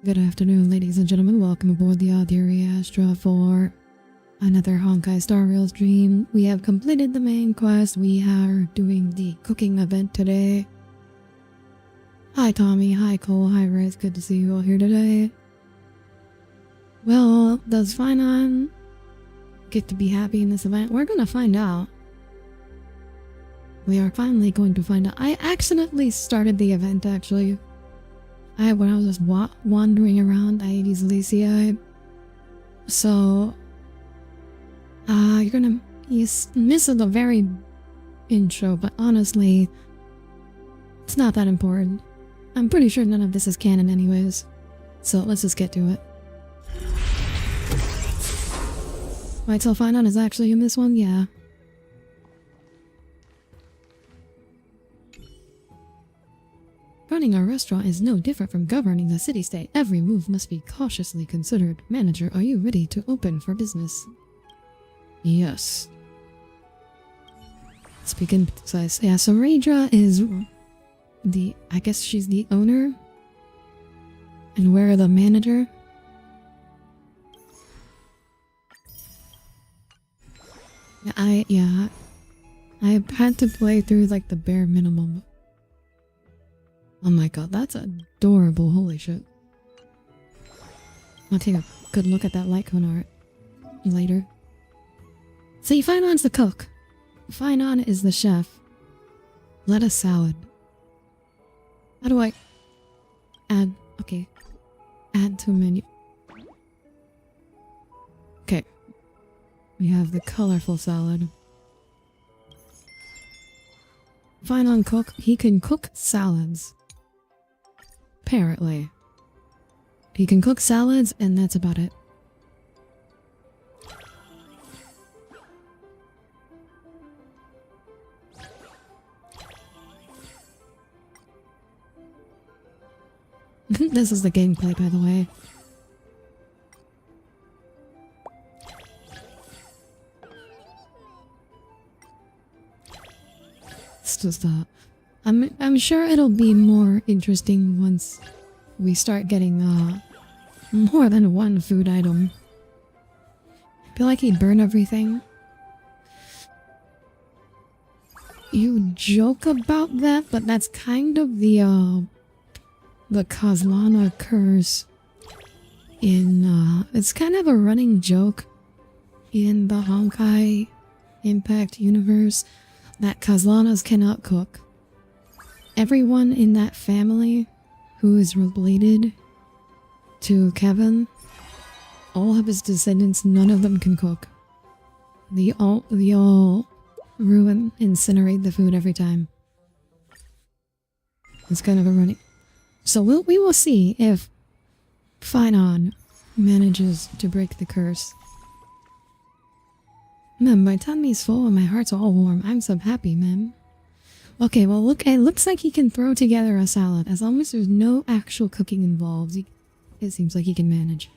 Good afternoon, ladies and gentlemen. Welcome aboard the Audire Astra for another Honkai Star Rail stream. We have completed the main quest. We are doing the cooking event today. Hi Tommy, hi Cole, hi Riz. Good to see you all here today. Well, does Finon get to be happy in this event? We're gonna find out. We are finally going to find out. I accidentally started the event actually. When I was just wandering around, I easily see I. So, you miss the very intro, but honestly, it's not that important. I'm pretty sure none of this is canon anyways. So let's just get to it. Wait till Finon is actually in this one? Yeah. Running a restaurant is no different from governing the city-state. Every move must be cautiously considered. Manager, are you ready to open for business? Yes. Let's begin. Yeah, so Raedra is I guess she's the owner? And we're the manager? I had to play through like the bare minimum. Oh my god, that's adorable, holy shit. I'll take a good look at that light cone art later. See, Finon's the cook. Finon is the chef. Lettuce salad. How do I add? Okay. Add to menu. Okay. We have the colorful salad. Finon cook. He can cook salads. Apparently. He can cook salads, and that's about it. This is the gameplay, by the way. It's just I'm sure it'll be more interesting once we start getting more than one food item. I feel like he'd burn everything. You joke about that, but that's kind of the Kozlana curse in it's kind of a running joke in the Honkai Impact universe that Kozlanas cannot cook. Everyone in that family who is related to Kevin, all of his descendants, none of them can cook. They all ruin, incinerate the food every time. It's kind of a running. So we will see if Finon manages to break the curse. Mem, my tummy's full and my heart's all warm. I'm so happy, Mem. Okay, well look, it looks like he can throw together a salad. As long as there's no actual cooking involved, it seems like he can manage.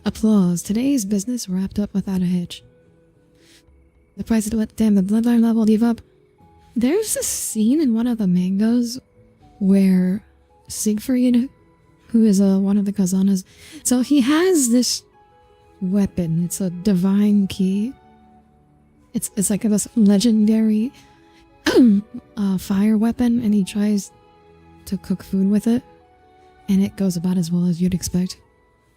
Applause. Today's business wrapped up without a hitch. The price of what? Damn, the bloodline level gave up. There's a scene in one of the mangas where Siegfried, who is one of the Kazanas, so he has this weapon. It's a divine key. It's like this legendary fire weapon, and he tries to cook food with it, and it goes about as well as you'd expect.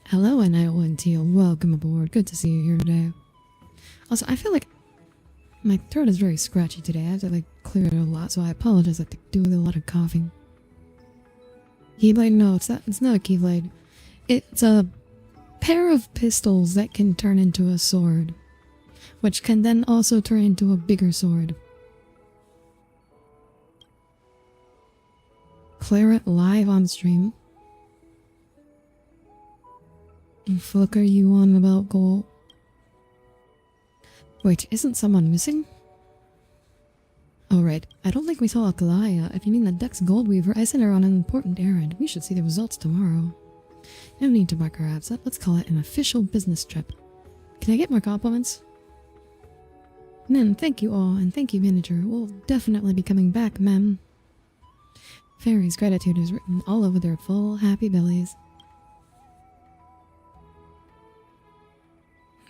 Hello, N.I.O. and Teal. Welcome aboard. Good to see you here today. Also, I feel like my throat is very scratchy today. I have to clear it a lot, so I apologize. I have to do a lot of coughing. Keyblade? No, it's not a keyblade. It's a pair of pistols that can turn into a sword, which can then also turn into a bigger sword. Claret live on stream. Fuck are you on about, Cole? Wait, isn't someone missing? Oh right, I don't think we saw Akalaya. If you mean the Dex Goldweaver, I sent her on an important errand. We should see the results tomorrow. No need to mark our abs up. Let's call it an official business trip. Can I get more compliments? Mem, thank you all, and thank you, manager. We'll definitely be coming back, ma'am. Fairy's gratitude is written all over their full, happy bellies.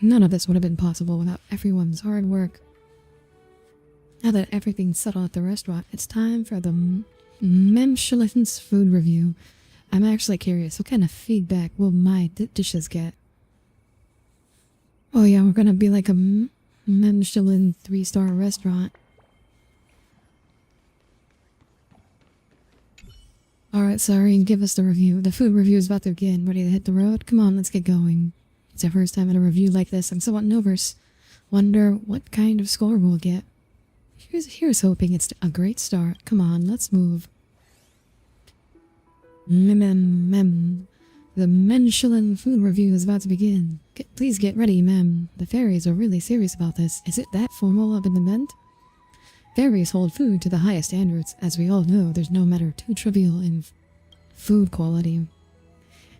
None of this would have been possible without everyone's hard work. Now that everything's settled at the restaurant, it's time for the Memshalin's food review. I'm actually curious, what kind of feedback will my dishes get? Oh yeah, we're gonna be like a Memshalin 3-star restaurant. Alright, sorry, give us the review. The food review is about to begin. Ready to hit the road? Come on, let's get going. It's our first time at a review like this. I'm somewhat nervous. Wonder what kind of score we'll get. Here's hoping it's a great start. Come on, let's move. The Menshalin food review is about to begin. Please get ready, ma'am. The fairies are really serious about this. Is it that formal of an event? Fairies hold food to the highest standards. As we all know, there's no matter too trivial in food quality.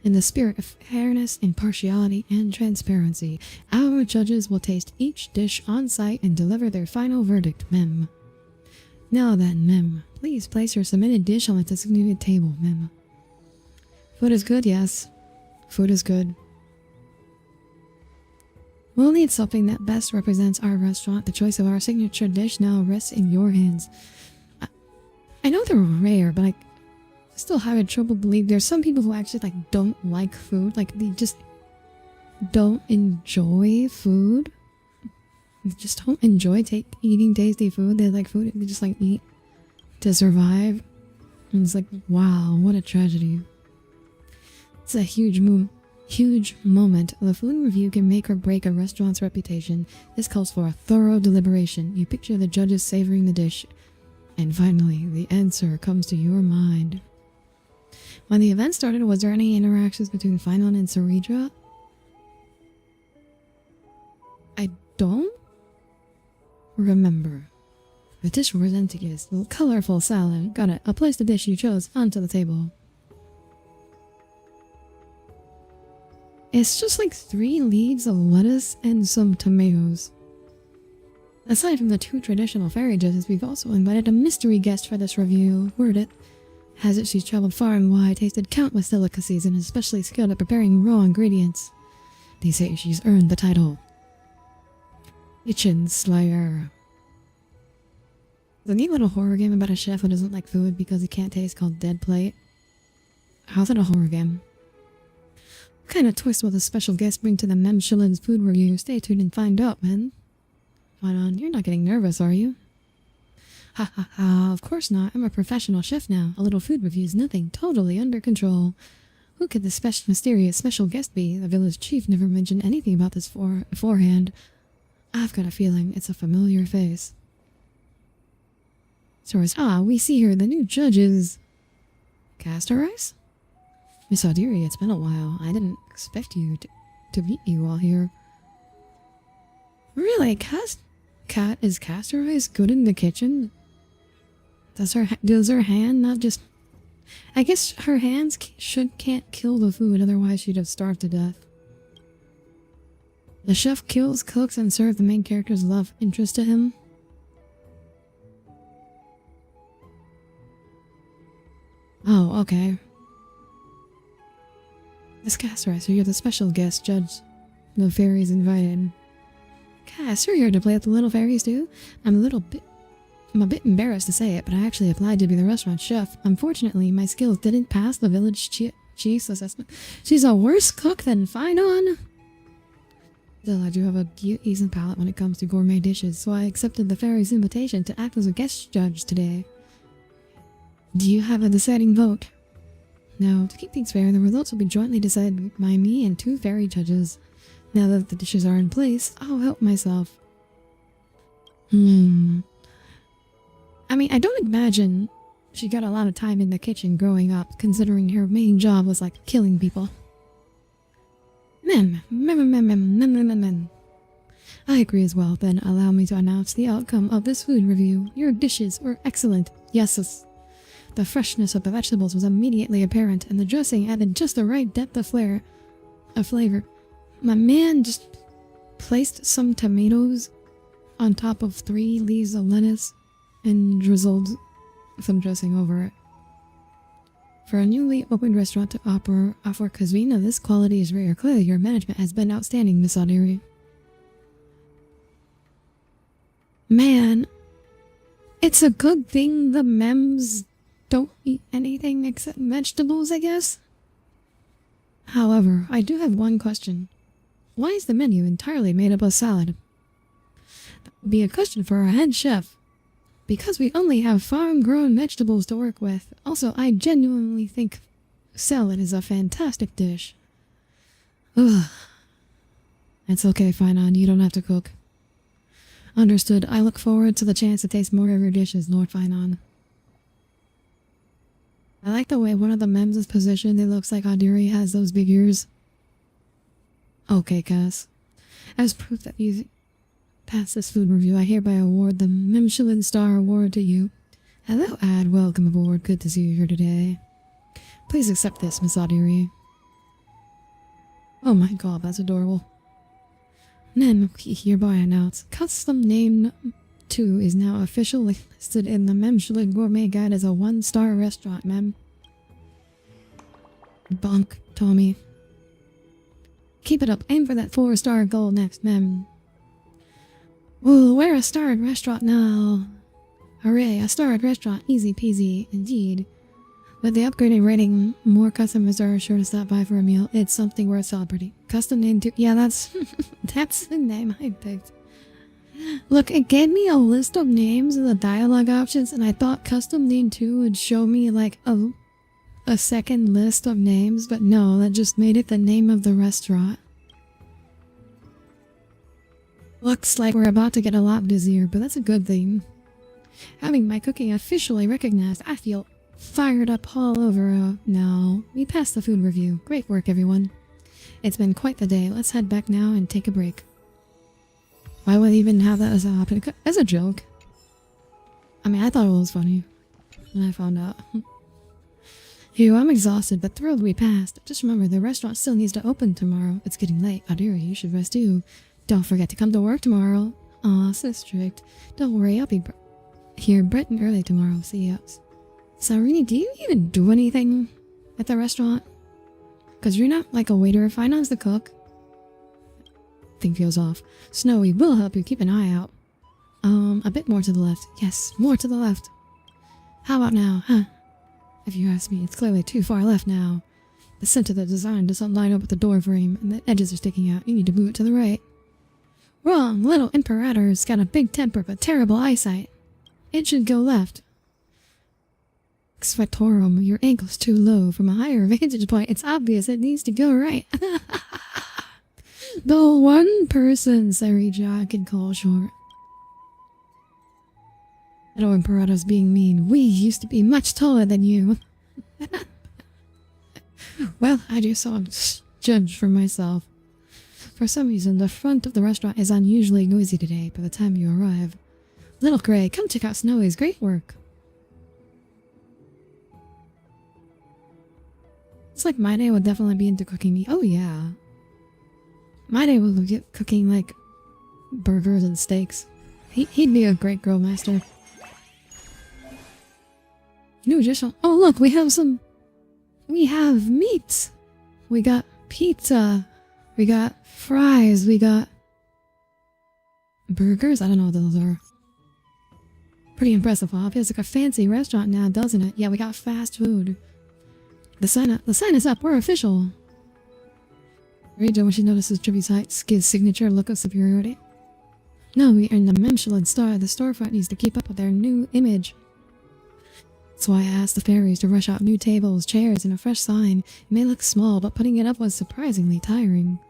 In the spirit of fairness, impartiality, and transparency, our judges will taste each dish on site and deliver their final verdict, ma'am. Now then, ma'am, please place your submitted dish on the designated table, ma'am. Food is good, yes. Food is good. We'll need something that best represents our restaurant. The choice of our signature dish now rests in your hands. I know they're rare, but I still have trouble believing there's some people who actually don't like food. Like, they just don't enjoy food. They just don't enjoy eating tasty food. They like food. They just eat to survive. And it's like, wow, what a tragedy. It's a huge moment. The food review can make or break a restaurant's reputation. This calls for a thorough deliberation. You picture the judges savoring the dish, and finally, the answer comes to your mind. When the event started, was there any interactions between Finon and Saridra? I don't remember. The dish was empty. Colorful salad. Got it. I'll place the dish you chose onto the table. It's just 3 leaves of lettuce and some tomatoes. Aside from the 2 traditional fairy judges, we've also invited a mystery guest for this review. Word it has it she's traveled far and wide, tasted countless delicacies, and is especially skilled at preparing raw ingredients. They say she's earned the title Kitchen Slayer. The neat little horror game about a chef who doesn't like food because he can't taste called Dead Plate. How's it a horror game? What kind of twist will the special guest bring to the Memshalin's food review? Stay tuned and find out, man. Finon, you're not getting nervous, are you? Ha ha ha, of course not. I'm a professional chef now. A little food review is nothing. Totally under control. Who could this mysterious special guest be? The village chief never mentioned anything about this beforehand. I've got a feeling it's a familiar face. We see here the new judges. Castor Ice? Miss Audire, it's been a while. I didn't expect you to meet you all here. Really? Is Castor Ice good in the kitchen? Does her hand not just... I guess her hands can't kill the food, otherwise she'd have starved to death. The chef kills, cooks, and serves the main character's love interest to him. Oh, okay. Miss Castor, so you're the special guest judge the fairies invited. Cass, you're here to play with the little fairies too? I'm a bit embarrassed to say it, but I actually applied to be the restaurant chef. Unfortunately, my skills didn't pass the village chief's assessment. She's a worse cook than Finon. Still, I do have a decent palate when it comes to gourmet dishes, so I accepted the fairies' invitation to act as a guest judge today. Do you have a deciding vote? No, to keep things fair, the results will be jointly decided by me and 2 fairy judges. Now that the dishes are in place, I'll help myself. I mean, I don't imagine she got a lot of time in the kitchen growing up, considering her main job was killing people. I agree as well. Then allow me to announce the outcome of this food review. Your dishes were excellent. Yes. The freshness of the vegetables was immediately apparent, and the dressing added just the right depth of flavor. My man just placed some tomatoes on top of 3 leaves of lettuce and drizzled some dressing over it. For a newly opened restaurant to offer cuisine of this quality is rare. Clearly, your management has been outstanding, Miss Audire. Man, it's a good thing the mems don't eat anything except vegetables, I guess. However, I do have one question. Why is the menu entirely made up of salad? That would be a question for our head chef. Because we only have farm-grown vegetables to work with. Also, I genuinely think salad is a fantastic dish. Ugh. It's okay, Finon, you don't have to cook. Understood. I look forward to the chance to taste more of your dishes, Lord Finon. I like the way one of the mems is positioned. It looks like Audire has those big ears. Okay, Cass. As proof that you passed this food review, I hereby award the Michelin Star Award to you. Hello, Ad. Welcome aboard. Good to see you here today. Please accept this, Miss Audire. Oh my god, that's adorable. Then, we hereby announce Custom Name 2 is now officially listed in the Michelin Gourmet Guide as a 1-star restaurant, mem. Bonk, Tommy. Keep it up. Aim for that 4-star goal next, mem. Well, we're a starred restaurant now. Hooray, a starred restaurant. Easy peasy, indeed. With the upgraded rating, more customers are sure to stop by for a meal. It's something worth celebrating. Custom name 2. Yeah, that's that's the name I picked. Look, it gave me a list of names and the dialogue options, and I thought custom name 2 would show me like a second list of names, but no, that just made it the name of the restaurant. Looks like we're about to get a lot busier, but that's a good thing. Having my cooking officially recognized, I feel fired up all over. Now, we passed the food review. Great work, everyone. It's been quite the day. Let's head back now and take a break. Why would I even have that as a option? As a joke. I mean, I thought it was funny when I found out. Phew, I'm exhausted, but thrilled we passed. Just remember, the restaurant still needs to open tomorrow. It's getting late. Audire, you should rest too. Don't forget to come to work tomorrow. Aw, so strict. Don't worry, I'll be here bright and early tomorrow. See ya. Sarini, do you even do anything at the restaurant? Because you're not like a waiter. Finon's the cook. Thing feels off. Snowy will help you. Keep an eye out. A bit more to the left. Yes, more to the left. How about now, huh? If you ask me, it's clearly too far left now. The center of the design doesn't line up with the door frame, and the edges are sticking out. You need to move it to the right. Wrong! Little Imperator's got a big temper but terrible eyesight. It should go left. Expectorum, your ankle's too low. From a higher vantage point, it's obvious it needs to go right. The one person Sarija can call short. Little Imperator's being mean. We used to be much taller than you. Well, I do so judge for myself. For some reason, the front of the restaurant is unusually noisy today by the time you arrive. Little Gray, come check out Snowy's great work. It's like My Day would definitely be into cooking me. Oh yeah. My Day will get cooking like burgers and steaks. He'd be a great grill master. New addition. Oh look, we have meat. We got pizza. We got fries. We got burgers. I don't know what those are. Pretty impressive, huh? Feels like a fancy restaurant now, doesn't it? Yeah, we got fast food. The sign is up. We're official. Rachel, when she notices Trippy's height, gives signature look of superiority. No, we earned the Michelin star. The storefront needs to keep up with their new image. That's why I asked the fairies to rush out new tables, chairs, and a fresh sign. It may look small, but putting it up was surprisingly tiring.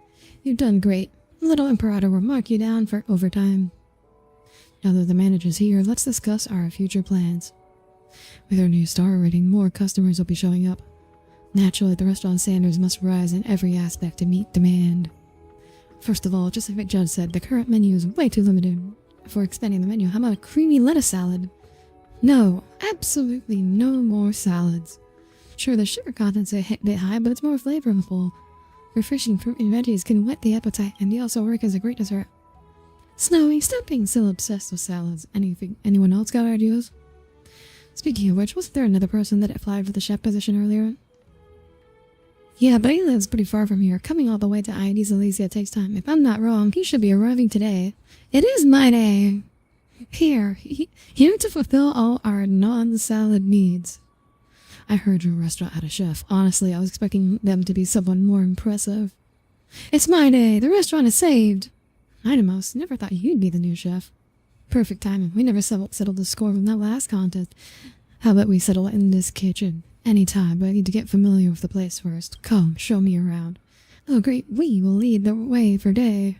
You've done great. Little Imperator will mark you down for overtime. Now that the manager's here, let's discuss our future plans. With our new star rating, more customers will be showing up. Naturally, the restaurant standards must rise in every aspect to meet demand. First of all, just like Judge said, the current menu is way too limited. For expanding the menu, how about a creamy lettuce salad? No, absolutely no more salads. Sure, the sugar content's a bit high, but it's more flavorful. Refreshing fruit and veggies can whet the appetite, and they also work as a great dessert. Snowy, stop being so obsessed with salads. Anyone else got ideas? Speaking of which, wasn't there another person that applied for the chef position earlier? Yeah, but he lives pretty far from here. Coming all the way to Ides Elysia takes time. If I'm not wrong, he should be arriving today. It is my day! Here to fulfill all our non-salad needs. I heard your restaurant had a chef. Honestly, I was expecting them to be someone more impressive. It's my day. The restaurant is saved. Dynamos, never thought you'd be the new chef. Perfect timing. We never settled the score from that last contest. How about we settle it in this kitchen? Anytime, but I need to get familiar with the place first. Come, show me around. Oh, great. We will lead the way for day.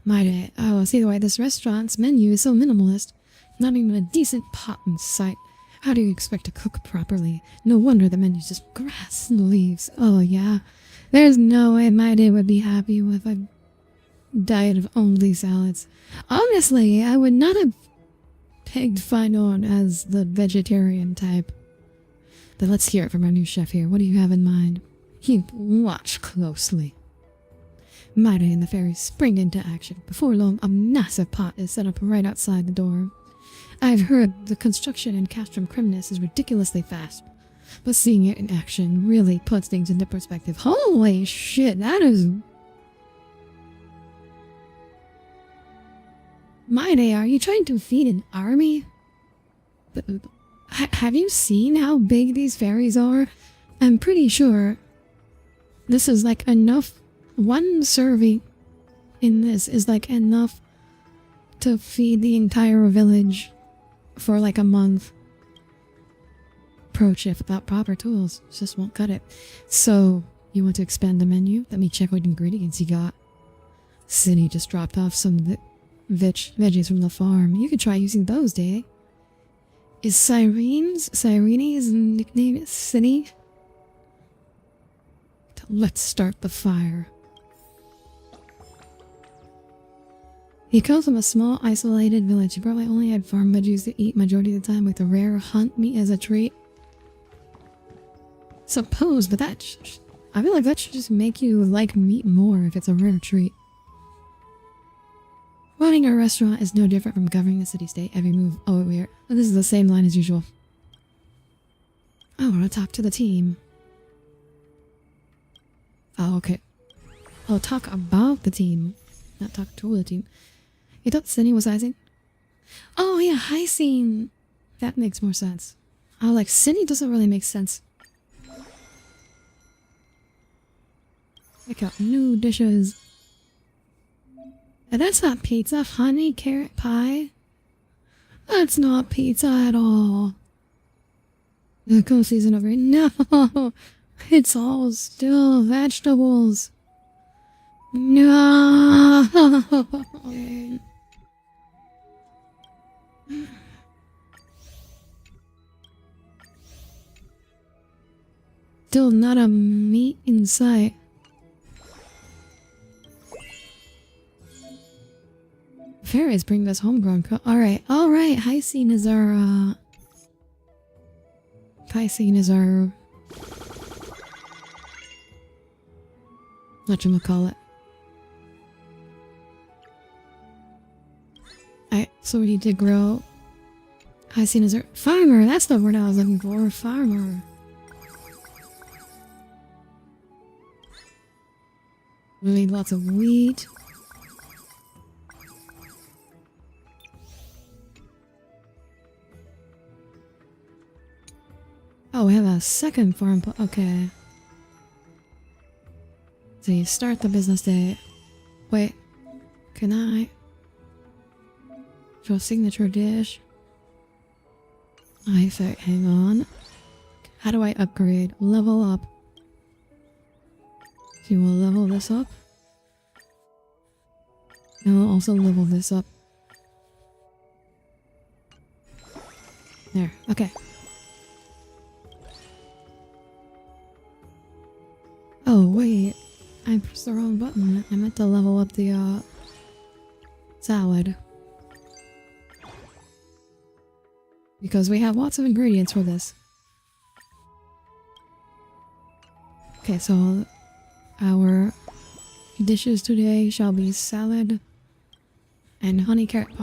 My day. Oh, see the way this restaurant's menu is so minimalist. Not even a decent pot in sight. How do you expect to cook properly? No wonder the menu's just grass and leaves. Oh, yeah. There's no way my day would be happy with a diet of only salads. Honestly, I would not have pegged Finon as the vegetarian type. But let's hear it from our new chef here. What do you have in mind? Watch closely. Maida and the fairies spring into action. Before long, a massive pot is set up right outside the door. I've heard the construction in Castrum Crimnus is ridiculously fast, but seeing it in action really puts things into perspective. Holy shit, that is... Maida, are you trying to feed an army? Have you seen how big these fairies are? I'm pretty sure this is like enough. One serving in this is like enough to feed the entire village for like a month. Pro tip without proper tools just won't cut it. So, you want to expand the menu? Let me check what ingredients you got. Cindy just dropped off some veggies from the farm. You could try using those, Day. Is Syrene's nickname Cindy? Let's start the fire. He comes from a small, isolated village. He probably only had farm veggies to eat majority of the time with the rare hunt meat as a treat. Suppose, but I feel like that should just make you like meat more if it's a rare treat. Running a restaurant is no different from governing a city-state. Every move... Oh, weird. This is the same line as usual. I want to talk to the team. Oh, okay. I'll talk about the team. Not talk to the team. You thought Cindy was icing? Oh, yeah, Hyacinth. That makes more sense. Oh, like, Cindy doesn't really make sense. Pick out new dishes. And that's not pizza. Honey carrot pie? That's not pizza at all. The cool season over here. No! It's all still vegetables. No! Still not a meat in sight. Fairies bring this homegrown Alright, Hyacinth is our, whatchamacallit. So we need to grow... Hyacinth is our... Farmer! That's the word I was looking for. Farmer. We need lots of wheat. Oh, we have a second farm. Okay. So you start the business day. Wait. Can I? Show signature dish. Hang on. How do I upgrade? Level up. So you will level this up. And we'll also level this up. There. Okay. Oh, wait. I pressed the wrong button. I meant to level up the, salad. Because we have lots of ingredients for this. Okay, so our dishes today shall be salad and honey carrot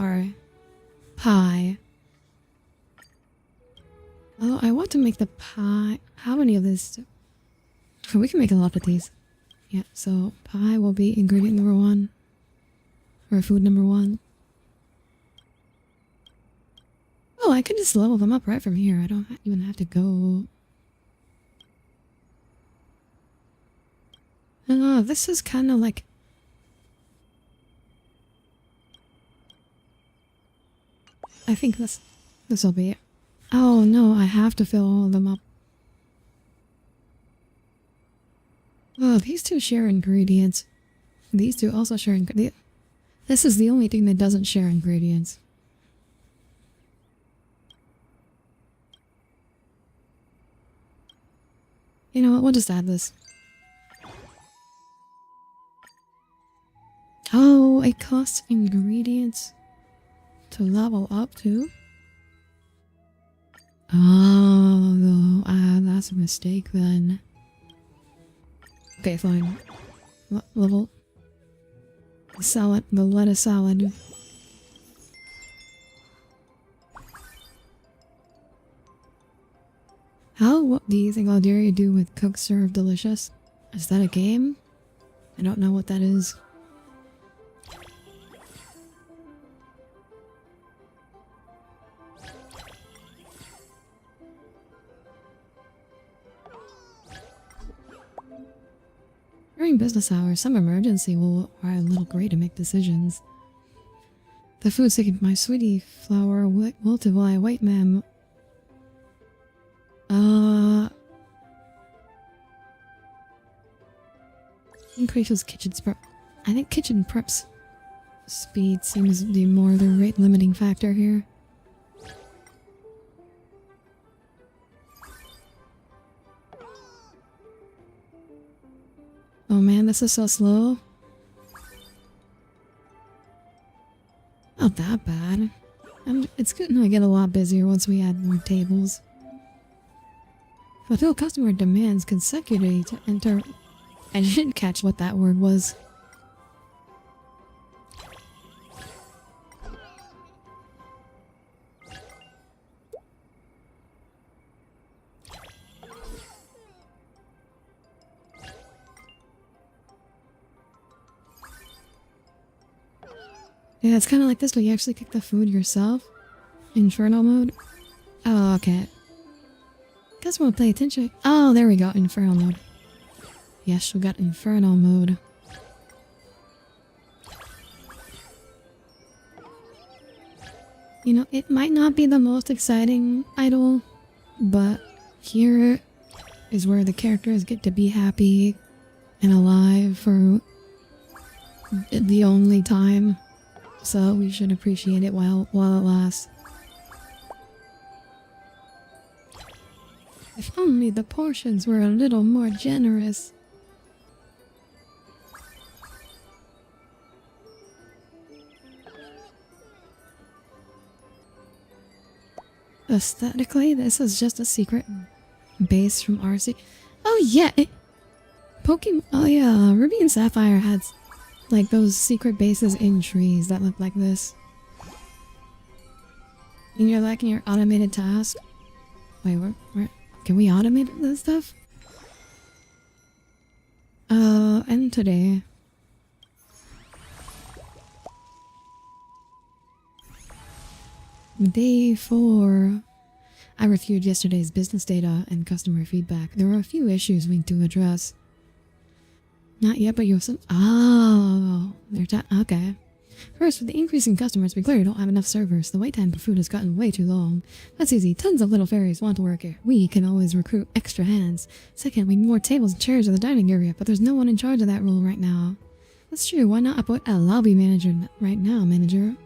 pie. Oh, I want to make the pie. How many of this? We can make a lot of these. Yeah, so pie will be ingredient number 1. Or food number 1. I could just level them up right from here. I don't even have to go. Oh, this is kind of like... I think this will be it. Oh no, I have to fill all of them up. Oh, these two share ingredients. These two also share ingredients. This is the only thing that doesn't share ingredients. You know what, we'll just add this. Oh, it costs ingredients to level up too? Oh, that's a mistake then. Okay, fine. Level. Salad, the lettuce salad. What do you think Audire do with Cook Serve Delicious? Is that a game? I don't know what that is. During business hours, some emergency will require a little gray to make decisions. The food sick, my sweetie flower wilted while I wait, ma'am. Increases kitchen prep. I think kitchen prep's speed seems to be more the rate limiting factor here. Oh man, this is so slow. Not that bad. It's good to get a lot busier once we add more tables. Fulfill customer demands consecutively to enter... I didn't catch what that word was. Yeah, it's kind of like this, but you actually cook the food yourself. Inferno mode. Oh, okay. Customer will pay attention. Oh, there we go. Inferno mode. Yes, we got Inferno mode. You know, it might not be the most exciting idol, but here is where the characters get to be happy and alive for the only time. So we should appreciate it while it lasts. If only the portions were a little more generous. Aesthetically, this is just a secret base from RC. Oh yeah, Pokemon. Oh yeah, Ruby and Sapphire had like those secret bases in trees that look like this. And you're lacking your automated task. Wait, where? Can we automate this stuff? And today. Day 4. I reviewed yesterday's business data and customer feedback. There were a few issues we need to address. Not yet, but you have some... Oh, okay. First, with the increase in customers, we clearly don't have enough servers. The wait time for food has gotten way too long. That's easy. Tons of little fairies want to work here. We can always recruit extra hands. Second, we need more tables and chairs in the dining area, but there's no one in charge of that role right now. That's true. Why not appoint a lobby manager right now, manager?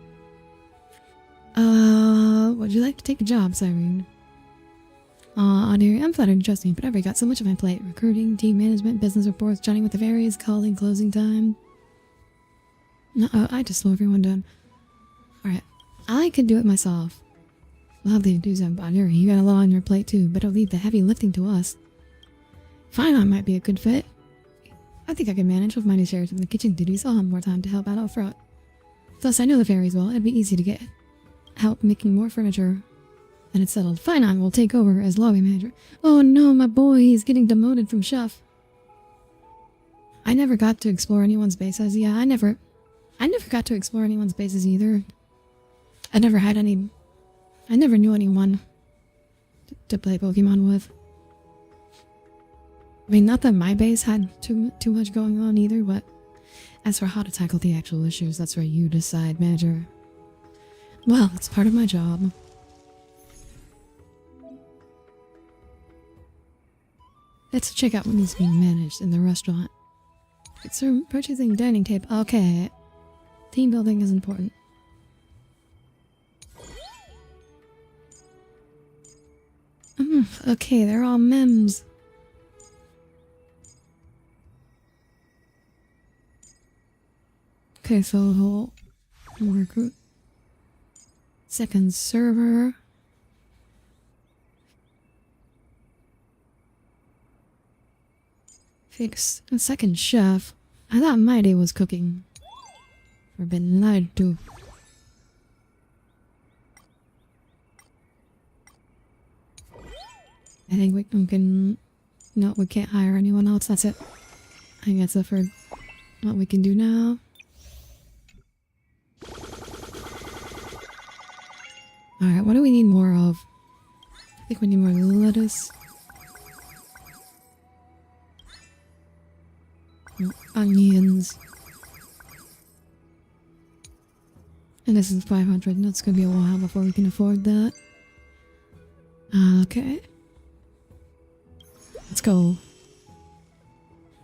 Would you like to take a job, Cyrene? Audire, I'm flattered and trust me, but I've already got so much on my plate. Recruiting, team management, business reports, chatting with the fairies, calling, closing time. I just slow everyone down. Alright, I could do it myself. Lovely to do so, Audire. You got a lot on your plate too. Better leave the heavy lifting to us. Fine, I might be a good fit. I think I can manage with my new shares with the kitchen duties. I'll have more time to help out up front. Plus, I know the fairies well. It'd be easy to get help making more furniture. And it's settled. Fine, I will take over as lobby manager. Oh no, my boy, he's getting demoted from chef. I never got to explore anyone's bases. Yeah, I never got to explore anyone's bases either. I never had any I never knew anyone to play Pokemon with. I mean, not that my base had too much going on either, but as for how to tackle the actual issues, that's where you decide, Manager. Well, it's part of my job. Let's check out what needs to be managed in the restaurant. It's purchasing dining table. Okay. Team building is important. Okay, they're all mems. Okay, so we'll recruit. Second server. Fix a second chef. I thought Mighty was cooking. Or been lied to. I think we can... No, we can't hire anyone else. That's it. I guess that's for what we can do now. Alright, what do we need more of? I think we need more lettuce. More onions. And this is 500. That's gonna be a while before we can afford that. Okay. Let's go.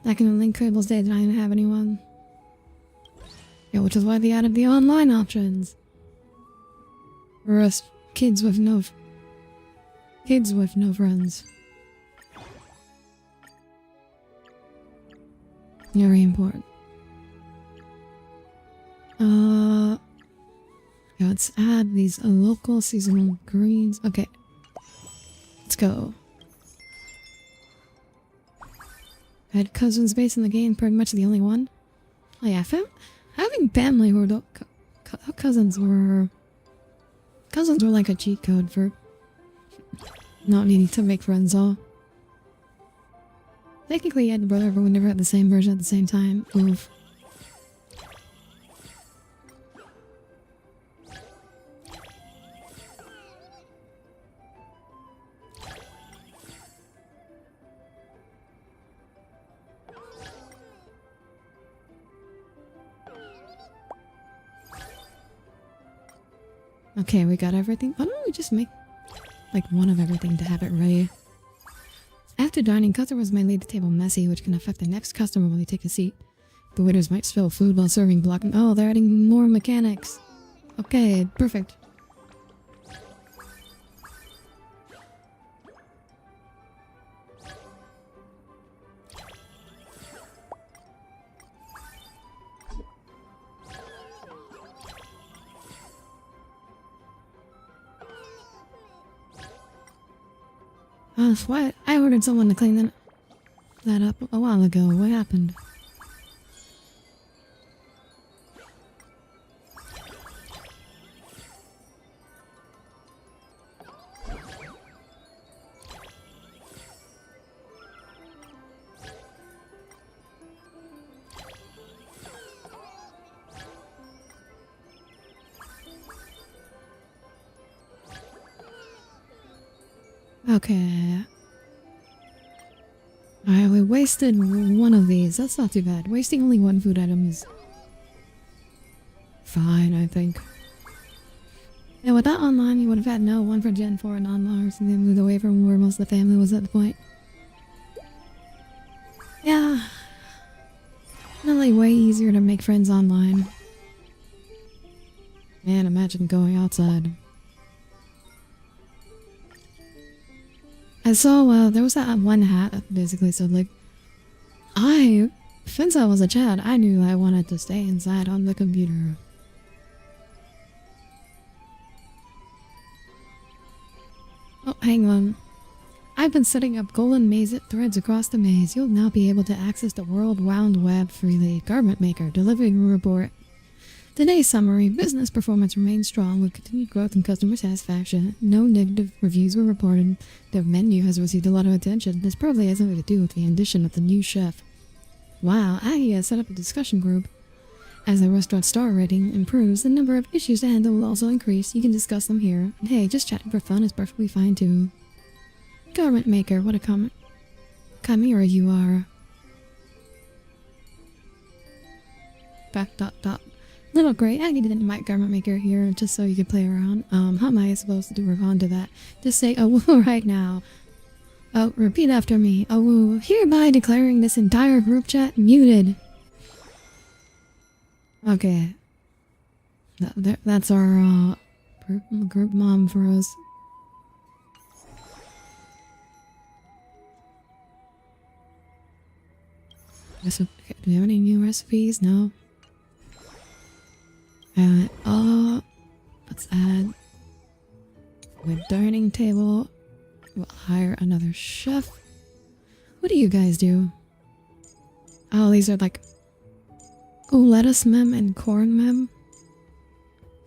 I can link Cable's Day that I didn't have anyone. Yeah, which is why they added the online options. For us kids with no friends. Very important. Yeah, let's add these local seasonal greens. Okay. Let's go. I had cousins based in the game, pretty much the only one. Oh yeah, having family who were cousins were like a cheat code for not needing to make friends all. Technically, I had a brother, but we never had the same version at the same time. Oof. Okay, we got everything. Why don't we just make like one of everything to have it ready? After dining, customers might leave the table messy, which can affect the next customer when they take a seat. The waiters might spill food while serving, blocking... Oh, they're adding more mechanics. Okay, perfect. What? I ordered someone to clean that up a while ago. What happened? Okay. Alright, we wasted one of these. That's not too bad. Wasting only one food item is fine, I think. Yeah, without online, you would have had no one for Gen 4 and non-Mars, and they moved away from where most of the family was at the point. Yeah. Definitely way easier to make friends online. Man, imagine going outside. I saw, there was that one hat that basically said, like, since I was a child, I knew I wanted to stay inside on the computer. Oh, hang on. I've been setting up golden maze threads across the maze. You'll now be able to access the World Wide Web freely. Garment Maker, delivering a report. Today's summary, business performance remains strong with continued growth in customer satisfaction. No negative reviews were reported. The menu has received a lot of attention. This probably has something to do with the addition of the new chef. Wow, Aggie has set up a discussion group. As the restaurant star rating improves, the number of issues to handle will also increase. You can discuss them here. And hey, just chatting for fun is perfectly fine too. Garment maker, what a comment. Chimera you are. Back dot dot. Little gray, I needed my garment maker here just so you could play around. How am I supposed to respond to that? Just say a woo right now. Oh, repeat after me. A woo. Hereby declaring this entire group chat muted. Okay. That's our group mom for us. Do we have any new recipes? No. Let's add a dining table. We'll hire another chef. What do you guys do? Oh, these are like lettuce mem and corn mem.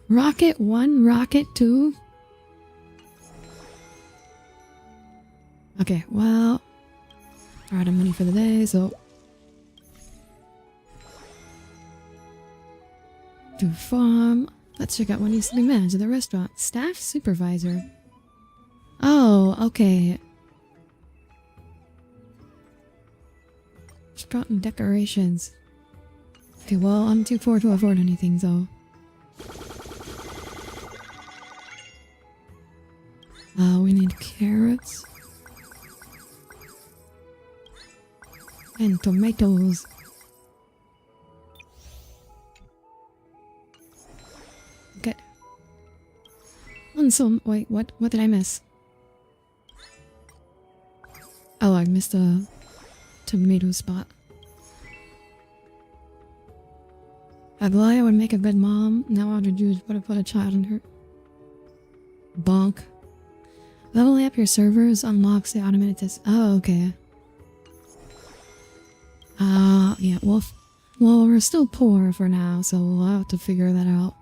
Rocket 1, rocket 2. Okay, well, we're out of money for the day, so to farm. Let's check out what needs to be managed at the restaurant. Staff supervisor. Oh, okay. Restaurant and decorations. Okay, well, I'm too poor to afford anything, so. We need carrots. And tomatoes. Okay. And so, wait, what did I miss? Oh, I missed a tomato spot. Aglaia would make a good mom. Now Audire Jews would have put a child in her. Bonk. Leveling up your servers unlocks the automated test. Oh, okay. Yeah, well, we're still poor for now, so we'll have to figure that out.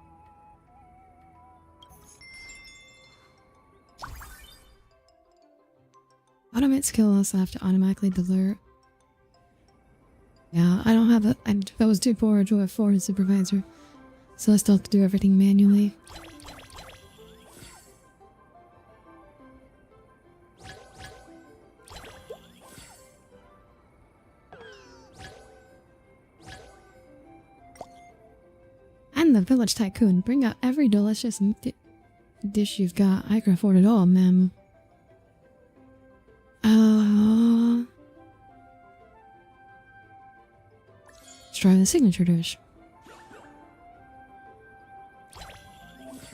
Automate skill also have to automatically deliver. Yeah, I don't have a. I was too poor to afford a supervisor, so I still have to do everything manually. And the village tycoon, bring out every delicious dish you've got. I can afford it all, ma'am. Let's try the signature dish.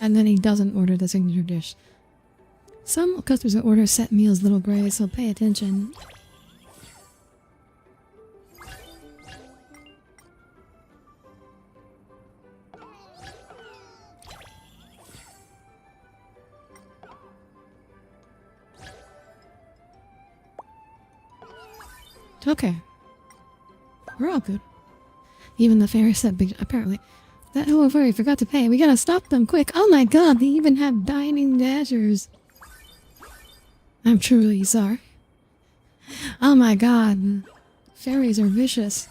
And then he doesn't order the signature dish. Some customers order set meals, little gray, so pay attention. Okay. We're all good. Even the fairy said big apparently. That whole fairy forgot to pay. We gotta stop them quick. Oh my god, they even have dining dashers. I'm truly sorry. Oh my god. Fairies are vicious.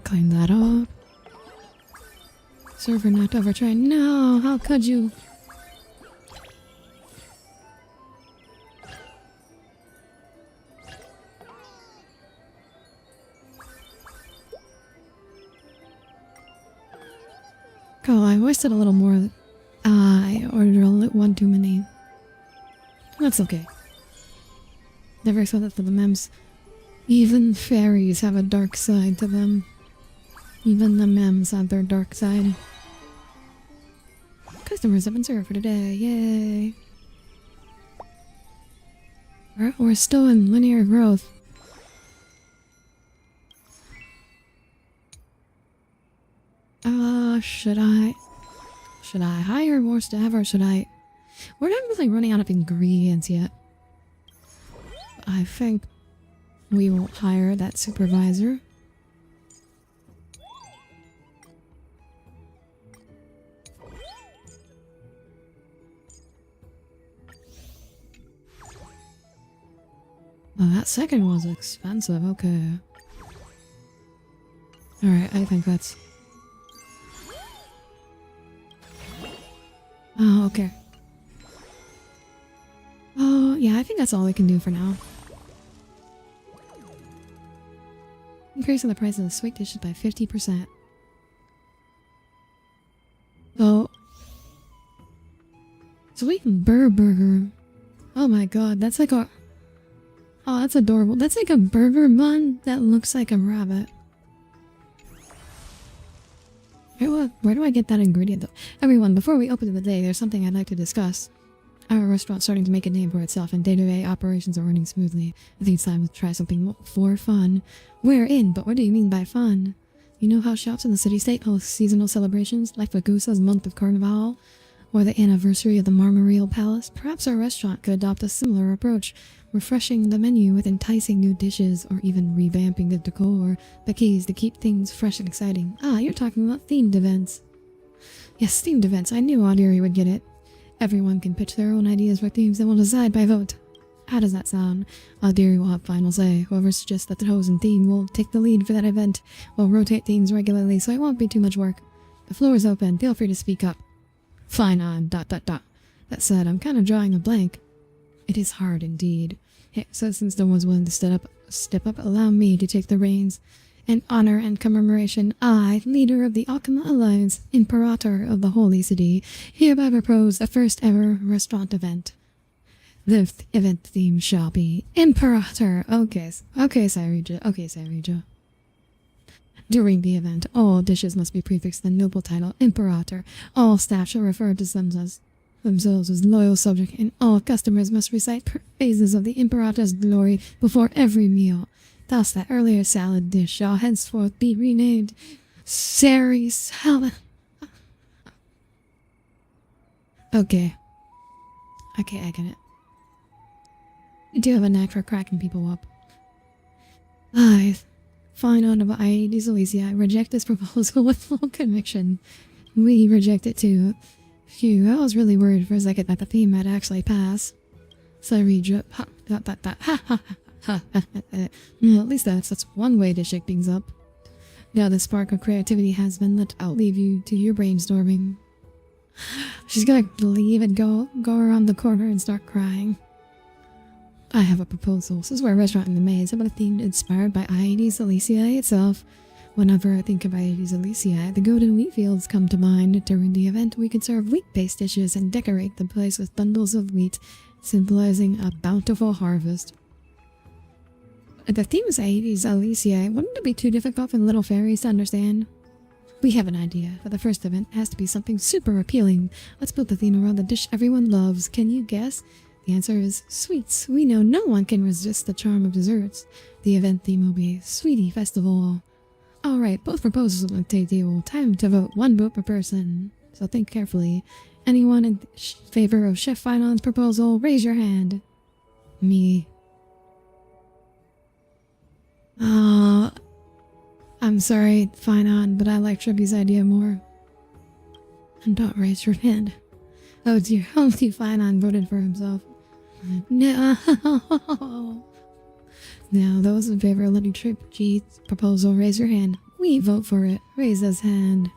Clean that up. Server not overtrained. No, how could you? Oh, I wasted a little more. I ordered one too many. That's okay. Never saw that for the mems. Even fairies have a dark side to them. Even the mems have their dark side. Customers have been served for today. Yay. We're still in linear growth. Should I hire more staff or should I? We're not really running out of ingredients yet. I think we will hire that supervisor. Oh, that second was expensive. Okay. Alright, I think that's... Oh, okay. Oh, yeah, I think that's all we can do for now. Increasing the price of the sweet dishes by 50%. So... Sweet burger. Oh my god, that's like a... Oh, that's adorable. That's like a burger bun that looks like a rabbit. Where do I get that ingredient though? Everyone, before we open the day, there's something I'd like to discuss. Our restaurant's starting to make a name for itself and day-to-day operations are running smoothly. I think it's time to try something for fun. We're in, but what do you mean by fun? You know how shops in the city-state host seasonal celebrations, like Ragusa's month of Carnival, or the anniversary of the Marmoreal Palace? Perhaps our restaurant could adopt a similar approach, refreshing the menu with enticing new dishes, or even revamping the decor, the keys to keep things fresh and exciting. Ah, you're talking about themed events. Yes, themed events. I knew Audire would get it. Everyone can pitch their own ideas for themes and we'll decide by vote. How does that sound? Audire will have final say. Whoever suggests that the chosen theme will take the lead for that event. We'll rotate themes regularly, so it won't be too much work. The floor is open. Feel free to speak up. Fine on ... That said, I'm kind of drawing a blank. It is hard indeed. Hey, so since no one's willing to step up, allow me to take the reins. In honor and commemoration, I, leader of the Alchema Alliance, Imperator of the Holy City, hereby propose the first ever restaurant event. The event theme shall be Imperator. Okay, Sairija. During the event, all dishes must be prefixed the noble title Imperator. All staff shall refer to themselves as loyal subject, and all customers must recite phases of the Imperator's glory before every meal. Thus, that earlier salad dish shall henceforth be renamed Sari Salad. Okay, I get it. You do have a knack for cracking people up. I, fine out of Aedes Elysia, reject this proposal with full conviction. We reject it too. Phew, I was really worried for a second that the theme might actually pass. Sairija, at least that's one way to shake things up. Now the spark of creativity has been lit, I'll leave you to your brainstorming. She's gonna leave and go around the corner and start crying. I have a proposal. This is where a restaurant in the maze, but a theme inspired by Aedes Elysia itself. Whenever I think of Aedes Elysia, the golden wheat fields come to mind. During the event, we can serve wheat-based dishes and decorate the place with bundles of wheat, symbolizing a bountiful harvest. The theme is Aedes Elysia. Wouldn't it be too difficult for little fairies to understand? We have an idea. For the first event, it has to be something super appealing. Let's build the theme around the dish everyone loves. Can you guess? The answer is sweets. We know no one can resist the charm of desserts. The event theme will be Sweetie Festival. Alright, both proposals on the table. Time to vote. One vote per person. So think carefully. Anyone in favor of Chef Finon's proposal, raise your hand. Me. I'm sorry, Finon, but I like Trippy's idea more. And don't raise your hand. Oh dear, only Finon voted for himself. No. Now, those in favor of letting Trippy's proposal, raise your hand. We vote for it. Raise his hand.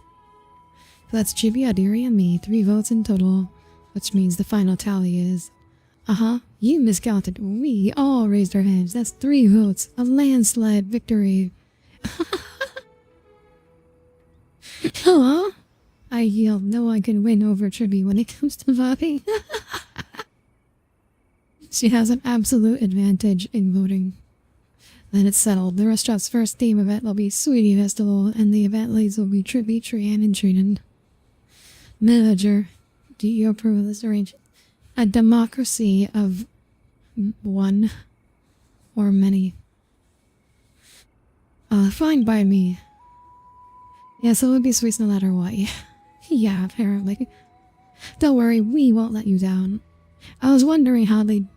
So that's Chibi, Audire, and me. 3 votes in total. Which means the final tally is... you miscounted. We all raised our hands. That's 3 votes. A landslide victory. Hello? I yelled, no one can win over Trippy when it comes to voting. She has an absolute advantage in voting. Then it's settled. The restaurant's first theme event will be Sweetie Festival, and the event leads will be Trippy, Trian, and Trinan. Manager, do you approve of this arrangement? A democracy of one or many. Fine by me. Yes, it would be sweets no matter what. Yeah, apparently. Don't worry, we won't let you down. I was wondering how they'd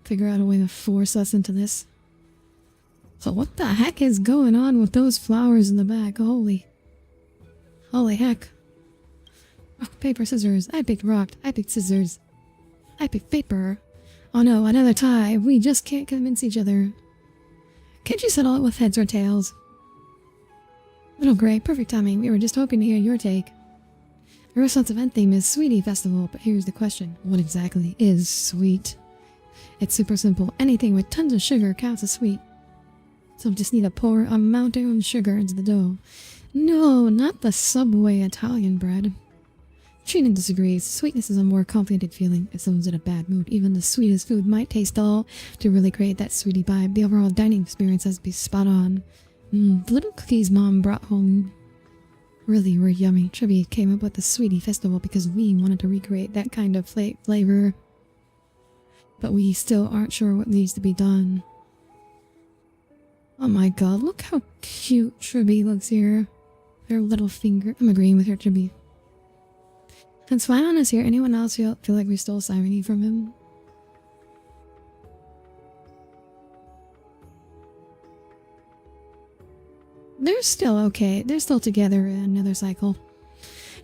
figure out a way to force us into this. So what the heck is going on with those flowers in the back? Holy heck. Rock, paper, scissors. I picked rock. I picked scissors. I picked paper. Oh no, another tie. We just can't convince each other. Can't you settle it with heads or tails? Little Gray, perfect timing. We were just hoping to hear your take. The restaurant's event theme is Sweetie Festival, but here's the question. What exactly is sweet? It's super simple. Anything with tons of sugar counts as sweet. So just need to pour a mountain of sugar into the dough. No, not the Subway Italian bread. Trina disagrees. Sweetness is a more complicated feeling. If someone's in a bad mood, even the sweetest food might taste dull. To really create that sweetie vibe, the overall dining experience has to be spot on. The little cookies Mom brought home really were yummy. Tribby came up with the Sweetie Festival because we wanted to recreate that kind of flavor. But we still aren't sure what needs to be done. Oh my god, look how cute Tribby looks here. Her little finger. I'm agreeing with her, Tribby. That's fine on us here. Anyone else feel like we stole Simony from him? They're still okay. They're still together in another cycle.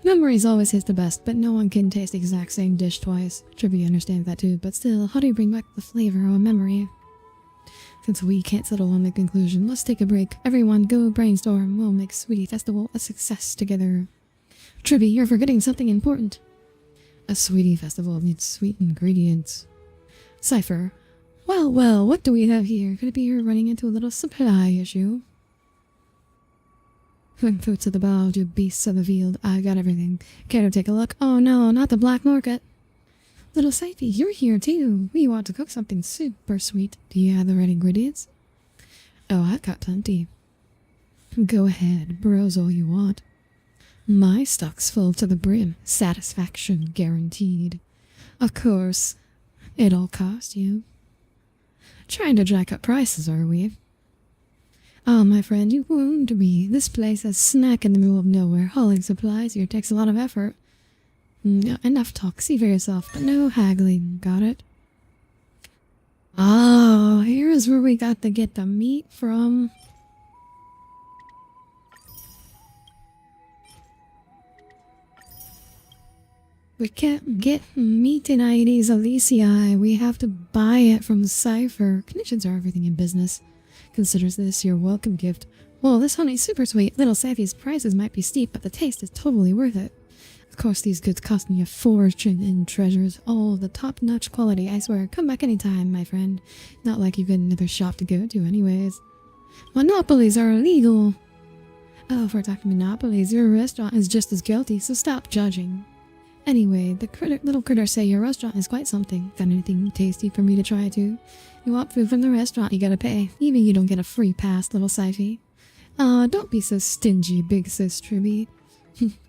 Memories always hits the best, but no one can taste the exact same dish twice. Trivia understands that too, but still, how do you bring back the flavor of a memory? Since we can't settle on the conclusion, let's take a break. Everyone, go brainstorm. We'll make Sweetie Festival a success together. Tribby, you're forgetting something important. A Sweetie Festival needs sweet ingredients. Cypher. Well, what do we have here? Could it be you're running into a little supply issue? From fruits of the bough to beasts of the field, I got everything. Care to take a look? Oh no, not the black market. Little Safety, you're here too. We want to cook something super sweet. Do you have the right ingredients? Oh, I've got plenty. Go ahead, browse all you want. My stock's full to the brim. Satisfaction guaranteed. Of course, it'll cost you. Trying to jack up prices, are we? Oh, my friend, you wound me. This place is snack in the middle of nowhere. Hauling supplies here takes a lot of effort. Enough talk. See for yourself, but no haggling. Got it? Oh, here's where we got to get the meat from. We can't get meat in Aedes Alicei. We have to buy it from Cypher. Conditions are everything in business. Considers this your welcome gift. Whoa, this honey's super sweet. Little Safi's prices might be steep, but the taste is totally worth it. Of course, these goods cost me a fortune in treasures. All the top-notch quality, I swear. Come back anytime, my friend. Not like you've got another shop to go to anyways. Monopolies are illegal. Oh, if we're talking monopolies, your restaurant is just as guilty, so stop judging. Anyway, the little critters say your restaurant is quite something. Got anything tasty for me to try too? You want food from the restaurant, you gotta pay. Even you don't get a free pass, little Syphie. Aw, don't be so stingy, big sis Tribby.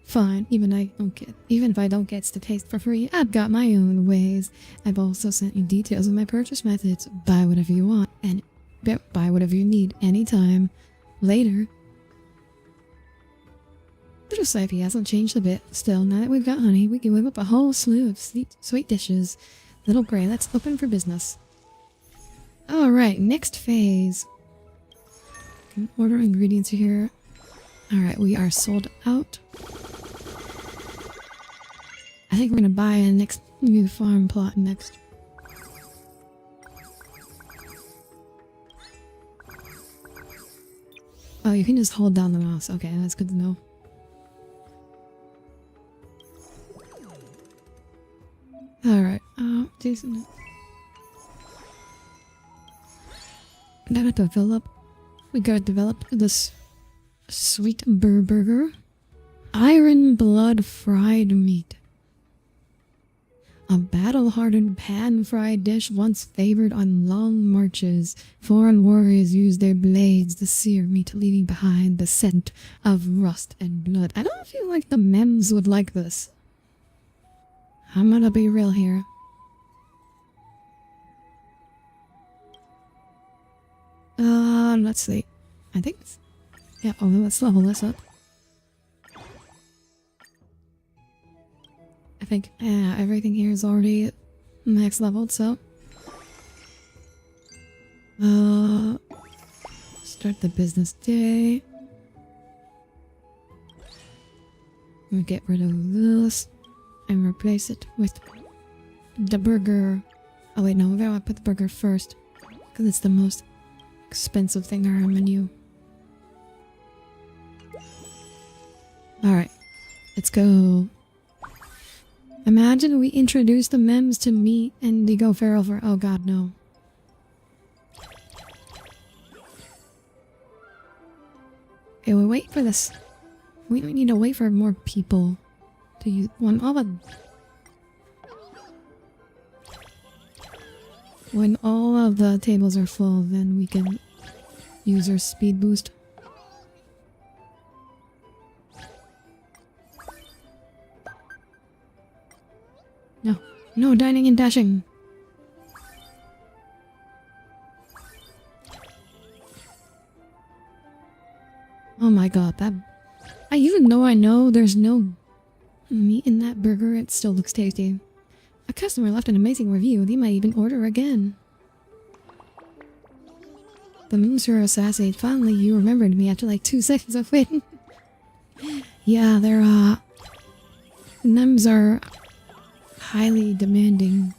Fine, even if I don't get to taste for free, I've got my own ways. I've also sent you details of my purchase methods. Buy whatever you want, and buy whatever you need, anytime. Later. Little Syphie hasn't changed a bit. Still, now that we've got honey, we can whip up a whole slew of sweet dishes. Little Gray, let's open for business. Alright, next phase. Can order ingredients here. Alright, we are sold out. I think we're gonna buy a new farm plot next. Oh, you can just hold down the mouse. Okay, that's good to know. Alright, Jason. Gotta develop. We gotta develop this sweet burger. Iron blood fried meat. A battle-hardened pan-fried dish once favored on long marches. Foreign warriors used their blades to sear meat, leaving behind the scent of rust and blood. I don't feel like the mems would like this. I'm gonna be real here. Let's see. I think it's... Yeah, let's level this up. I think, yeah, everything here is already max leveled, so... Start the business day. We'll get rid of this and replace it with the burger. Oh wait, no, we gotta put the burger first. Because it's the most expensive thing on our menu. Alright, let's go. Imagine we introduce the mems to meat and they go feral for— oh god, no. Okay, we wait for this. We need to wait for more people to use one. When all of the tables are full, then we can use our speed boost. No, no dining and dashing. Oh my god, that— even though I know there's no meat in that burger, it still looks tasty. A customer left an amazing review. They might even order again. The Moonsur Assassin, finally you remembered me after like 2 seconds of waiting. Yeah, their numbs are highly demanding.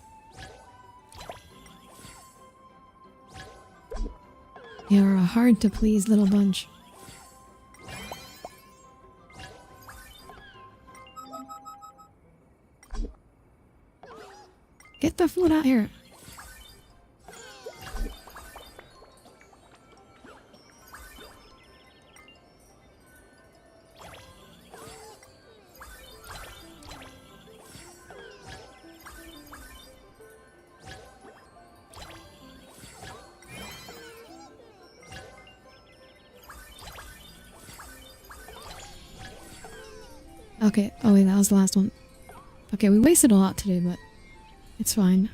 You're a hard to please little bunch. Get the food out here. Okay, oh wait, that was the last one. Okay, we wasted a lot today, but it's fine.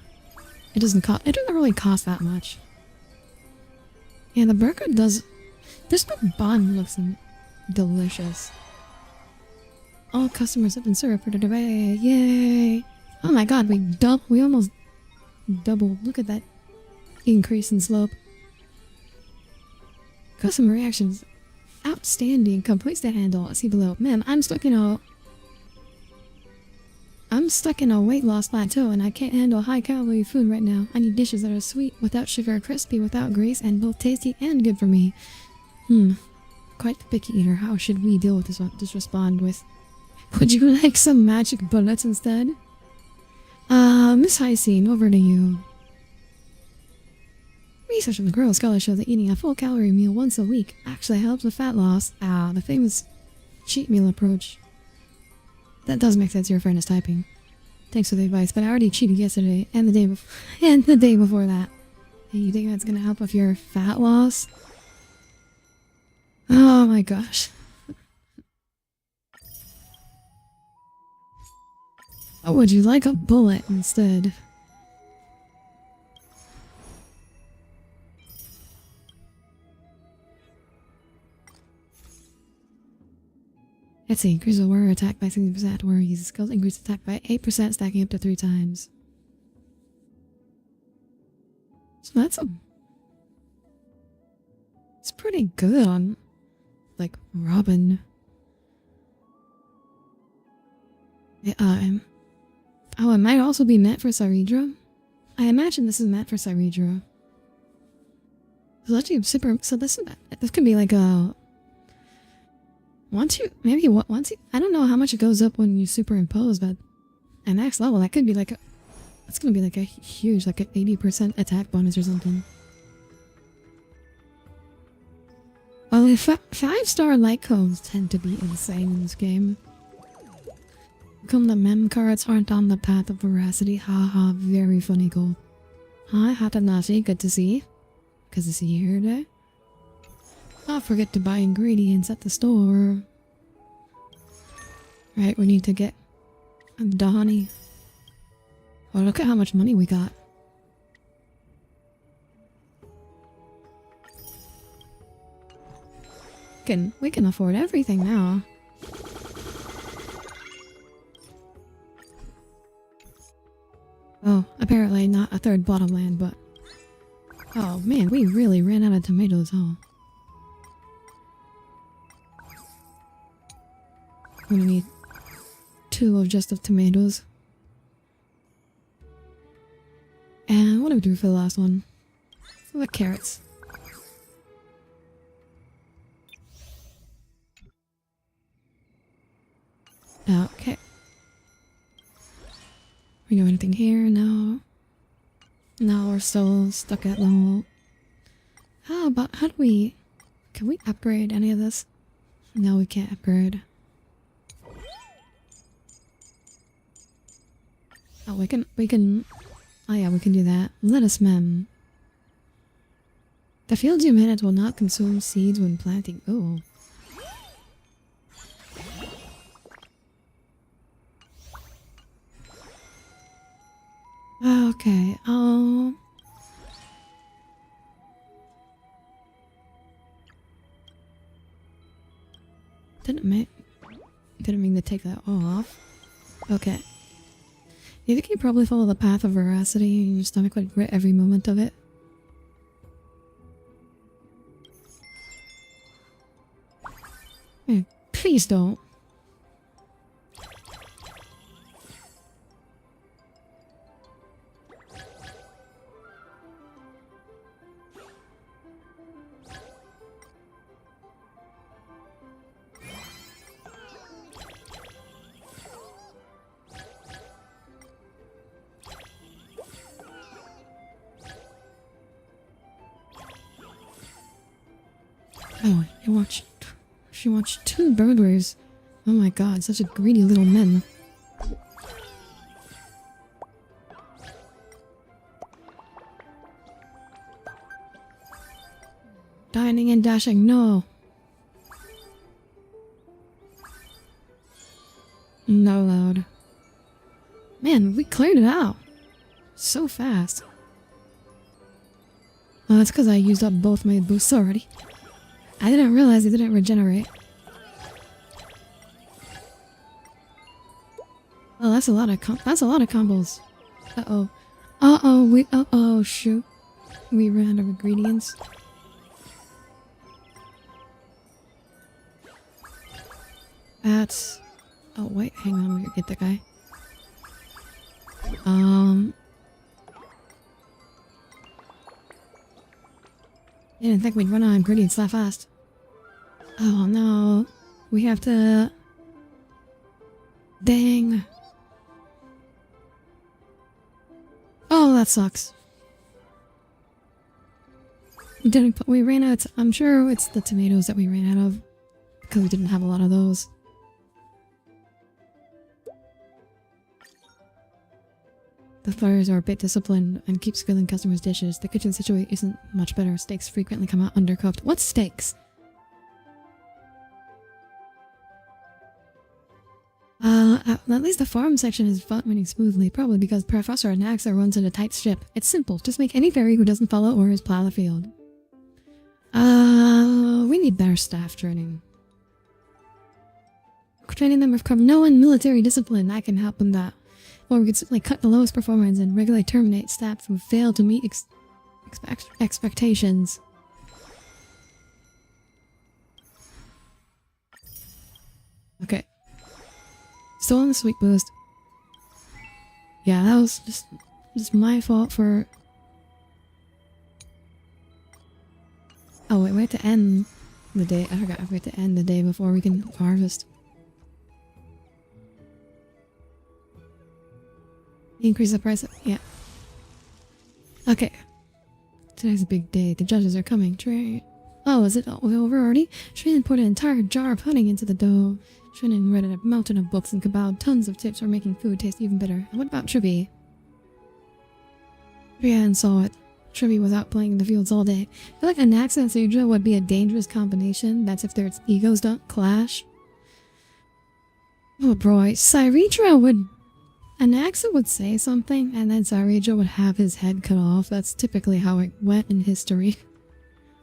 It doesn't really cost that much. Yeah, the burger does— this bun looks delicious. All customers have been served for today. Yay! Oh my god, we almost doubled. Look at that increase in slope. Customer reactions outstanding. Completes the handle. See below. Ma'am, I'm stuck in a weight loss plateau and I can't handle high calorie food right now. I need dishes that are sweet, without sugar, crispy, without grease, and both tasty and good for me. Quite the picky eater. How should we deal with this one? Just respond with— would you like some magic bullets instead? Miss Hyacinth, over to you. Research from the Girl Scholar shows that eating a full calorie meal once a week actually helps with fat loss. The famous cheat meal approach. That does make sense. Your friend is typing. Thanks for the advice, but I already cheated yesterday and the day before that. Hey, you think that's gonna help with your fat loss? Oh my gosh. Oh, would you like a bullet instead? Let's see, increase the warrior attack by 60%. Warrior uses skills, increase attack by 8%, stacking up to 3 times. So it's pretty good on, like, Robin. Yeah, oh, it might also be meant for Saridra. I imagine this is meant for Saridra. So actually so this could be like a— once you I don't know how much it goes up when you superimpose, but at next level that could be like it's gonna be like a huge, like an 80% attack bonus or something. Well, the 5-star light codes tend to be insane in this game. Come the mem cards aren't on the path of veracity. Haha, very funny goal. Hi Hatanashi, good to see you. Good to see you here today. Not forget to buy ingredients at the store. Right, we need to get the honey. Oh, look at how much money we got. We can afford everything now. Oh, apparently not a third bottom land, but— oh man, we really ran out of tomatoes, huh? I'm gonna need 2 of just the tomatoes. And to do for the last one? The carrots. Okay. We do anything here? No. No, we're still stuck at level. How do we... Can we upgrade any of this? No, we can't upgrade. Oh, we can... Oh yeah, we can do that. Lettuce mem. The fields you manage will not consume seeds when planting. Oh. Okay, didn't mean to take that off. Okay. You think you probably follow the path of veracity and your stomach would regret every moment of it? Please don't. Oh, she watched 2 burglars. Oh my god, such a greedy little men. Dining and dashing, no. No loud. Man, we cleared it out. So fast. Oh, that's because I used up both my boosts already. I didn't realize they didn't regenerate. Oh, that's a lot of combos. Uh-oh. Uh-oh, shoot. We ran out of ingredients. That's... Oh, wait, hang on, we gotta get that guy. I didn't think we'd run out of ingredients that fast. Oh no. We have to... Dang. Oh, that sucks. We ran out... I'm sure it's the tomatoes that we ran out of. Because we didn't have a lot of those. The flyers are a bit disciplined and keep skilling customers' dishes. The kitchen situation isn't much better. Steaks frequently come out undercooked. What steaks? At least the farm section is running smoothly, probably because Professor Anaxa runs at a tight ship. It's simple. Just make any fairy who doesn't follow orders plow the field. We need better staff training. Training them with no one military discipline. I can help them that. Or we could simply cut the lowest performance and regularly terminate staff who fail to meet expectations. Okay. Still on the sweet boost. Yeah, that was just my fault for... Oh wait, we have to end the day. I forgot we have to end the day before we can harvest. Increase the price of... Yeah. Okay. Today's a big day. The judges are coming. Oh, is it over already? Shannon poured an entire jar of pudding into the dough. Shannon read a mountain of books and compiled tons of tips for making food taste even better. And what about Tribby? Brienne saw it. Tribby was out playing in the fields all day. I feel like Anaxa and Seidra would be a dangerous combination. That's if their egos don't clash. Oh boy, Cyritra would... Anaxa would say something, and then Cyritra would have his head cut off. That's typically how it went in history.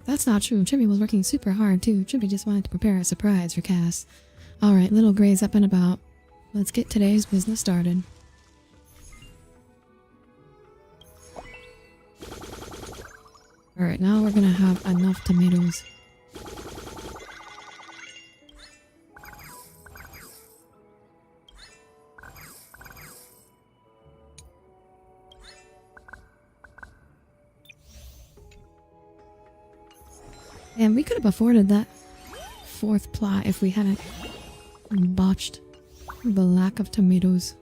That's not true. Tribby was working super hard, too. Tribby just wanted to prepare a surprise for Cass. Alright, little Gray's up and about. Let's get today's business started. Alright, now we're gonna have enough tomatoes. And we could have afforded that 4th plot if we hadn't botched the lack of tomatoes.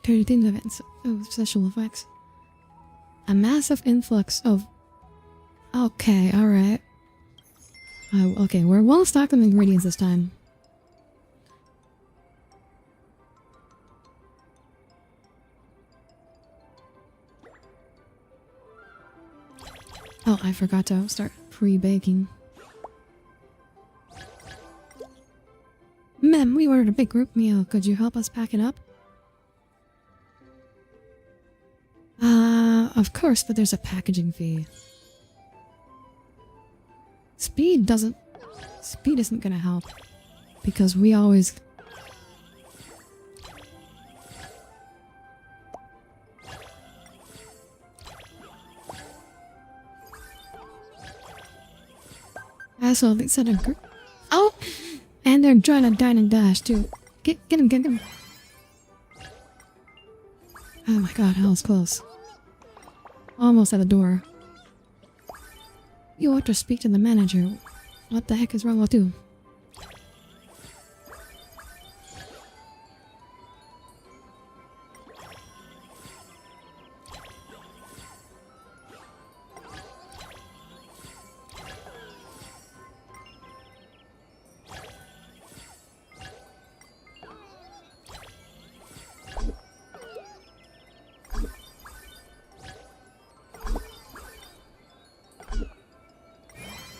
Theme events. Oh, special effects. A massive influx of... Okay, alright. Okay, we're well stocked on ingredients this time. Oh, I forgot to start pre-baking. Mem, we ordered a big group meal. Could you help us pack it up? Of course, but there's a packaging fee. Speed isn't gonna help. Because we always... Asshole, they said a group... Oh! And they're trying to dine and dash, too. Get him. Oh my god, that was close. Almost at the door. You ought to speak to the manager. What the heck is wrong with you?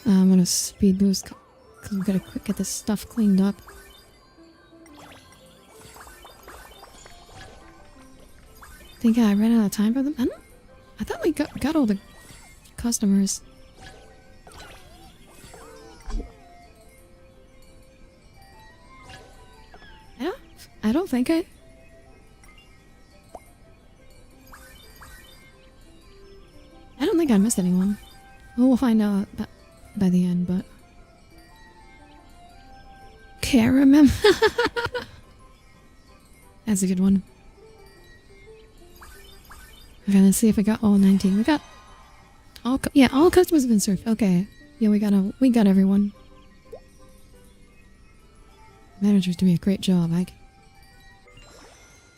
I'm gonna speed boost because we gotta quick get this stuff cleaned up. Think I ran out of time for them? I thought we got all the customers. I don't think I don't think I missed anyone. Well, we'll find out by the end, but... Can't remember. That's a good one. Okay, let's see if we got all 19. We got... all customers have been served. Okay. Yeah, we got everyone. Manager's doing a great job, Ike.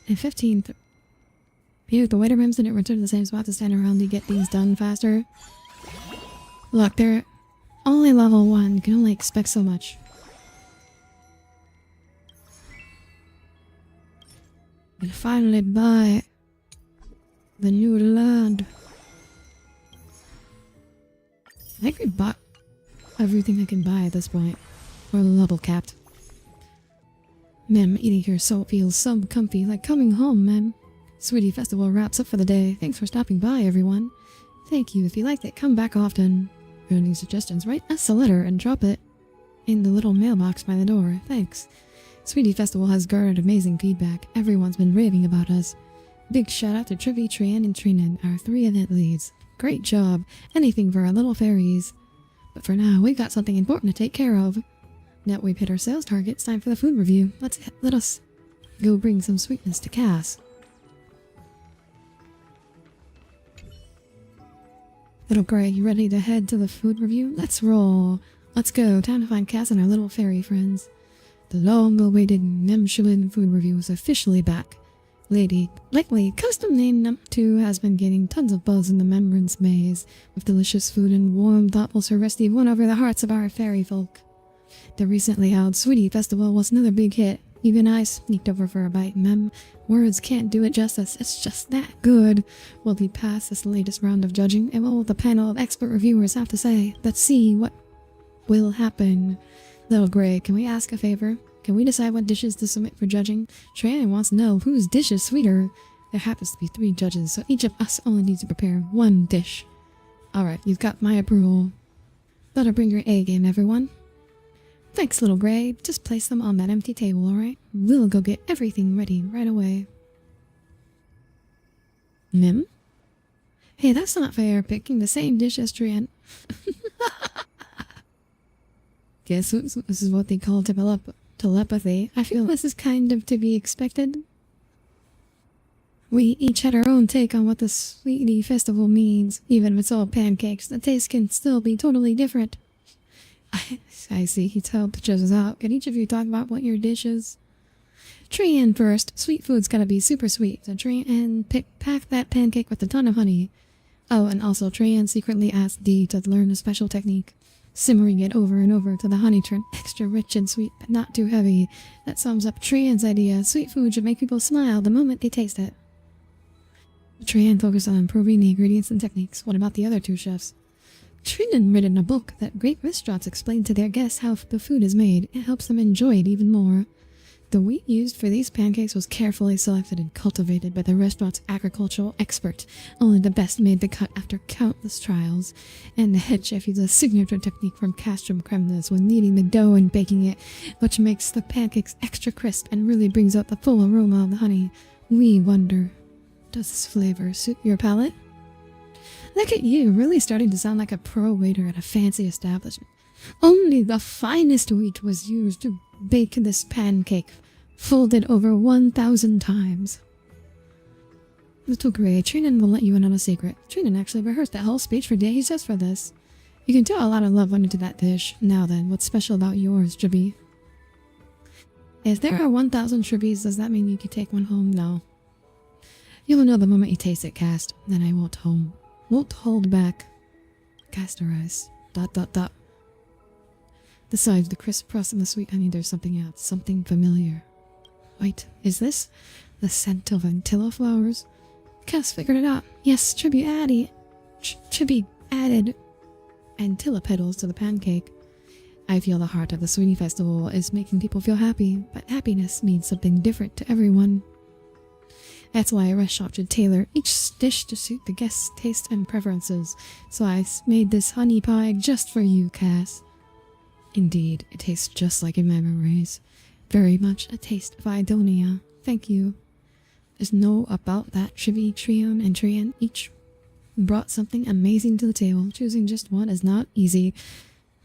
And 15th... If the waiter rims didn't return to the same spot to stand around to get things done faster. Look, they're only level 1. You can only expect so much. And finally buy the new land. I think we bought everything I can buy at this point. We're level capped. Man, eating here so feels so comfy, like coming home, man. Sweetie Festival wraps up for the day. Thanks for stopping by, everyone. Thank you. If you liked it, come back often. For any suggestions, write us a letter and drop it in the little mailbox by the door. Thanks. Sweetie Festival has garnered amazing feedback. Everyone's been raving about us. Big shout out to Trivi, Trian, and Trinan, our 3 event leads. Great job. Anything for our little fairies. But for now, we've got something important to take care of. Now we've hit our sales target, it's time for the food review. Let us go bring some sweetness to Cass. Little Gray, you ready to head to the food review? Let's roll. Let's go. Time to find Cass and our little fairy friends. The long-awaited Nemshulin food review is officially back. Lately, custom name Num 2 has been getting tons of buzz in the Membrance Maze, with delicious food and warm, thoughtful Seresti won over the hearts of our fairy folk. The recently held Sweetie Festival was another big hit. Even I sneaked over for a bite, Mem. Words can't do it justice. It's just that good. Will we pass this latest round of judging? And what will the panel of expert reviewers have to say? Let's see what will happen. Little Gray, can we ask a favor? Can we decide what dishes to submit for judging? Triana wants to know whose dish is sweeter. There happens to be 3 judges, so each of us only needs to prepare 1 dish. Alright, you've got my approval. Better bring your A game, everyone. Thanks, Little Gray. Just place them on that empty table, alright? We'll go get everything ready right away. Mim? Hey, that's not fair, picking the same dish as Trian. Guess this is what they call telepathy. I feel this is kind of to be expected. We each had our own take on what the Sweetie Festival means. Even if it's all pancakes, the taste can still be totally different. I see, he told the judges out. Can each of you talk about what your dish is? Trian first. Sweet food's gotta be super sweet. So Trian pack that pancake with a ton of honey. Oh, and also Trian secretly asked Dee to learn a special technique. Simmering it over and over till the honey turned extra rich and sweet, but not too heavy. That sums up Trian's idea. Sweet food should make people smile the moment they taste it. Trian focused on improving the ingredients and techniques. What about the other two chefs? Trian written a book that great restaurants explain to their guests how the food is made. It helps them enjoy it even more. The wheat used for these pancakes was carefully selected and cultivated by the restaurant's agricultural expert. Only the best made the cut after countless trials. And the head chef used a signature technique from castrum cremnas when kneading the dough and baking it, which makes the pancakes extra crisp and really brings out the full aroma of the honey. We wonder, does this flavor suit your palate? Look at you, really starting to sound like a pro waiter at a fancy establishment. Only the finest wheat was used to bake this pancake, folded over 1,000 times. Little Gray, Trinan will let you in on a secret. Trinan actually rehearsed that whole speech for days just for this. You can tell a lot of love went into that dish. Now then, what's special about yours, Jibby? If there are 1,000 Tribbies, does that mean you could take one home? No. You'll know the moment you taste it, Cast. Then I won't hold back. Casterize. ... Besides the crisp crust and the sweet honey, there's something else. Something familiar. Wait, is this the scent of Antilla flowers? Cass figured it out. Yes, Tribby added Antilla petals to the pancake. I feel the heart of the Sweetie Festival is making people feel happy, but happiness means something different to everyone. That's why a restaurant should tailor each dish to suit the guest's taste and preferences. So I made this honey pie just for you, Cass. Indeed, it tastes just like in my memories. Very much a taste of Idonia. Thank you. There's no about that Trivy, Trion, and Trian each brought something amazing to the table. Choosing just one is not easy.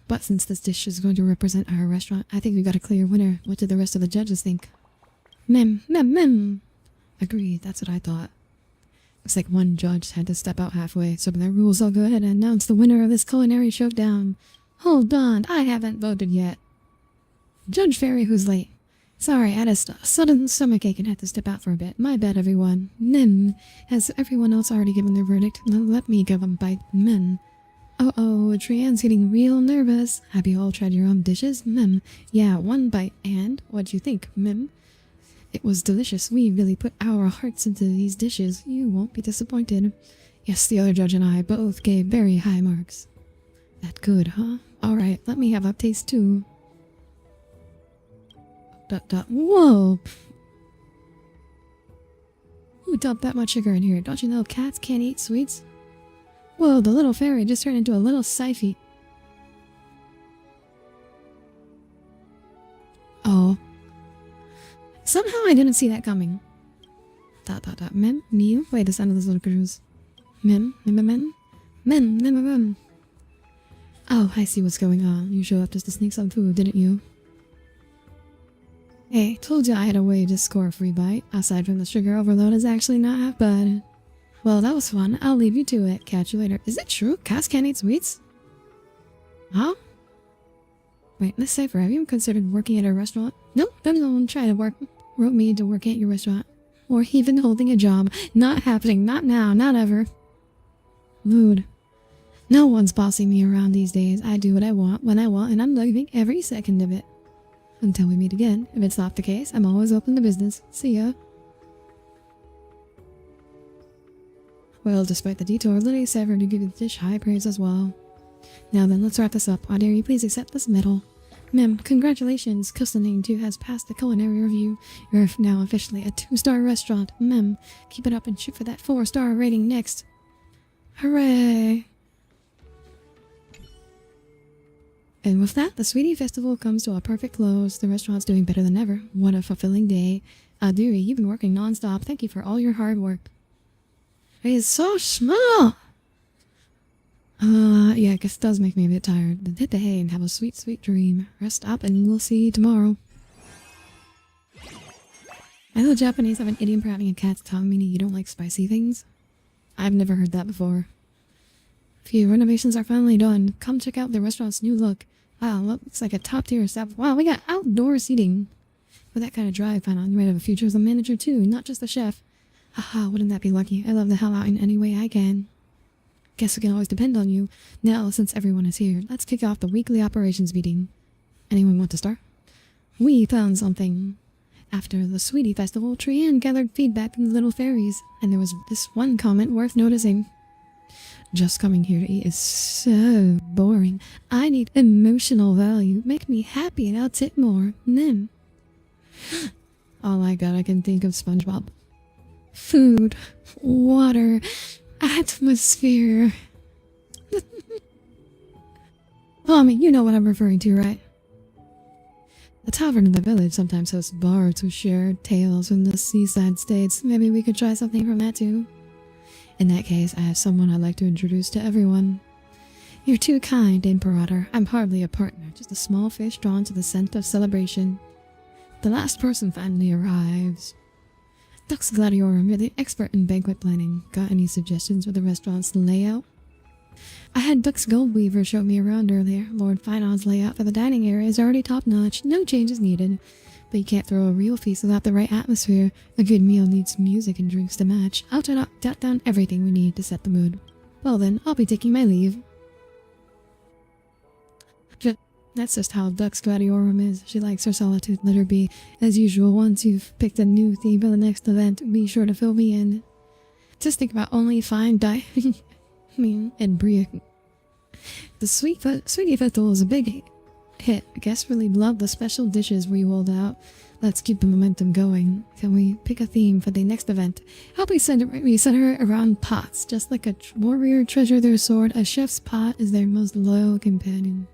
But since this dish is going to represent our restaurant, I think we got a clear winner. What did the rest of the judges think? Mem. Agreed, that's what I thought. Looks like one judge had to step out halfway, so by the rules I'll go ahead and announce the winner of this culinary showdown. Hold on, I haven't voted yet. Judge Fairy, who's late. Sorry, I had a sudden stomachache and had to step out for a bit. My bad, everyone. Nim. Has everyone else already given their verdict? Now let me give them by Mem. Oh, Trian's getting real nervous. Have you all tried your own dishes? Mem. Yeah, one bite. And? What'd you think, Mem? It was delicious. We really put our hearts into these dishes. You won't be disappointed. Yes, the other judge and I both gave very high marks. That good, huh? Alright, let me have a taste too. ... Whoa! Who dumped that much sugar in here? Don't you know cats can't eat sweets? Whoa, the little fairy just turned into a little Syphie. Oh. Somehow I didn't see that coming. ... Mem, Mew, play the sound of those little crews. Mem. Oh, I see what's going on. You showed up just to sneak some food, didn't you? Hey, told you I had a way to score a free bite. Aside from the sugar overload, is actually not half bad. Well, that was fun. I'll leave you to it. Catch you later. Is it true? Cats can't eat sweets? Huh? Wait, let's say have you considered working at a restaurant? Nope, don't try to wrote me to work at your restaurant. Or even holding a job. Not happening. Not now. Not ever. Mood. No one's bossing me around these days. I do what I want, when I want, and I'm loving every second of it. Until we meet again. If it's not the case, I'm always open to business. See ya. Well, despite the detour, Lily severed to give the dish high praise as well. Now then, let's wrap this up. Audire, please accept this medal. Mem, congratulations. Cuisine 2 has passed the culinary review. You're now officially a 2-star restaurant. Mem, keep it up and shoot for that 4-star rating next. Hooray! And with that, the Sweetie Festival comes to a perfect close. The restaurant's doing better than ever. What a fulfilling day. Audire, you've been working non-stop. Thank you for all your hard work. It is so small! Yeah, I guess it does make me a bit tired. Then hit the hay and have a sweet, sweet dream. Rest up and we'll see you tomorrow. I know Japanese have an idiom for having a cat's tongue, meaning you don't like spicy things. I've never heard that before. Phew, renovations are finally done. Come check out the restaurant's new look. Wow, looks like a top-tier staff. Wow, we got outdoor seating. With that kind of drive, find out you might have a future as a manager too, not just a chef. Haha, wouldn't that be lucky? I love the hell out in any way I can. Guess we can always depend on you. Now, since everyone is here, let's kick off the weekly operations meeting. Anyone want to start? We found something. After the Sweetie Festival, Trianne gathered feedback from the little fairies, and there was this one comment worth noticing. Just coming here to eat is so boring. I need emotional value. Make me happy and I'll tip more. Then. Oh my god, I can think of SpongeBob. Food, water, atmosphere. Mommy, you know what I'm referring to, right? The tavern in the village sometimes hosts bards who share tales from the seaside states. Maybe we could try something from that too. In that case, I have someone I'd like to introduce to everyone. You're too kind, Imperator. I'm hardly a partner, just a small fish drawn to the scent of celebration. The last person finally arrives. Dux Gladiorum, you're the expert in banquet planning. Got any suggestions for the restaurant's layout? I had Dux Goldweaver show me around earlier. Lord Finon's layout for the dining area is already top-notch. No changes needed. But you can't throw a real feast without the right atmosphere. A good meal needs music and drinks to match. I'll jot down everything we need to set the mood. Well then, I'll be taking my leave. That's just how Dux Gladiorum is. She likes her solitude. Let her be. As usual, once you've picked a new theme for the next event, be sure to fill me in. Just think about only fine and Bria. The Sweetie Festival is a big hit. Guests really love the special dishes we rolled out. Let's keep the momentum going. Can we pick a theme for the next event? How we center around pots. Just like a warrior treasure their sword, a chef's pot is their most loyal companion.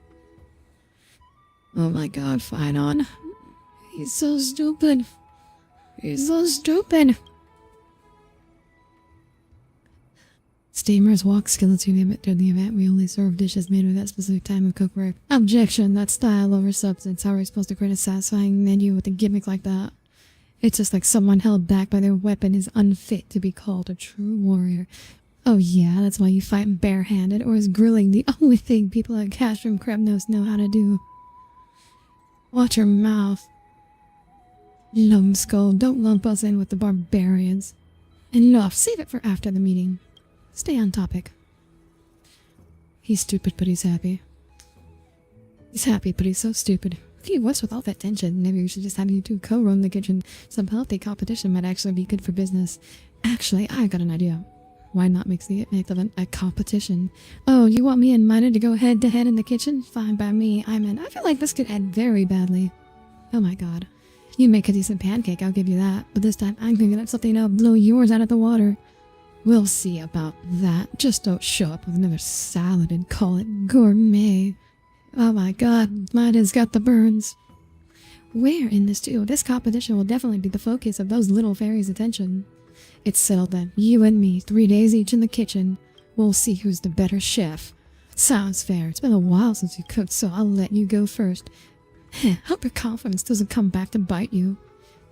Oh my god, Finon. He's so stupid. He's so stupid. Steamers walk skeleton during the event. We only serve dishes made with that specific time of cookwork. Objection, that's style over substance. How are we supposed to create a satisfying menu with a gimmick like that? It's just like someone held back by their weapon is unfit to be called a true warrior. Oh yeah, that's why you fight barehanded, or is grilling the only thing people at Castrum Krebnos know how to do? Watch your mouth. Numbskull, don't lump us in with the barbarians. Enough, save it for after the meeting. Stay on topic. He's stupid, but he's happy. He's happy, but he's so stupid. Gee, what's with all that tension? Maybe we should just have you two co-run the kitchen. Some healthy competition might actually be good for business. Actually, I got an idea. Why not make the event a competition? Oh, you want me and Mina to go head-to-head in the kitchen? Fine by me, I'm in. I feel like this could end very badly. Oh my god. You make a decent pancake, I'll give you that. But this time, I'm thinking of something that'll blow yours out of the water. We'll see about that. Just don't show up with another salad and call it gourmet. Oh my god, Mina's got the burns. Where in this too? This competition will definitely be the focus of those little fairies' attention. It's settled then. You and me, 3 days each in the kitchen. We'll see who's the better chef. Sounds fair. It's been a while since you cooked, so I'll let you go first. Hope your confidence doesn't come back to bite you.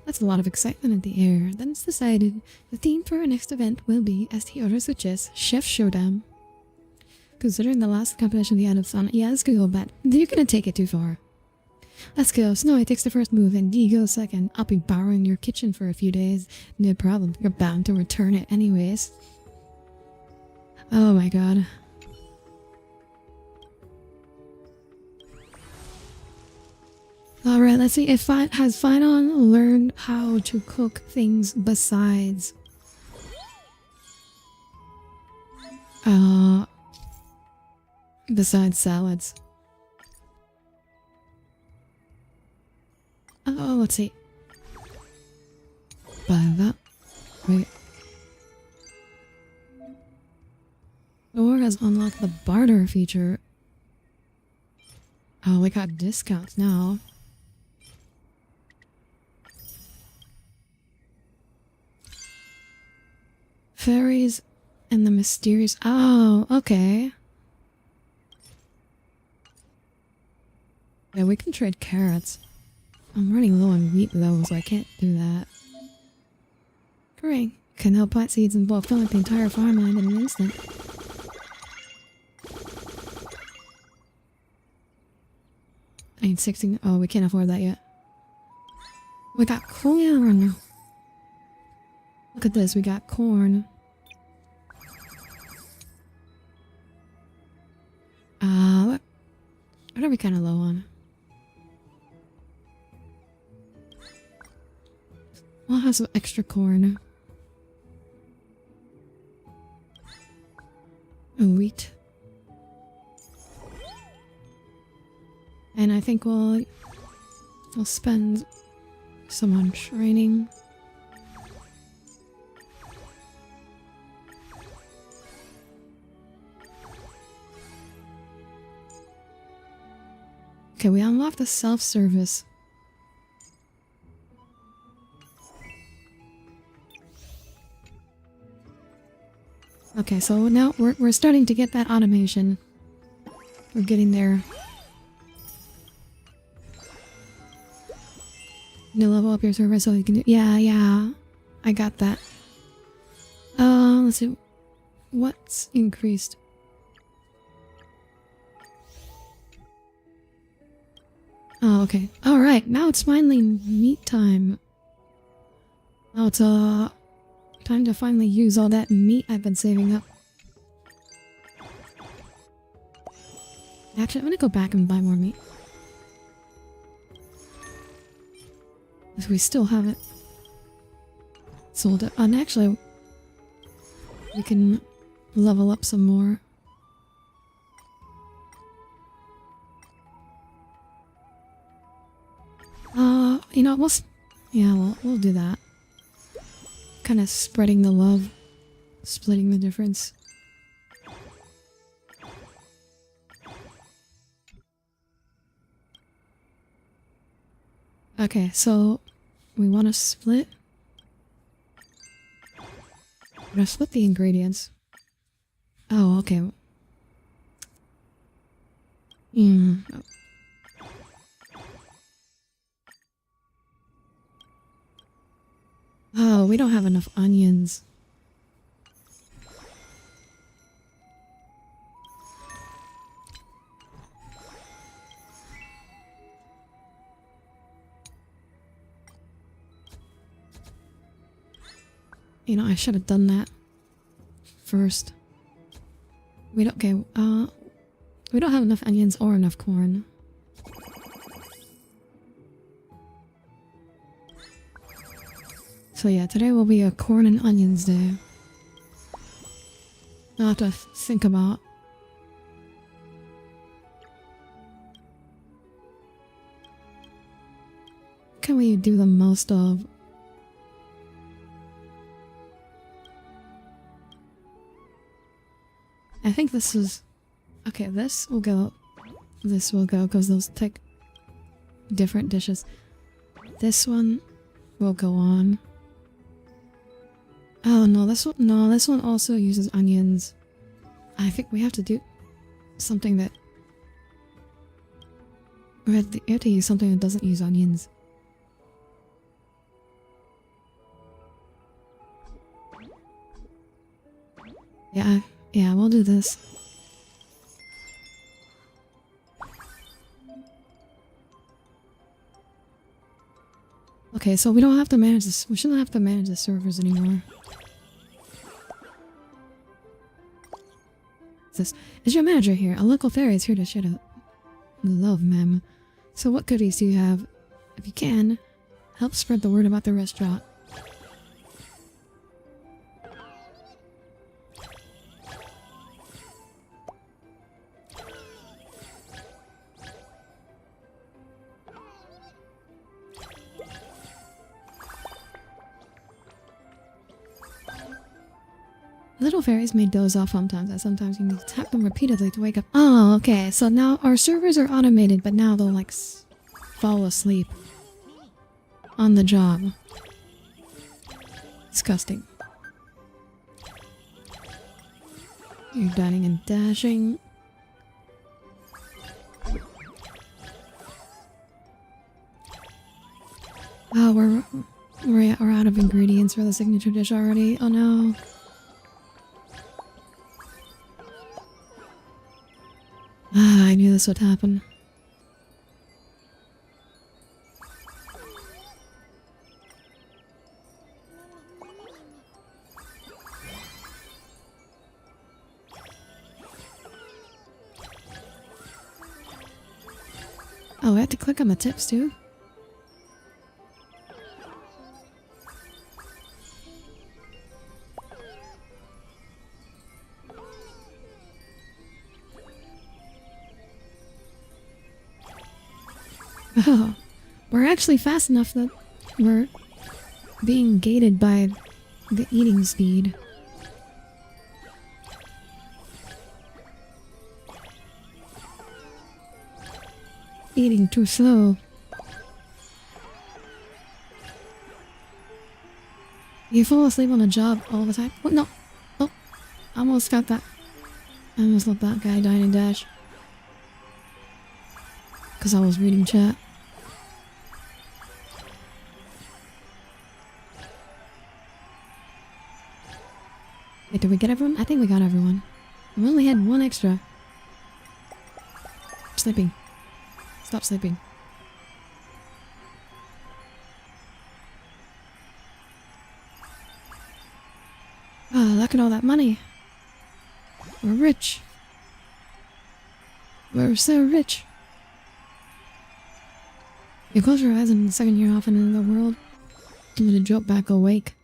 That's a lot of excitement in the air. Then it's decided. The theme for our next event will be, as the order suggests, Chef Showdown. Considering the last competition we had of Sonic, yeah, let's go, but you're gonna take it too far. Let's go. Snowy takes the first move and Dee goes second. I'll be borrowing your kitchen for a few days. No problem. You're bound to return it anyways. Oh my god. Alright, let's see if has Finon learned how to cook things besides salads. Oh, let's see. Buy that. Wait. Or has unlocked the barter feature. Oh, we got discounts now. Fairies and the mysterious... Oh, okay. Yeah, we can trade carrots. I'm running low on wheat though, so I can't do that. Great. Can help plant seeds and fill up the entire farmland in an instant. I need 16. Oh, we can't afford that yet. We got corn. Look at this. We got corn. What are we kind of low on? We'll have some extra corn. Wheat. And I think we'll spend some on training. Okay, we unlocked the self-service. Okay, so now we're starting to get that automation. We're getting there. You level up your server so you can do— yeah. I got that. Let's see. What's increased? Oh, okay. Alright, now it's finally meat time. Now it's time to finally use all that meat I've been saving up. Actually, I'm gonna go back and buy more meat. Because we still haven't sold it. And actually, we can level up some more. You know, we'll do that. Kind of spreading the love, splitting the difference. Okay, so we want to split. We're gonna split the ingredients. Oh, okay. Oh, we don't have enough onions. You know, I should have done that first. We don't— okay, we don't have enough onions or enough corn. So yeah, today will be a corn and onions day. I'll have to think about. What can we do the most of? I think this is— okay, this will go, because those take different dishes. This one will go on. Oh no, this one also uses onions. I think we have to do something that— we have to use something that doesn't use onions. Yeah, we'll do this. Okay, so we don't have to manage this. We shouldn't have to manage the servers anymore. This is your manager here. A local fairy is here to share the love, ma'am. So what goodies do you have? If you can, help spread the word about the restaurant. Little fairies may doze off sometimes, and sometimes you need to tap them repeatedly to wake up. Oh, okay. So now our servers are automated, but now they'll like fall asleep on the job. Disgusting. You're dining and dashing. Oh, We're out of ingredients for the signature dish already. Oh no. Ah, I knew this would happen. Oh, I have to click on the tips too? Oh, we're actually fast enough that we're being gated by the eating speed. Eating too slow. You fall asleep on a job all the time? What? No. Oh, I almost got that. I almost let that guy dine and dash. Because I was reading chat. Wait, did we get everyone? I think we got everyone. We only had one extra. Sleeping. Stop sleeping. Oh, look at all that money. We're rich. We're so rich. You close your eyes and the second you're off into the world, I'm gonna jolt back awake.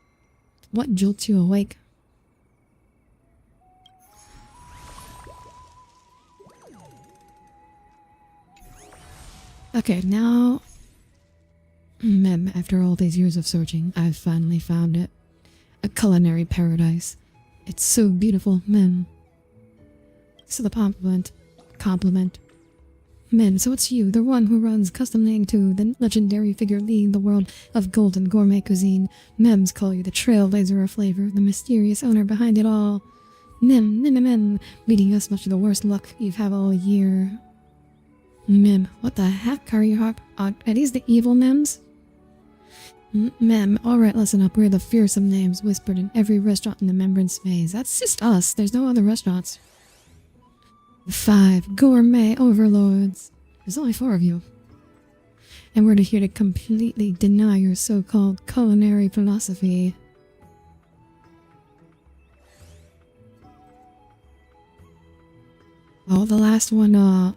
What jolts you awake? Okay, now... after all these years of searching, I've finally found it. A culinary paradise. It's so beautiful, So the compliment. So it's you, the one who runs Custom Nang 2, the legendary figure leading the world of golden gourmet cuisine. Mems call you the trailblazer of flavor, the mysterious owner behind it all. Leading us much of the worst luck you've had all year. What the heck are you are these the evil Mems? Alright, listen up. We're the fearsome names whispered in every restaurant in the Membrance Maze. That's just us. There's no other restaurants. The 5 gourmet overlords. There's only 4 of you. And we're here to completely deny your so-called culinary philosophy. Oh, the last one,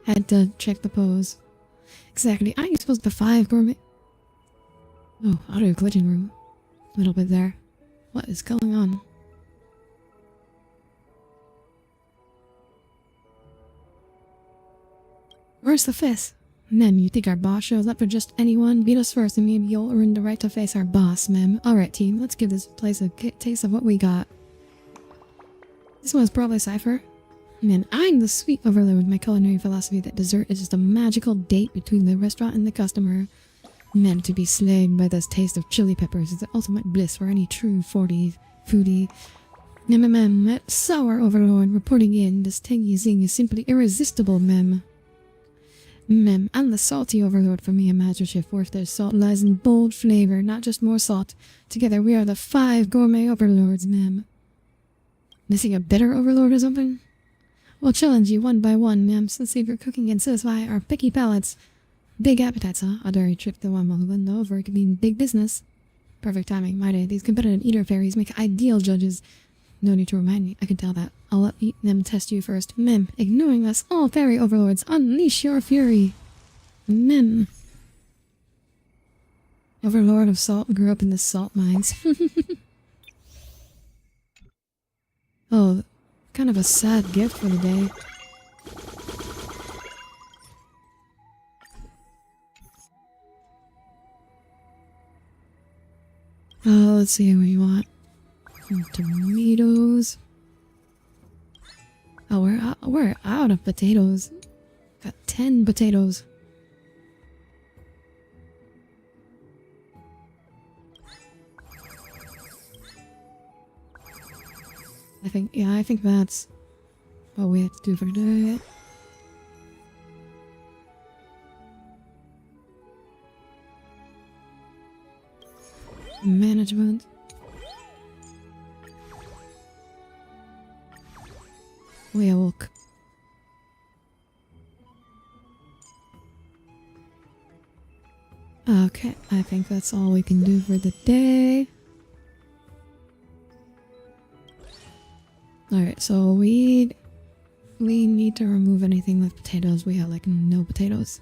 had to check the pose. Exactly. Aren't you supposed to be 5 gourmet? Oh, auto glitching room. A little bit there. What is going on? Where's the fist? You think our boss shows up for just anyone? Beat us first and maybe you'll earn the right to face our boss, Alright team, let's give this place a taste of what we got. This one's probably Cypher. I'm the sweet overlord with my culinary philosophy that dessert is just a magical date between the restaurant and the customer. To be slain by this taste of chili peppers is the ultimate bliss for any true foodie. That sour overlord reporting in. This tangy zing is simply irresistible, I'm the salty overlord for me, a master chef where their salt lies in bold flavor, not just more salt. Together we are the 5 gourmet overlords, Missing a bitter overlord or something? We'll challenge you one by one, since your cooking can satisfy our picky palates. Big appetites, huh? Audire tripped the one while window over. It could be big business. Perfect timing, might I? These competitive eater fairies make ideal judges. No need to remind me, I can tell that. I'll let them test you first. Ignoring us, all fairy overlords, unleash your fury. Overlord of salt grew up in the salt mines. Oh, kind of a sad gift for the day. Oh, let's see what you want. Some tomatoes. Oh, we're out of potatoes. Got 10 potatoes. I think that's what we have to do for today. Management. We awoke. Okay, I think that's all we can do for the day. Alright, so we need to remove anything with potatoes. We have like no potatoes.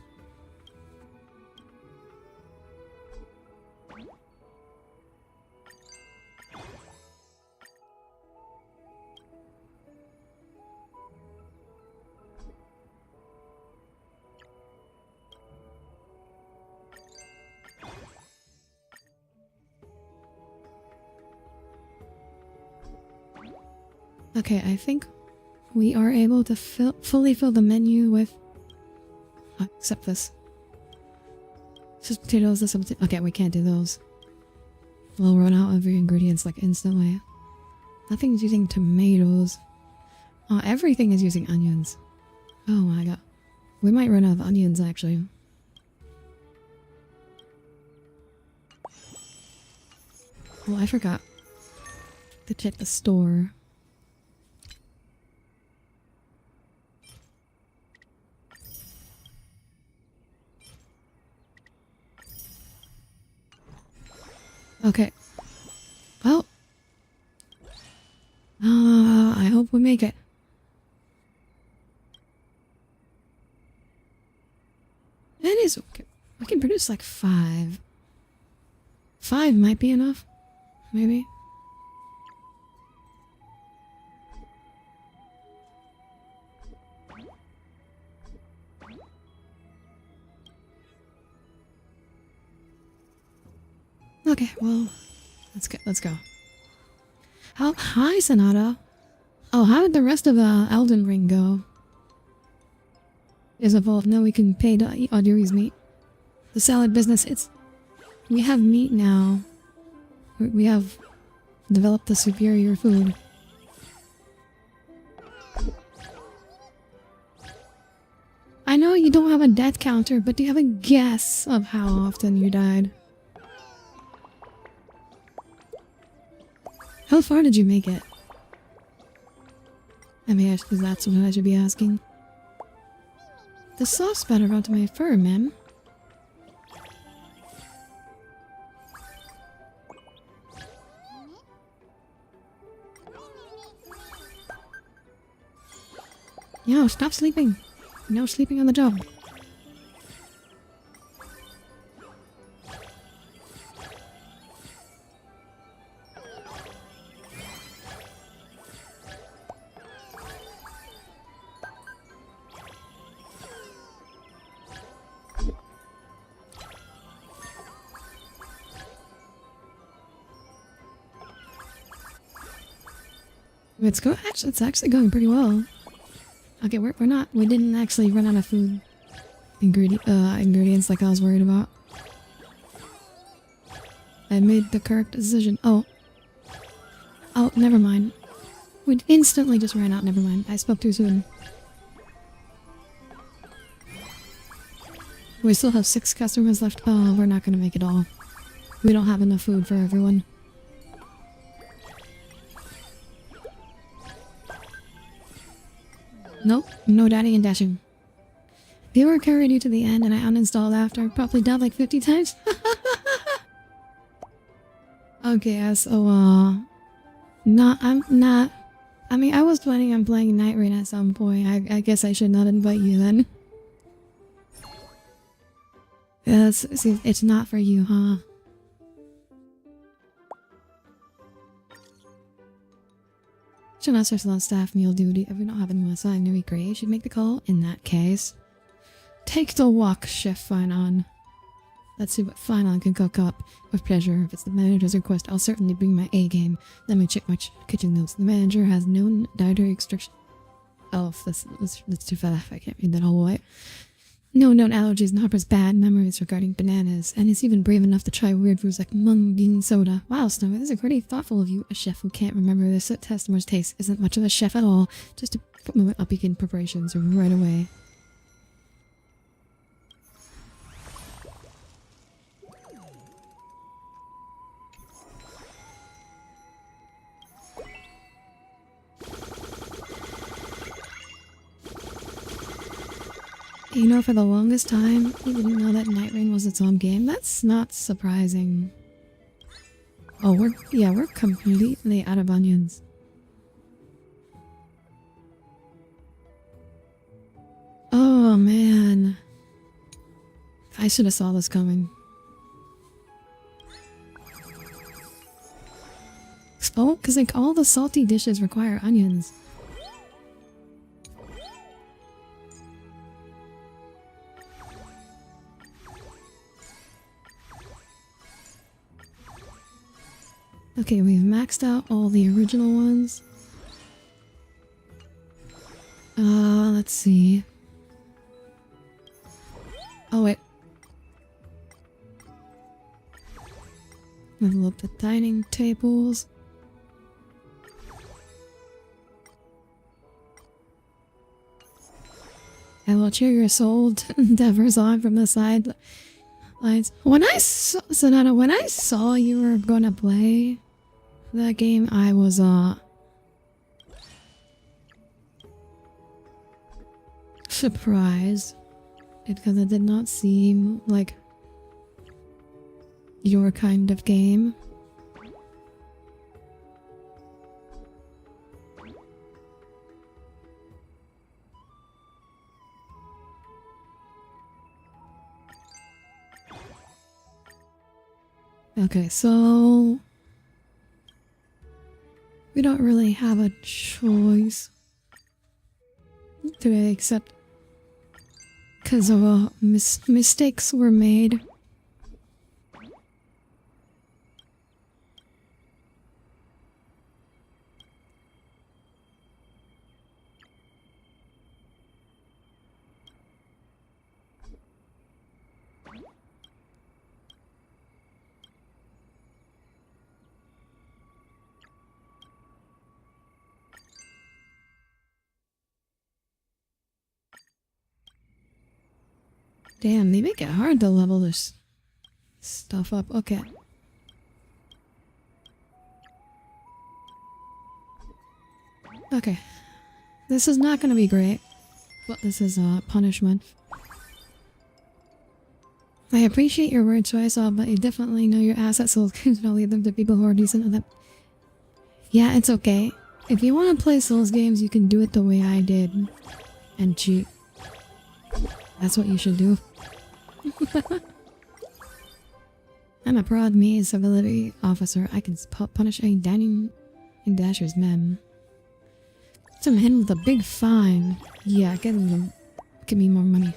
Okay, I think we are able to fully fill the menu with... except this. This is potatoes, this is potatoes. Okay, we can't do those. We'll run out of ingredients like instantly. Nothing's using tomatoes. Oh, everything is using onions. Oh my god. We might run out of onions actually. Oh, I forgot to check the store. Okay. Well. I hope we make it. It is okay. We can produce like 5. 5 might be enough. Maybe. Okay, well, let's go. Hi, Sonata. Oh, how did the rest of the Elden Ring go? Is evolved. Now we can pay to eat Audire's meat. The salad business, we have meat now. We have developed a superior food. I know you don't have a death counter, but do you have a guess of how often you died? How far did you make it? I mean, that's what I should be asking. The sauce spattered onto my fur, ma'am. Yo, stop sleeping. No sleeping on the job. It's actually going pretty well. Okay, we didn't actually run out of food ingredients like I was worried about. I made the correct decision. Oh, never mind. We instantly just ran out. Never mind. I spoke too soon. We still have 6 customers left. Oh, we're not gonna make it all. We don't have enough food for everyone. Nope, no daddy and dashing. Viewer carried you to the end and I uninstalled after. Probably died like 50 times. Okay, so, I'm not... I mean, I was planning on playing Night Rain at some point. I guess I should not invite you then. Yes, see, it's not for you, huh? Should not stress on staff meal duty. If we don't have anyone assigned to be great, you should make the call in that case. Take the walk, Chef Finon. Let's see what Finon can cook up. With pleasure. If it's the manager's request, I'll certainly bring my A game. Let me check my kitchen notes. The manager has no dietary restriction. Oh, that's too fast. I can't read that whole way. No known allergies and Harper's bad memories regarding bananas, and is even brave enough to try weird foods like mung bean soda. Wow, Snowy, this is pretty thoughtful of you. A chef who can't remember their customer's taste isn't much of a chef at all. Just a quick moment, I'll begin preparations right away. You know, for the longest time, he didn't know that Night Rain was its own game. That's not surprising. Oh, we're completely out of onions. Oh, man. I should have saw this coming. Oh, because like all the salty dishes require onions. Okay, we've maxed out all the original ones. Let's see. Oh, wait. Level up the dining tables. I will cheer your soul endeavors on from the sidelines. When I saw, Sonata, when I saw you were gonna play that game, I was, surprised. Because it did not seem like your kind of game. Okay, so we don't really have a choice today except because of mistakes were made. Damn, they make it hard to level this stuff up. Okay. Okay. This is not gonna be great. But this is a punishment. I appreciate your word choice, but you definitely know your assets, so don't leave them to people who are decent at them. Yeah, it's okay. If you want to play Souls games, you can do it the way I did. And cheat. That's what you should do. I'm a proud me civility officer. I can punish any dining and dashers men. Some him with a big fine. Yeah, give me more money.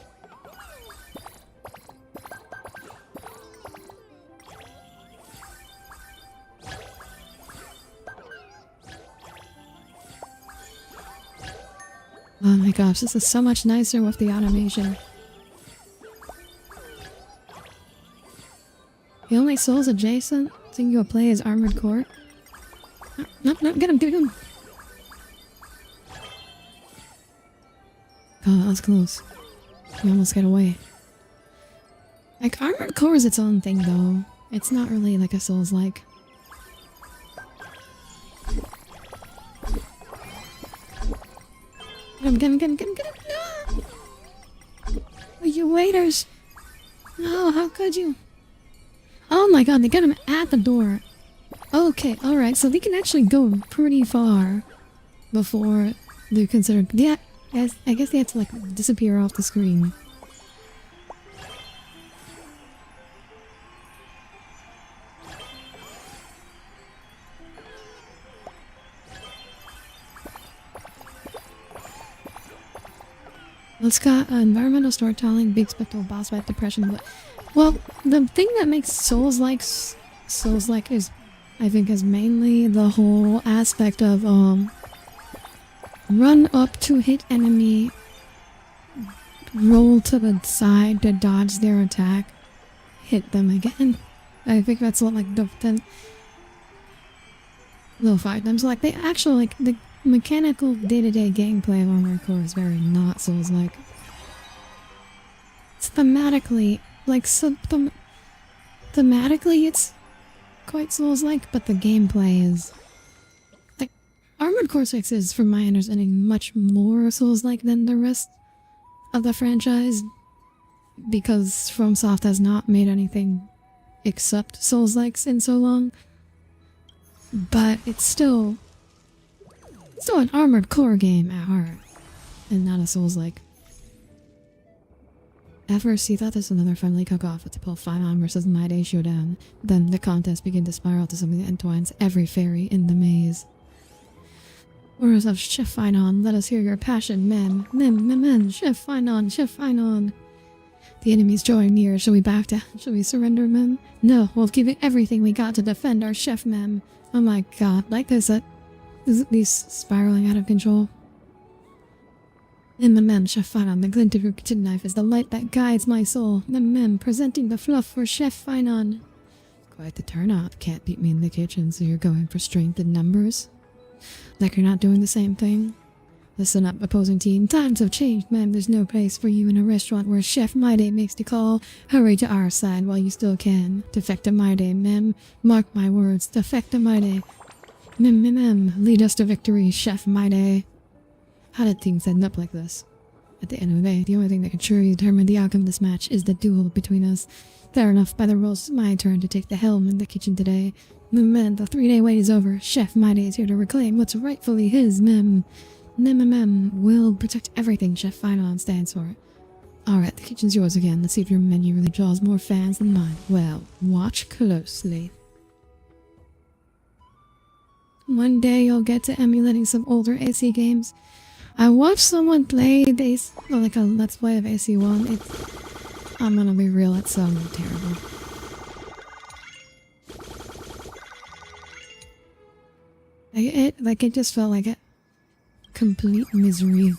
Oh my gosh, this is so much nicer with the automation. The only Souls adjacent thing you'll play is Armored Core. No, get him! Oh, that was close. We almost got away. Like, Armored Core is its own thing, though. It's not really like a Souls-like. Get him! No! Oh, you waiters! No, how could you? Oh my god, they got him at the door. Okay, alright, so they can actually go pretty far before they're considered... Yeah, I guess they have to, like, disappear off the screen. It's got environmental storytelling, big spectacle, boss fight, depression, but... Well, the thing that makes Souls-like is, I think, is mainly the whole aspect of, run up to hit enemy, roll to the side to dodge their attack, hit them again. I think that's what, like, the 5 times. Like, they actually, like, the mechanical day-to-day gameplay of Armored Core is very not Souls-like. It's thematically... Like, thematically it's quite Souls-like, but the gameplay is... Like, Armored Core 6 is, from my understanding, much more Souls-like than the rest of the franchise because FromSoft has not made anything except Souls-likes in so long. But it's still an Armored Core game at heart, and not a Souls-like. At first, he thought this was another friendly cook-off to pull Finon versus My Day Showdown. Then the contest began to spiral to something that entwines every fairy in the maze. Words of Chef Finon, let us hear your passion, mem. Mem, Chef Finon. The enemy's drawing near. Shall we back down? Shall we surrender, mem? No, we'll give it everything we got to defend our chef, mem. Oh my god, like this, these spiraling out of control. Mem, Chef Finon, the glint of your kitchen knife is the light that guides my soul. Mem, presenting the fluff for Chef Finon. Quite the turnout. Can't beat me in the kitchen, so you're going for strength in numbers? Like you're not doing the same thing? Listen up, opposing team. Times have changed, ma'am. There's no place for you in a restaurant where Chef My Day makes the call. Hurry to our side while you still can. Defect to My Day, ma'am. Mark my words. Defect to My Day. Mem. Lead us to victory, Chef My Day. How did things end up like this? At the end of the day, the only thing that can truly determine the outcome of this match is the duel between us. Fair enough, by the rules, it's my turn to take the helm in the kitchen today. Mem, the 3-day wait is over. Chef My Day is here to reclaim what's rightfully his, mem. We'll protect everything Chef Finon stands for. Alright, the kitchen's yours again. Let's see if your menu really draws more fans than mine. Well, watch closely. One day you'll get to emulating some older AC games. I watched someone play like a Let's Play of AC1. I'm gonna be real, it sounded terrible. It just felt like a complete misery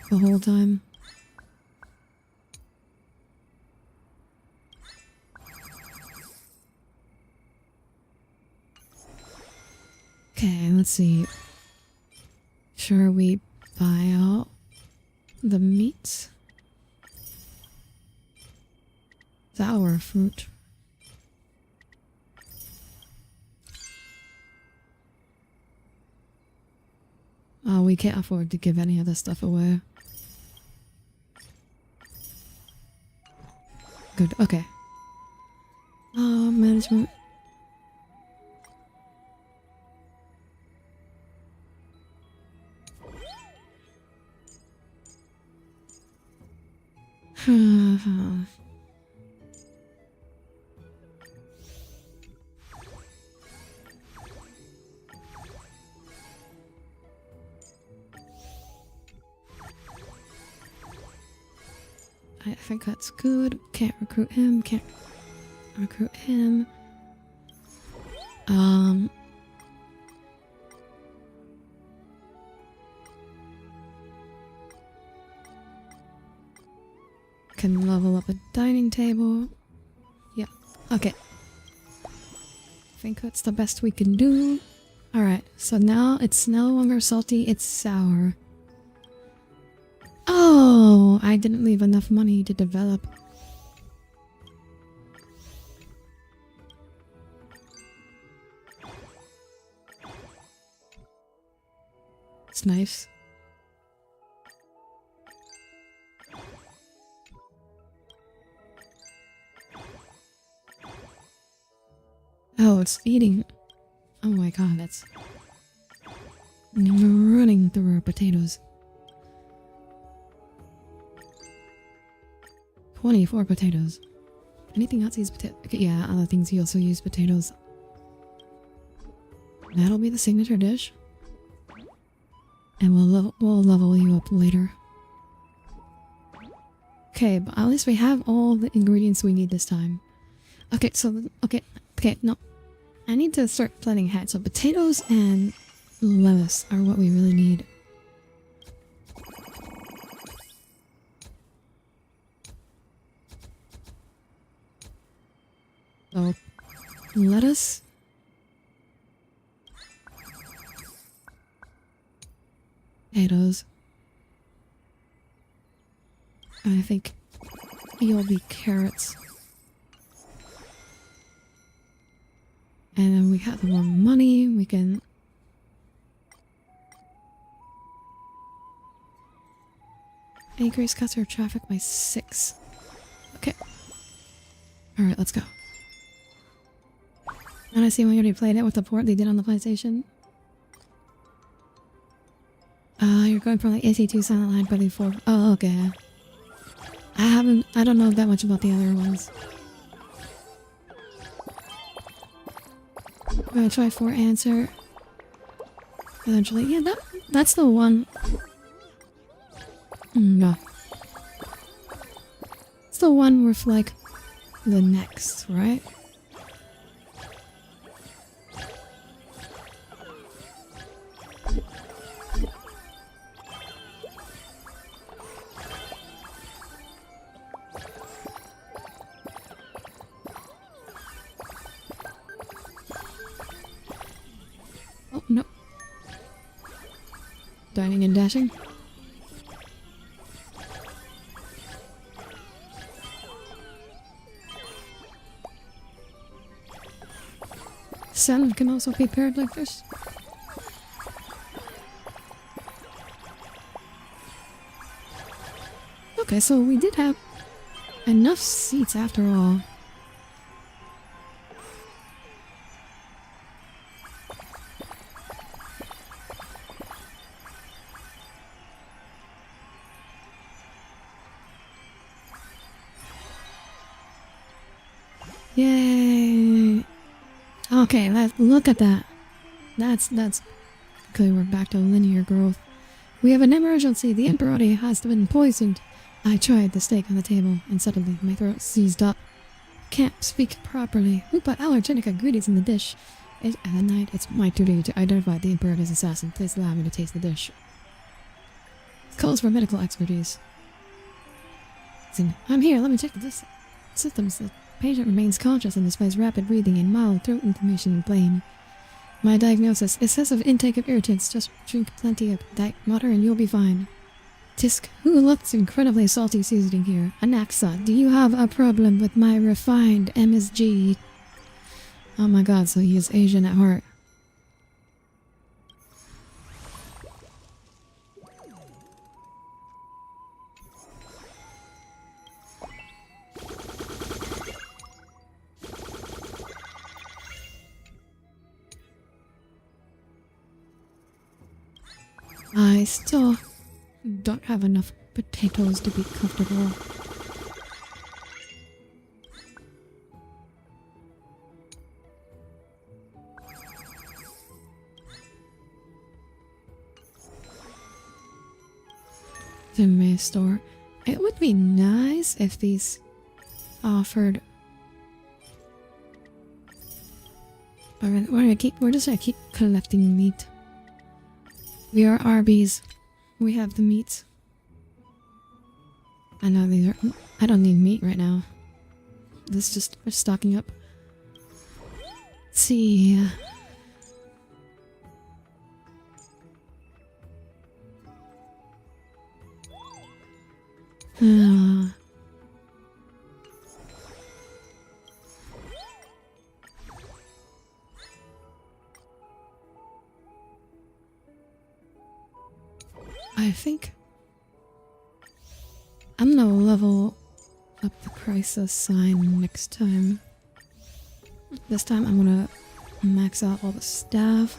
the whole time. Okay, let's see. Sure, we buy out the meat. Sour fruit. Oh, we can't afford to give any of this stuff away. Good, okay. Management. I think that's good. Can't recruit him. Can't recruit him. Can level up a dining table. Yeah. Okay. I think that's the best we can do. Alright, so now it's no longer salty, it's sour. Oh, I didn't leave enough money to develop. It's nice. Oh, it's eating. Oh my god, that's running through our potatoes. 24 potatoes. Anything else use potatoes? Okay, yeah, other things you also use potatoes. That'll be the signature dish. And we'll level you up later. Okay, but at least we have all the ingredients we need this time. Okay, so, okay, no. I need to start planning ahead. So potatoes and lettuce are what we really need. So, lettuce. Potatoes. And I think you'll be carrots. And then we have more money, we can... Increase customer traffic by 6. Okay. Alright, let's go. And I see when you already played it with the port they did on the PlayStation. You're going for like AC2 Silent Line by the 4. Oh, okay. I don't know that much about the other ones. I'm gonna try 4 answer. Eventually. Yeah, that's the one. No. It's the one with like the next, right? Oh, no. Dining and dashing. Salad can also be paired like this. Okay, so we did have enough seats after all. Yay! Okay, look at that. That's okay, we're back to linear growth. We have an emergency. The Emperor has been poisoned. I tried the steak on the table, and suddenly my throat seized up. Can't speak properly. Who put allergenic ingredients in the dish? At night, it's my duty to identify the Emperor's assassin. Please allow me to taste the dish. It calls for medical expertise. I'm here. Let me check the systems. The patient remains conscious and displays rapid breathing and mild throat inflammation and pain. My diagnosis: excessive intake of irritants. Just drink plenty of diet water and you'll be fine. Tisk, who looks incredibly salty seasoning here? Anaxa, do you have a problem with my refined MSG? Oh my god, so he is Asian at heart. I still don't have enough potatoes to be comfortable. The May store. It would be nice if these offered. We're just gonna keep collecting meat. We are Arby's. We have the meat. I know these are. I don't need meat right now. We're stocking up. Let's see. I think I'm gonna level up the Chrysos sign next time. This time I'm gonna max out all the staff.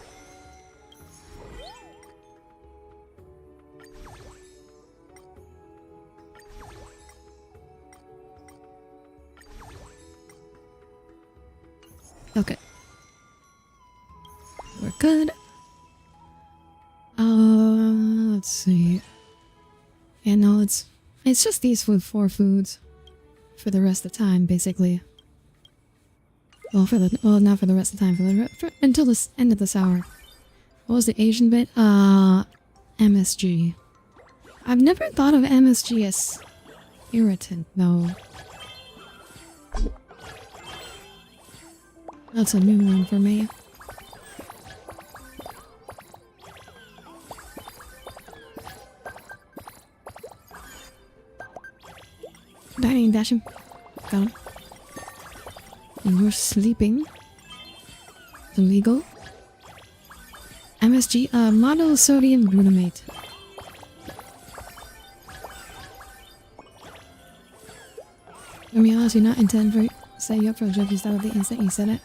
Okay. We're good. Let's see. Yeah, no, it's just these 4 foods for the rest of the time, basically. Well, not for the rest of the time, until the end of this hour. What was the Asian bit? MSG. I've never thought of MSG as irritant, though. That's a new one for me. Dining, dashing. Got him. And you're sleeping. Illegal. MSG, monosodium glutamate. Let me honest, you not intend for set you up for a joke you started the instant you said it.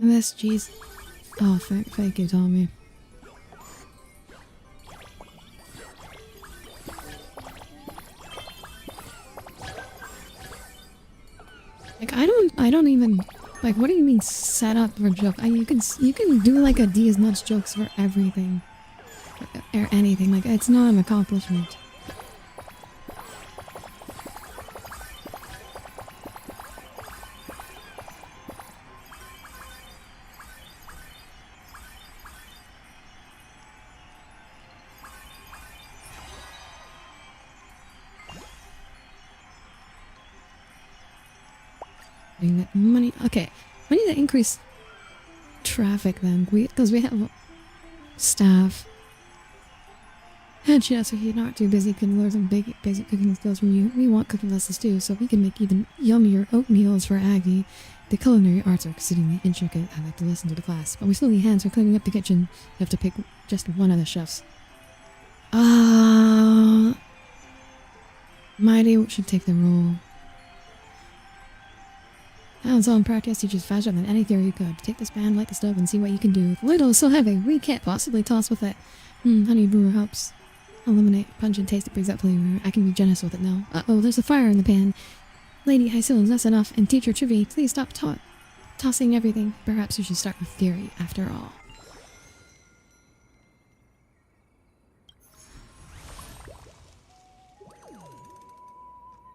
MSG's. Oh, thank you, Tommy. Like I don't even like. What do you mean set up for a joke? You can do like a D is nuts jokes for everything, or anything. Like it's not an accomplishment. Money. Okay, we need to increase traffic then. Because we have staff. And yes, if you're not too busy, can learn some basic cooking skills from you. We want cooking lessons too, so we can make even yummier oatmeals for Aggie. The culinary arts are exceedingly intricate. I like to listen to the class, but we still need hands for cleaning up the kitchen. You have to pick just one of the chefs. Mighty should take the role. Hands-on practice teaches faster than any theory you could. Take this pan, light the stove, and see what you can do. The ladle is so heavy, we can't possibly toss with it. Honey brewer helps. Eliminate pungent taste that brings out flavor. I can be generous with it now. Uh-oh, there's a fire in the pan. Lady Hycillans, that's enough. And teacher Trivy, please stop tossing everything. Perhaps we should start with theory, after all.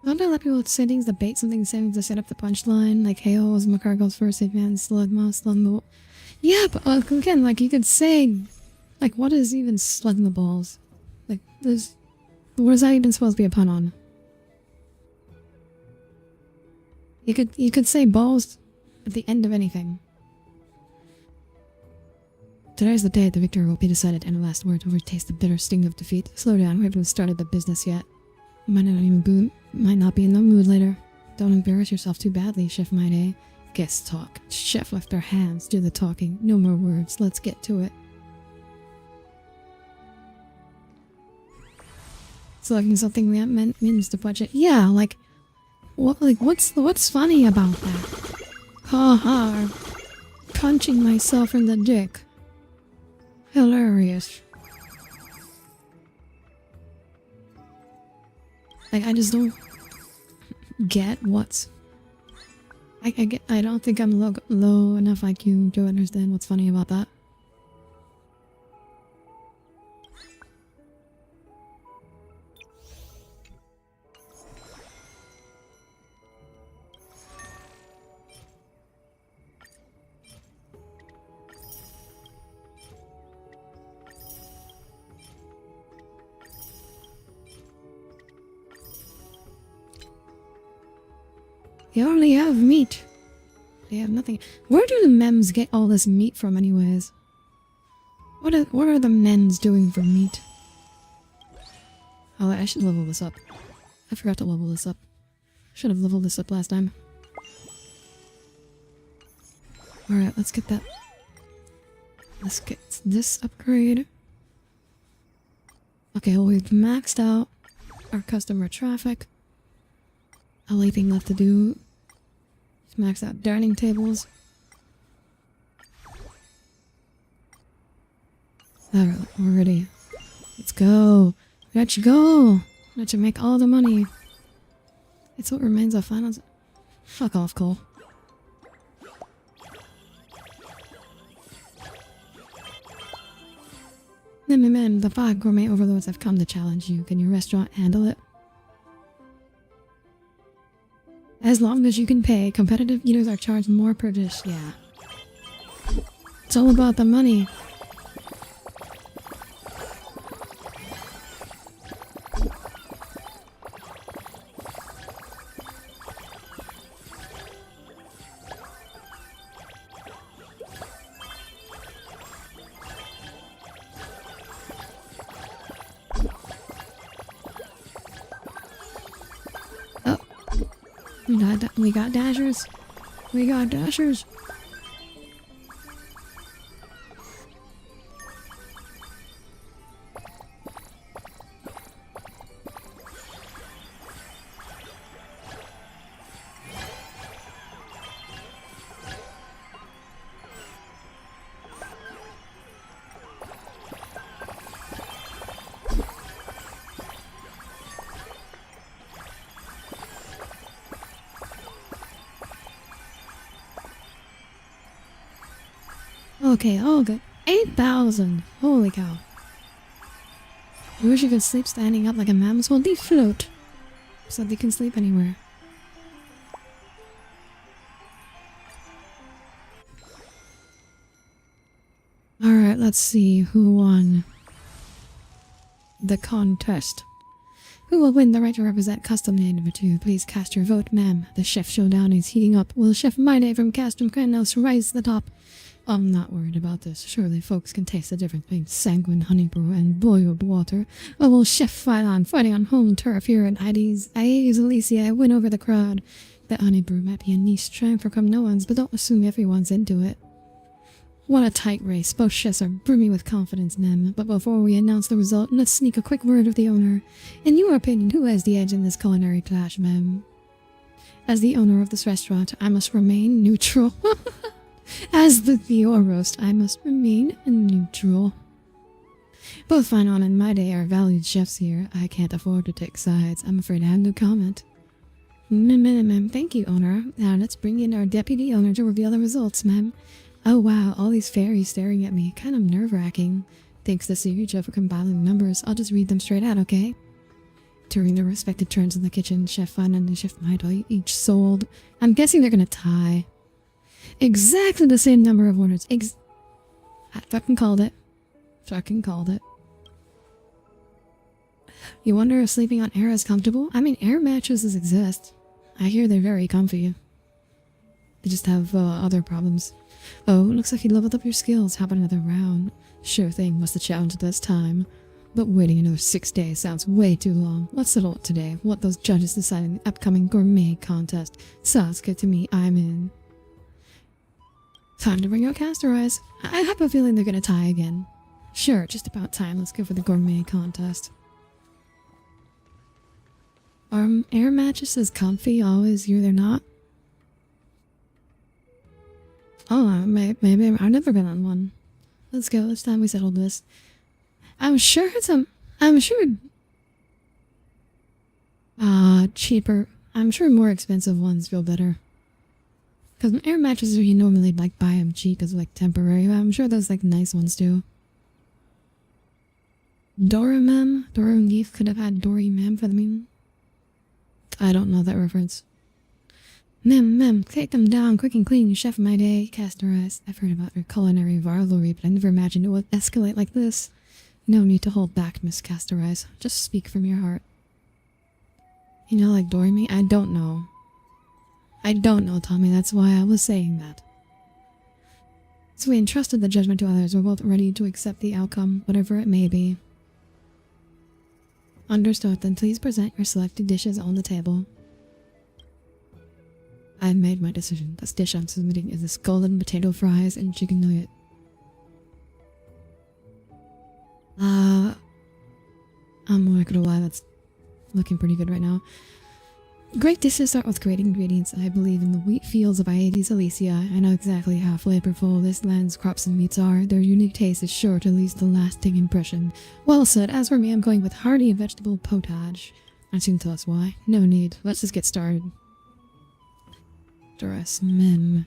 Don't I let people with settings that bait something settings to set up the punchline? Like Hails, McCargle's first advance, Slugmo. Yeah, but again, like you could say, like what is even slugging the balls? Like what is that even supposed to be a pun on? You could say balls at the end of anything. Today's the day the victor will be decided, and the last word will taste the bitter sting of defeat. Slow down, we haven't started the business yet. Might not be in the mood later. Don't embarrass yourself too badly, Chef Mighty. Guest talk. Chef left our hands, do the talking. No more words, let's get to it. Slugging something that means the budget. Yeah, what's funny about that? Ha. Punching myself in the dick. Hilarious. Like, I just don't get what's... I don't think I'm low enough IQ to understand what's funny about that. They only have meat. They have nothing. Where do the mems get all this meat from anyways? What are the men's doing for meat? Oh, I should level this up. I forgot to level this up. Should have leveled this up last time. Alright, let's get that. Let's get this upgrade. Okay, well, we've maxed out our customer traffic. Only thing left to do is max out dining tables. Alright, we're ready. Let's go. Let's go. Let's make all the money. It's what remains of finals. Fuck off, Cole. The 5 gourmet overlords have come to challenge you. Can your restaurant handle it? As long as you can pay, competitive eaters are charged more per dish, yeah. It's all about the money. We got dashers. We got dashers. Okay, all good. 8,000! Holy cow. I wish you could sleep standing up like a mammoth while they float. So they can sleep anywhere. Alright, let's see who won the contest. Who will win the right to represent custom name number 2? Please cast your vote, ma'am. The chef showdown is heating up. Will Chef My Day from Castrum Cranos rise to the top? I'm not worried about this. Surely folks can taste the difference between sanguine honey brew and boiled water. Or will Chef Phylon fighting on home turf here at Aedes Alicia win over the crowd? That honey brew might be a niche strength for Cromnoans, but don't assume everyone's into it. What a tight race. Both chefs are brimming with confidence, ma'am. But before we announce the result, let's sneak a quick word with the owner. In your opinion, who has the edge in this culinary clash, ma'am? As the owner of this restaurant, I must remain neutral. As the Theo roast, I must remain neutral. Both Phylon and My Day are valued chefs here. I can't afford to take sides. I'm afraid I have no comment. Ma'am, thank you, owner. Now let's bring in our deputy owner to reveal the results, ma'am. Oh wow, all these fairies staring at me. Kind of nerve-wracking. Thanks to Sirija for compiling numbers. I'll just read them straight out, okay? During their respective turns in the kitchen, Chef Phylon and Chef My Day each sold. I'm guessing they're gonna tie. Exactly the same number of orders. I fucking called it. Fucking called it. You wonder if sleeping on air is comfortable? I mean, air mattresses exist. I hear they're very comfy. They just have other problems. Oh, looks like you leveled up your skills. How about another round? Sure thing, what's the challenge this time? But waiting another 6 days sounds way too long. Let's settle it today. What those judges decide in the upcoming gourmet contest. Sounds good to me. I'm in. Time to bring out Castor Eyes. I have a feeling they're gonna tie again. Sure, just about time. Let's go for the gourmet contest. Are air mattresses comfy always? They're not? Oh, maybe I've never been on one. Let's go. It's time we settled this. I'm sure cheaper. I'm sure more expensive ones feel better. Because air mattresses, you normally like buy them cheap as like temporary, but I'm sure those like nice ones too. Dora Mem? Dora Neef could have had Dory Mem for the mean. I don't know that reference. Mem, take them down quick and clean, Chef My Day. Castor Eyes. I've heard about your culinary rivalry, but I never imagined it would escalate like this. No need to hold back, Miss Castor Eyes. Just speak from your heart. You know, like Dory me? I don't know. I don't know, Tommy. That's why I was saying that. So we entrusted the judgment to others. We're both ready to accept the outcome, whatever it may be. Understood. Then please present your selected dishes on the table. I have made my decision. This dish I'm submitting is this golden potato fries and chicken nugget. I'm not gonna lie, that's looking pretty good right now. Great dishes start with great ingredients. I believe in the wheat fields of Aedes Alicia. I know exactly how flavorful this land's crops and meats are. Their unique taste is sure to leave a lasting impression. Well said. As for me, I'm going with hearty vegetable potage. I soon tell us why. No need. Let's just get started. Dress Mem.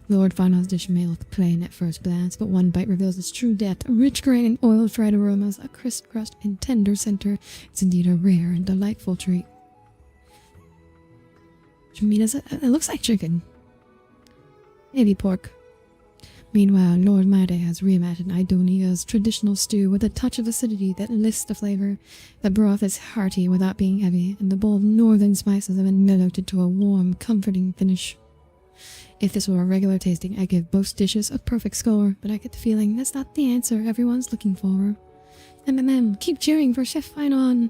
Lord Phylon's dish may look plain at first glance, but one bite reveals its true depth. A rich grain and oiled fried aromas, a crisp crust and tender center. It's indeed a rare and delightful treat. Meat is it looks like chicken. Maybe pork. Meanwhile, Lord My Day has reimagined Idonia's traditional stew with a touch of acidity that lifts the flavor. The broth is hearty without being heavy, and the bold northern spices have been mellowed to a warm, comforting finish. If this were a regular tasting, I'd give both dishes a perfect score, but I get the feeling that's not the answer everyone's looking for. Keep cheering for Chef Phylon.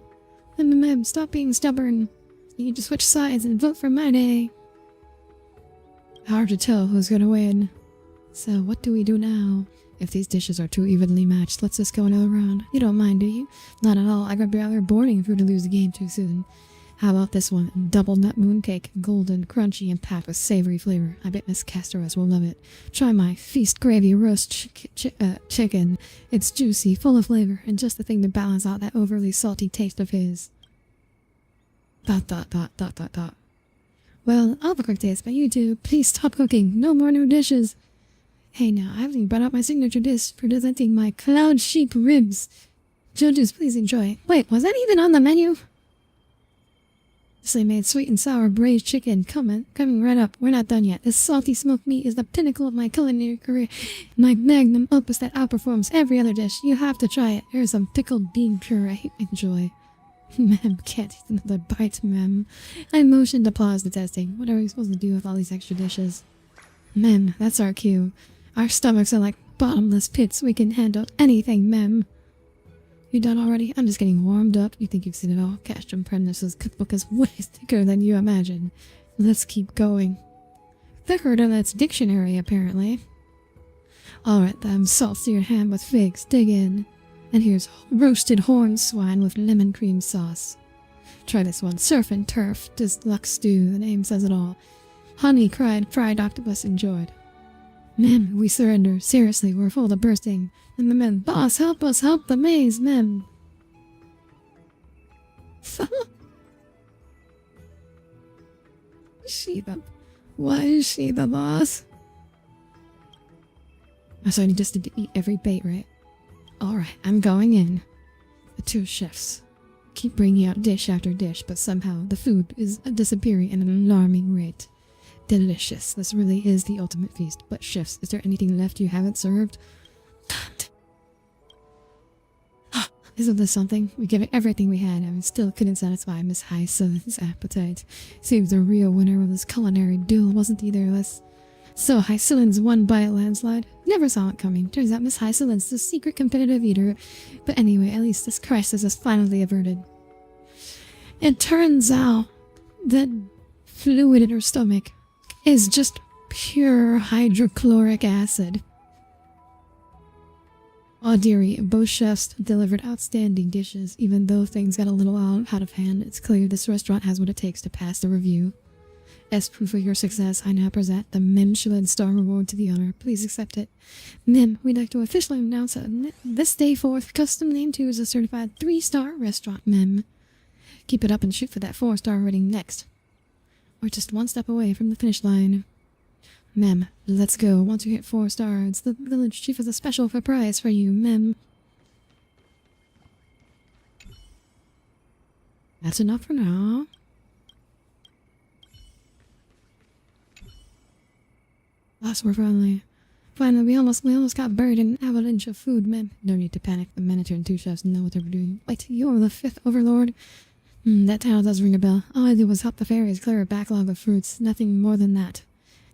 Stop being stubborn. You need to switch sides and vote for My Day. Hard to tell who's gonna win. So what do we do now? If these dishes are too evenly matched, let's just go another round. You don't mind, do you? Not at all. I would be rather boring if we were to lose the game too soon. How about this one? Double nut mooncake. Golden, crunchy, and packed with savory flavor. I bet Miss Castor Eyes will love it. Try my feast gravy roast chicken. It's juicy, full of flavor, and just the thing to balance out that overly salty taste of his. ... Well, I'll have a quick taste, but you two, please stop cooking. No more new dishes. Hey now, I haven't even brought out my signature dish for presenting my cloud sheep ribs. Judges, please enjoy. Wait, was that even on the menu? They made sweet and sour braised chicken. Coming right up. We're not done yet. This salty smoked meat is the pinnacle of my culinary career. My magnum opus that outperforms every other dish. You have to try it. Here's some pickled bean puree. Enjoy. Ma'am, can't eat another bite, ma'am. I motioned to pause the testing. What are we supposed to do with all these extra dishes? Ma'am, that's our cue. Our stomachs are like bottomless pits. We can handle anything, ma'am. You done already? I'm just getting warmed up. You think you've seen it all? Castrum Prentice's cookbook is way thicker than you imagine. Let's keep going. Thicker than its dictionary, apparently. Alright, then, salty ham with figs. Dig in. And here's roasted horned swine with lemon cream sauce. Try this one. Surf and turf. Deluxe stew. The name says it all. Honey cried, fried octopus enjoyed. Ma'am, we surrender. Seriously, we're full to bursting. And the men, boss, help us, help the maze, ma'am. Why is she the boss? So I just need to eat every bait, right? Alright, I'm going in. The two chefs keep bringing out dish after dish, but somehow the food is disappearing at an alarming rate. Delicious. This really is the ultimate feast. But chefs, is there anything left you haven't served? God. Isn't this something? We gave it everything we had and we still couldn't satisfy Miss Hyacinth's appetite. Seems the real winner of this culinary duel wasn't either of us. So Hyacinth's won by a landslide. Never saw it coming. Turns out Miss Hyacinth's the secret competitive eater. But anyway, at least this crisis is finally averted. It turns out that fluid in her stomach is just pure hydrochloric acid. Audire, both chefs delivered outstanding dishes. Even though things got a little out of hand, it's clear this restaurant has what it takes to pass the review. As proof of your success, I now present the Michelin Star Reward to the honor. Please accept it. Mim, we'd like to officially announce that this day forth, Custom Name 2 is a certified 3-star restaurant, Mim. Keep it up and shoot for that 4-star rating next. We're just one step away from the finish line. Mem, let's go. Once you hit 4 stars, the village chief has a special surprise for you, Mem. That's enough for now. Last we're finally, we almost got buried in an avalanche of food, Mem. No need to panic. The Manager and 2 chefs know what they're doing. Wait, you're the 5th overlord? That title does ring a bell. All I did was help the fairies clear a backlog of fruits. Nothing more than that.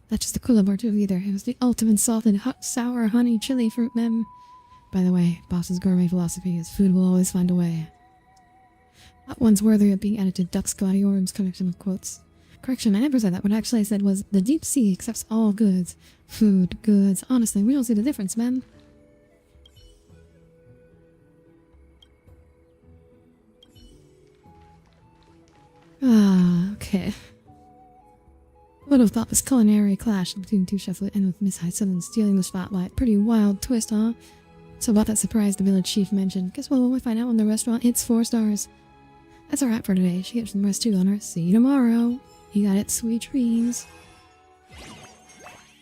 Not just the Coolabor too either. It was the ultimate salted, hot, sour, honey, chili fruit, Mem. By the way, Boss's gourmet philosophy is food will always find a way. Not one's worthy of being added to Dux Gladiorum's collection of quotes. Correction, I never said that. What actually I said was, the deep sea accepts all goods. Food, goods. Honestly, we don't see the difference, Mem. Okay. Would have thought this culinary clash between 2 chefs would end with Miss Hyacinth stealing the spotlight. Pretty wild twist, huh? So about that surprise the village chief mentioned. Guess what we'll find out when the restaurant hits 4 stars. That's a wrap for today. She gets some rest too on her. See you tomorrow. You got it, sweet dreams.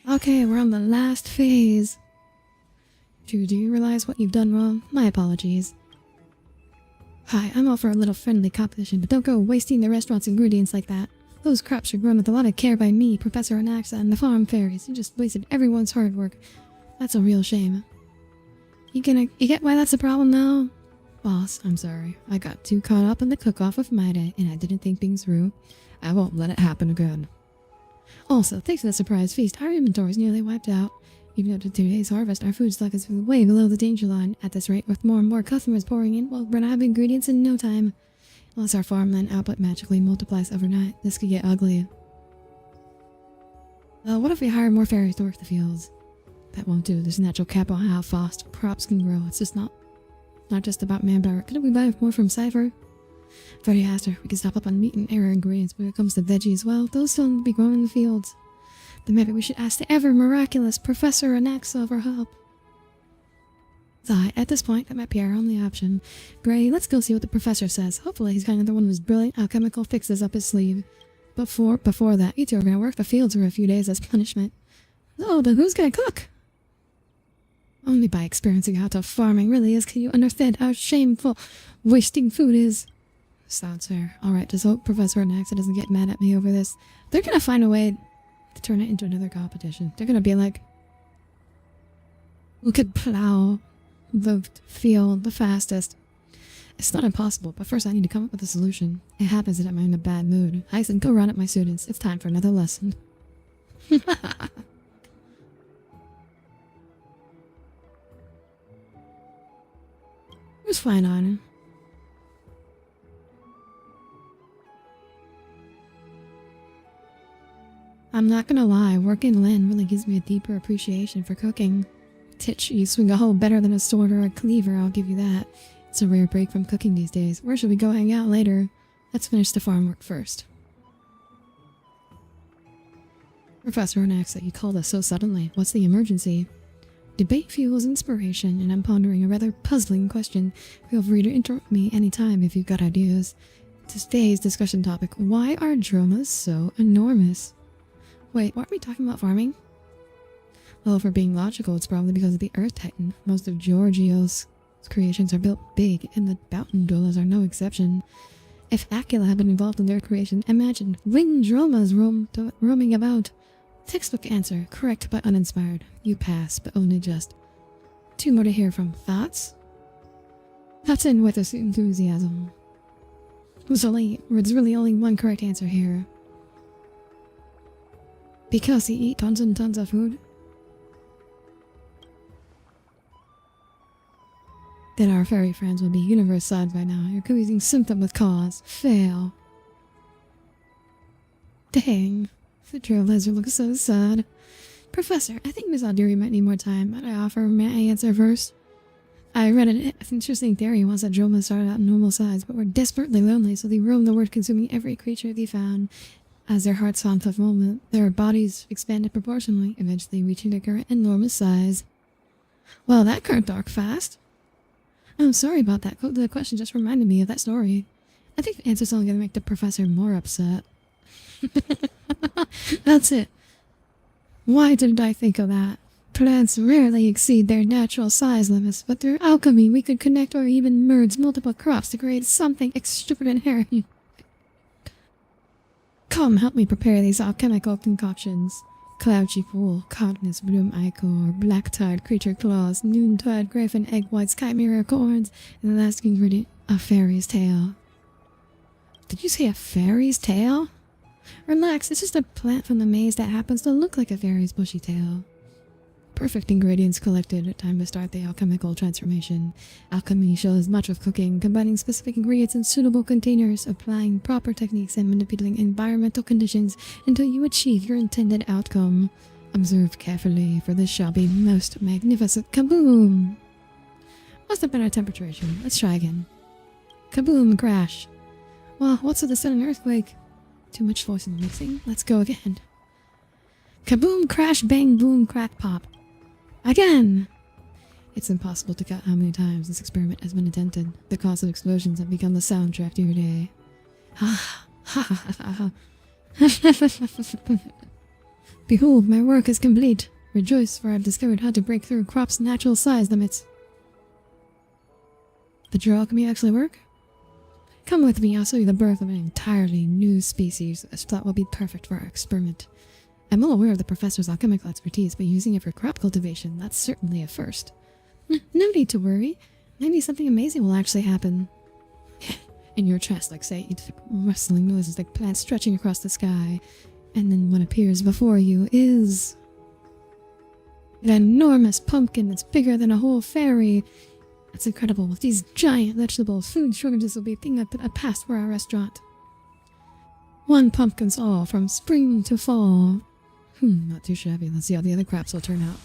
Okay, we're on the last phase. Do you realize what you've done wrong? My apologies. Hi, I'm all for a little friendly competition, but don't go wasting the restaurant's ingredients like that. Those crops are grown with a lot of care by me, Professor Anaxa, and the farm fairies. You just wasted everyone's hard work. That's a real shame. You get why that's a problem now? Boss, I'm sorry. I got too caught up in the cook-off with my day, and I didn't think things through. I won't let it happen again. Also, thanks to the surprise feast, our inventory is nearly wiped out. Even after today's harvest, our food stock is way below the danger line. At this rate, with more and more customers pouring in, we'll run out of ingredients in no time. Unless our farmland output magically multiplies overnight, this could get ugly. What if we hire more fairies to work the fields? That won't do. There's a natural cap on how fast crops can grow. It's just not just about manpower. Couldn't we buy more from Cypher? Audire Astra, we can stop up on meat and air ingredients, but when it comes to veggies, well, those still need to be grown in the fields. Then maybe we should ask the ever-miraculous Professor Anaxa for help. At this point, that might be our only option. Gray, let's go see what the professor says. Hopefully he's got another one of his brilliant alchemical fixes up his sleeve. Before that, you two are gonna work the fields for a few days as punishment. Oh, but who's gonna cook? Only by experiencing how tough farming really is can you understand how shameful wasting food is. Sounds fair. Alright, just hope Professor Anaxa doesn't get mad at me over this. They're gonna find a way to turn it into another competition. They're gonna be like, who could plow the field the fastest? It's not impossible, but first I need to come up with a solution. It happens that I'm in a bad mood. I said, go run at my students. It's time for another lesson. It was fine on. I'm not gonna lie, working land really gives me a deeper appreciation for cooking. Titch, you swing a hoe better than a sword or a cleaver, I'll give you that. It's a rare break from cooking these days. Where should we go hang out later? Let's finish the farm work first. Professor Anaxa, you called us so suddenly. What's the emergency? Debate fuels inspiration, and I'm pondering a rather puzzling question. Feel free to interrupt me anytime if you've got ideas. Today's discussion topic, why are dromas so enormous? Wait, weren't we talking about farming? Well, if we're being logical, it's probably because of the Earth Titan. Most of Giorgio's creations are built big, and the Bountain Dwellers are no exception. If Aquila had been involved in their creation, imagine winged dromas roaming about. Textbook answer, correct but uninspired. You pass, but only just. 2 more to hear from. Thoughts? Thoughts in with this enthusiasm. There's really only one correct answer here. Because you eat tons and tons of food? Then our fairy friends will be universe-side by now. You're confusing symptom with cause. Fail. Dang. The trailblazer looks so sad. Professor, I think Miss Audire might need more time. Might I offer my answer first? I read an interesting theory once that dromas started out in normal size, but were desperately lonely, so they roamed the world consuming every creature they found. As their hearts found fulfillment, their bodies expanded proportionally, eventually reaching their current enormous size. Well, that got dark fast. I'm sorry about that. The question just reminded me of that story. I think the answer's only going to make the professor more upset. That's it. Why didn't I think of that? Plants rarely exceed their natural size limits, but through alchemy we could connect or even merge multiple crops to create something extraordinary. Come, help me prepare these alchemical concoctions. Clouchy Pool, Cognus Bloom Ichor, Black-Tide Creature Claws, Noontide Griffin Egg Whites, Chimera Corns, and the last ingredient, a fairy's tail. Did you say a fairy's tail? Relax, it's just a plant from the maze that happens to look like a fairy's bushy tail. Perfect ingredients collected. Time to start the alchemical transformation. Alchemy shows much of cooking, combining specific ingredients in suitable containers, applying proper techniques, and manipulating environmental conditions until you achieve your intended outcome. Observe carefully, for this shall be most magnificent. Kaboom! Must have been our temperature issue. Let's try again. Kaboom! Crash. Well, what's with the sudden earthquake? Too much force in the mixing. Let's go again. Kaboom! Crash! Bang! Boom! Crack! Pop! Again! It's impossible to count how many times this experiment has been attempted. The constant explosions have become the soundtrack to your day. Ha ha ha ha. Behold, my work is complete. Rejoice, for I have discovered how to break through crops' natural size limits. Did your alchemy actually work? Come with me, I'll show you the birth of an entirely new species that will be perfect for our experiment. I'm well aware of the professor's alchemical expertise, but using it for crop cultivation, that's certainly a first. No need to worry. Maybe something amazing will actually happen. In your chest, like say, rustling noises like plants stretching across the sky, and then what appears before you is an enormous pumpkin that's bigger than a whole fairy. That's incredible. With these giant vegetables, food shortages will be a thing of the past for our restaurant. 1 pumpkin's all, from spring to fall. Not too shabby. Let's see how the other crops will turn out.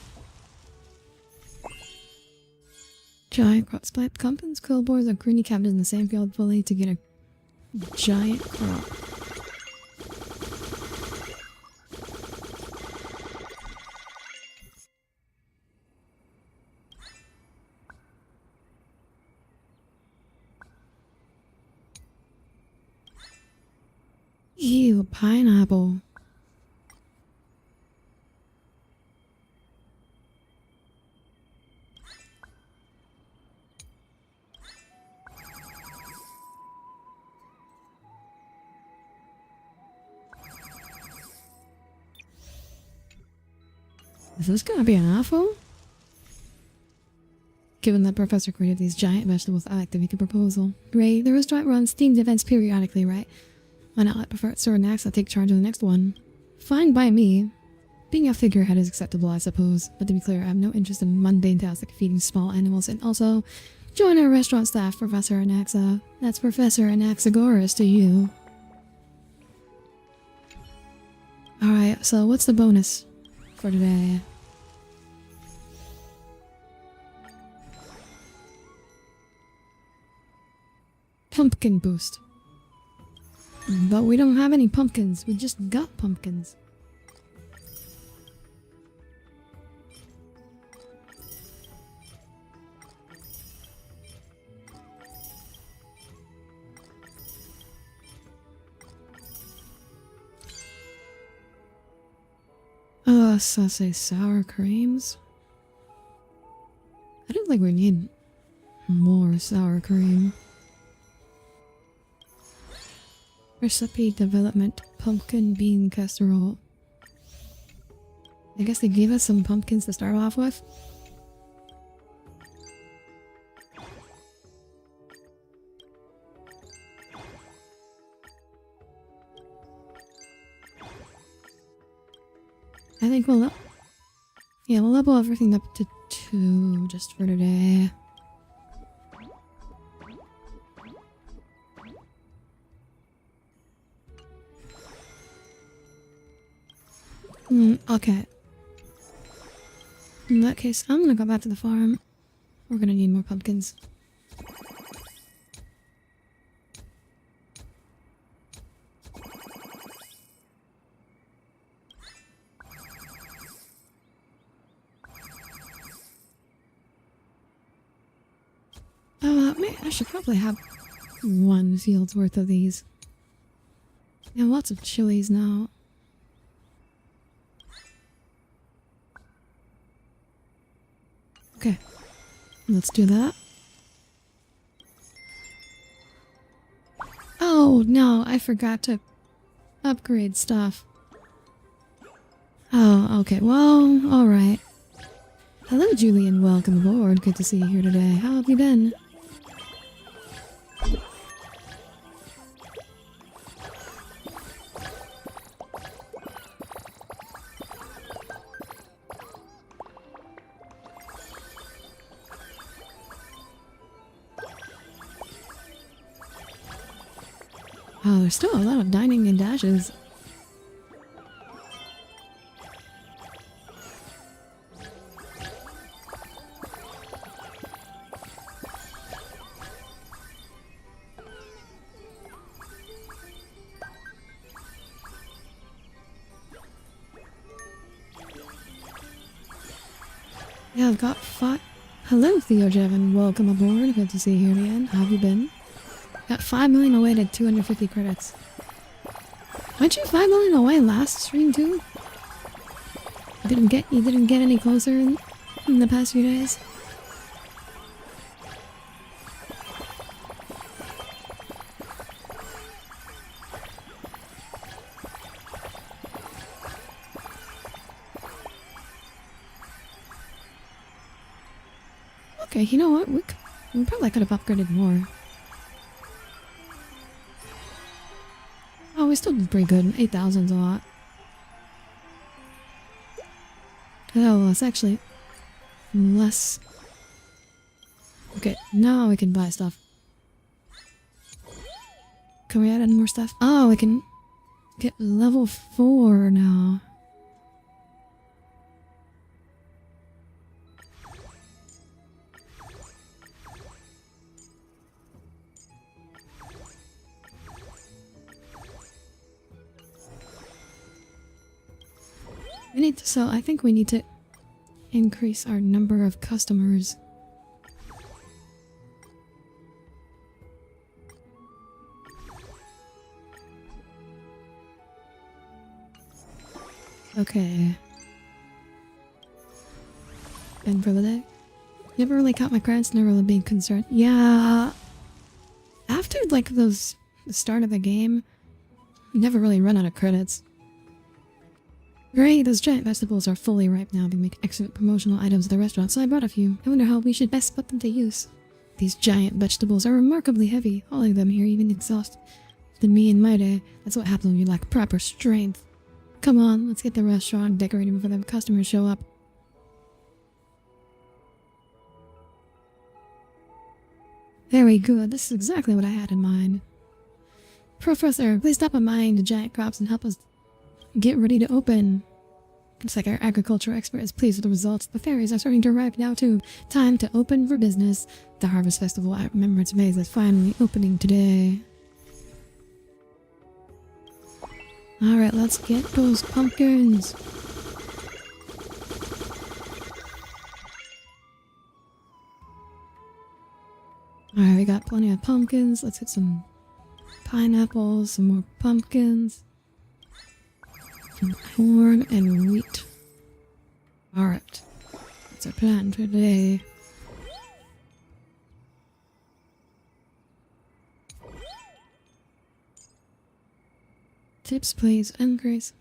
Giant crops, plant pumpkins, quillboars, or greeny cabbages in the same field fully to get a giant crop. Ew, pineapple. Is this gonna be an awful? Given that Professor created these giant vegetables, I like to make a proposal. Ray, the restaurant runs themed events periodically, right? Why not let Professor Naxa take charge of the next one? Fine by me. Being a figurehead is acceptable, I suppose. But to be clear, I have no interest in mundane tasks like feeding small animals, and also join our restaurant staff, Professor Anaxa. That's Professor Anaxagoras to you. Alright, so what's the bonus for today? Pumpkin boost. But we don't have any pumpkins. We just got pumpkins. So say sour creams. I don't think we need more sour cream. Recipe development pumpkin bean casserole. I guess they gave us some pumpkins to start off with. I think we'll level everything up to 2 just for today. Okay. In that case, I'm gonna go back to the farm. We're gonna need more pumpkins. I should probably have 1 field's worth of these. Yeah, lots of chilies now. Okay, let's do that. Oh no, I forgot to upgrade stuff. Oh, okay, well, alright. Hello Julian, welcome aboard. Good to see you here today. How have you been? Oh, there's still a lot of dining and dashes. Yeah, I've got 5. Hello, Theo Jevin. Welcome aboard. Good to see you here again. How have you been? Got 5 million away to 250 credits. Weren't you 5 million away last stream too? You didn't get any closer in the past few days? Okay, you know what? We probably could have upgraded more. Oh, we still did pretty good. 8,000's a lot. Oh, it's actually less. Okay, now we can buy stuff. Can we add in more stuff? Oh, we can get level 4 now. I think we need to increase our number of customers. Okay. And for the day? Never really caught my credits, never really being concerned. Yeah. After like the start of the game, never really run out of credits. Great, those giant vegetables are fully ripe now. They make excellent promotional items at the restaurant, so I brought a few. I wonder how we should best put them to use. These giant vegetables are remarkably heavy. All of them here even exhaust than me in my day. That's what happens when you lack proper strength. Come on, let's get the restaurant decorated before the customers show up. Very good. This is exactly what I had in mind. Professor, please stop admiring the giant crops and help us get ready to open. Looks like our agriculture expert is pleased with the results. The fairies are starting to arrive now too. Time to open for business. The Harvest Festival at Remembrance Maze is finally opening today. Alright, let's get those pumpkins. Alright, we got plenty of pumpkins. Let's get some pineapples, some more pumpkins. Some corn and wheat. Alright. That's our plan for today. Tips, please. Increase.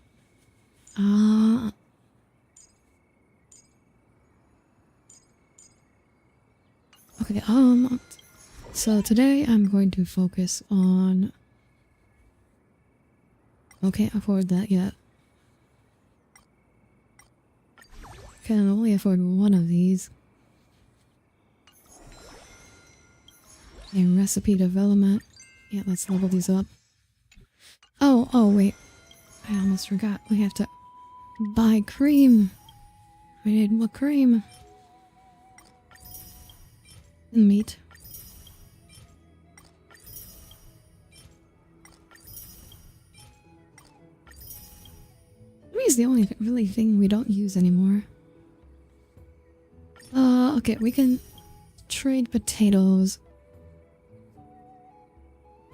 Okay, so today I'm going to focus on... I can't afford that yet. Can only afford one of these. And recipe development. Yeah, let's level these up. Oh, wait. I almost forgot. We have to buy cream. We need more cream. And meat. Meat is the only really thing we don't use anymore. Okay, we can trade potatoes.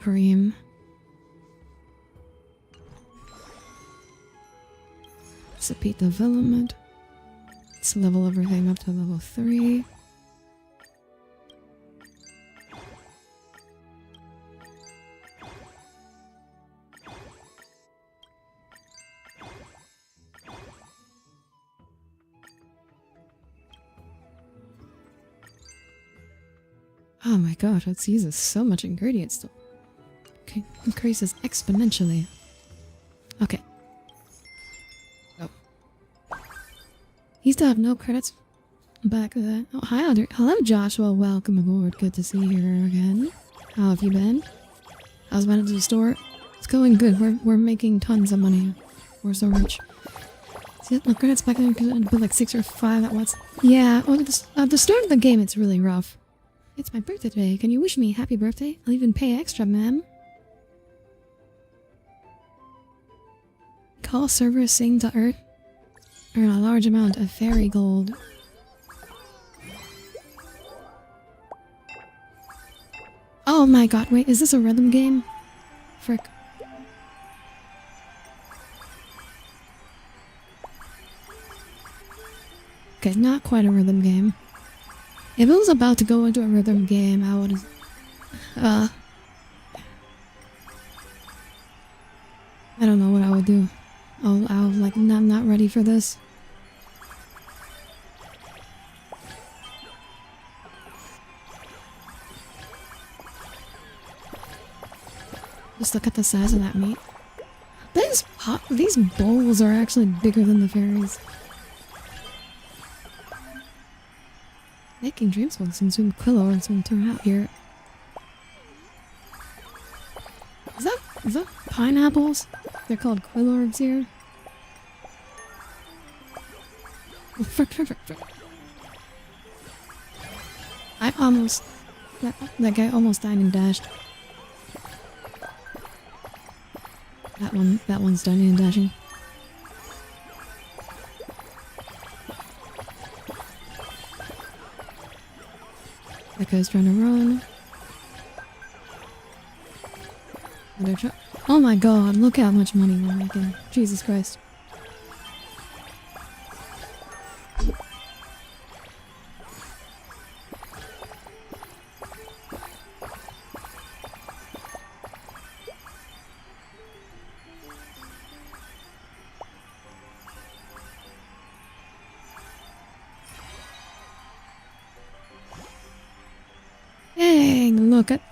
Cream. Recipe development. Let's level everything up to level 3. Oh my god, it uses so much ingredients still. Okay, increases exponentially. Okay. Go. You still have no credits back then. Oh, hi, Audire. Hello, Joshua. Welcome aboard. Good to see you here again. How have you been? How's managed to the store? It's going good. We're making tons of money. We're so rich. See, no credits back then because it'd be like 6 or 5 at once. Yeah, well, at the start of the game, it's really rough. It's my birthday today. Can you wish me happy birthday? I'll even pay extra, ma'am. Call server sing to earth. Earn a large amount of fairy gold. Oh my god, wait, is this a rhythm game? Frick. Okay, not quite a rhythm game. If it was about to go into a rhythm game, I would I don't know what I would do. I'll like, I'm not ready for this. Just look at the size of that meat. These bowls are actually bigger than the fairies. Making dreams will soon Quillo and soon turn out here. Is that pineapples? They're called quillorbs here. Oh, frick. I almost... That guy almost died and dashed. That one's dying and dashing. That guy's trying to run. Oh my god, look how much money we're making. Jesus Christ.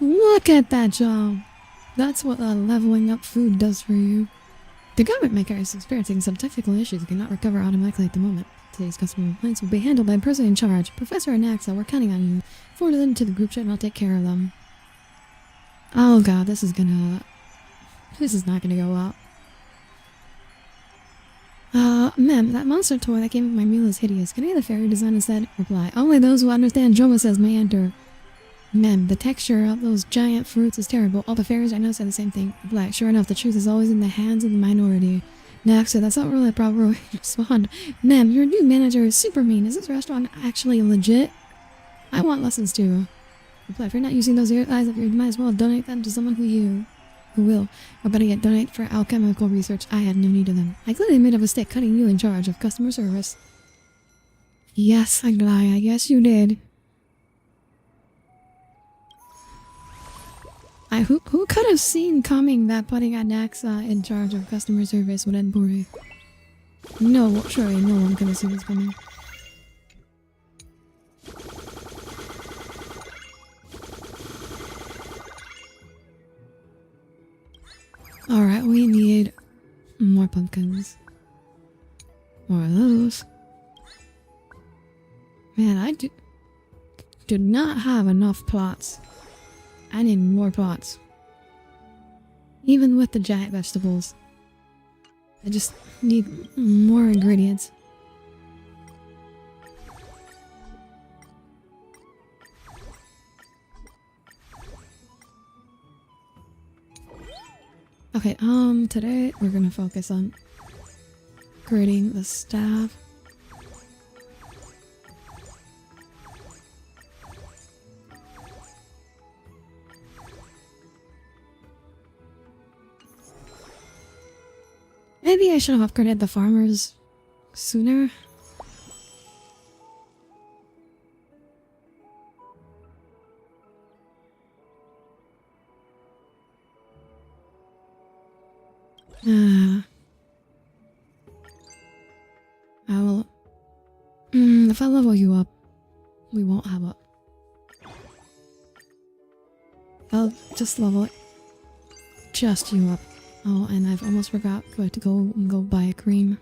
look at that job. That's what leveling up food does for you. The government maker is experiencing some technical issues and cannot recover automatically at the moment. Today's customer complaints will be handled by the person in charge. Professor and Axa, we're counting on you. Forward them to the group chat and I'll take care of them. Oh god, this is not gonna go well. Ma'am, that monster toy that came with my meal is hideous. Can I get the fairy design instead? Reply. Only those who understand Joma says may enter. Ma'am, the texture of those giant fruits is terrible. All the fairies I know said the same thing. Reply. Sure enough, the truth is always in the hands of the minority. Next, that's not really a proper way to respond. Ma'am, your new manager is super mean. Is this restaurant actually legit? I want lessons too. Reply. If you're not using those eyes of yours, you might as well donate them to someone who will. Or better yet, donate for alchemical research. I had no need of them. I clearly made a mistake cutting you in charge of customer service. Yes, Aglai, I guess you did. Who could have seen coming that putting Anaxa in charge of customer service would end poorly? No, surely no one could have seen this coming. Alright, we need more pumpkins. More of those. Man, I do not have enough plots. I need more plots. Even with the giant vegetables. I just need more ingredients. Okay, today we're gonna focus on creating the staff. Maybe I should have upgraded the farmers sooner. I will... if I level you up, we won't have a... I'll just level it. Just you up. Oh, and I've almost forgot to go buy a cream.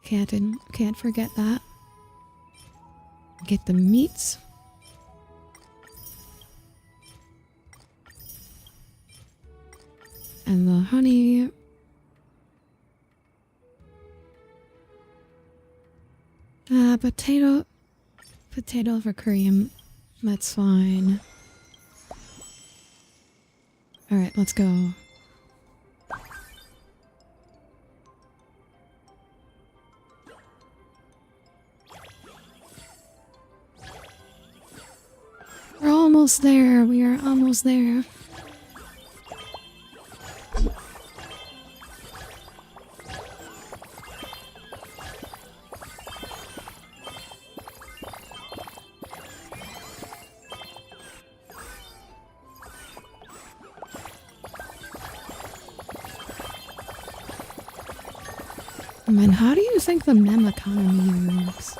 Can't forget that. Get the meats. And the honey. Potato for cream. That's fine. Alright, let's go. We're almost there. We are almost there. Man, how do you think the mem economy works?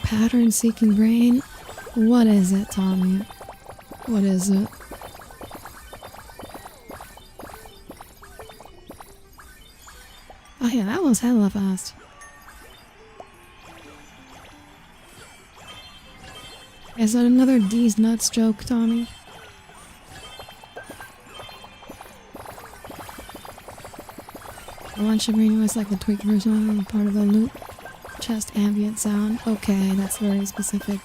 Pattern-seeking brain? What is it, Tommy? What is it? Oh yeah, that was hella fast. Is that another D's nuts joke, Tommy? The one shimmering was like the tweaked version of part of the loop. Chest ambient sound. Okay, that's very specific.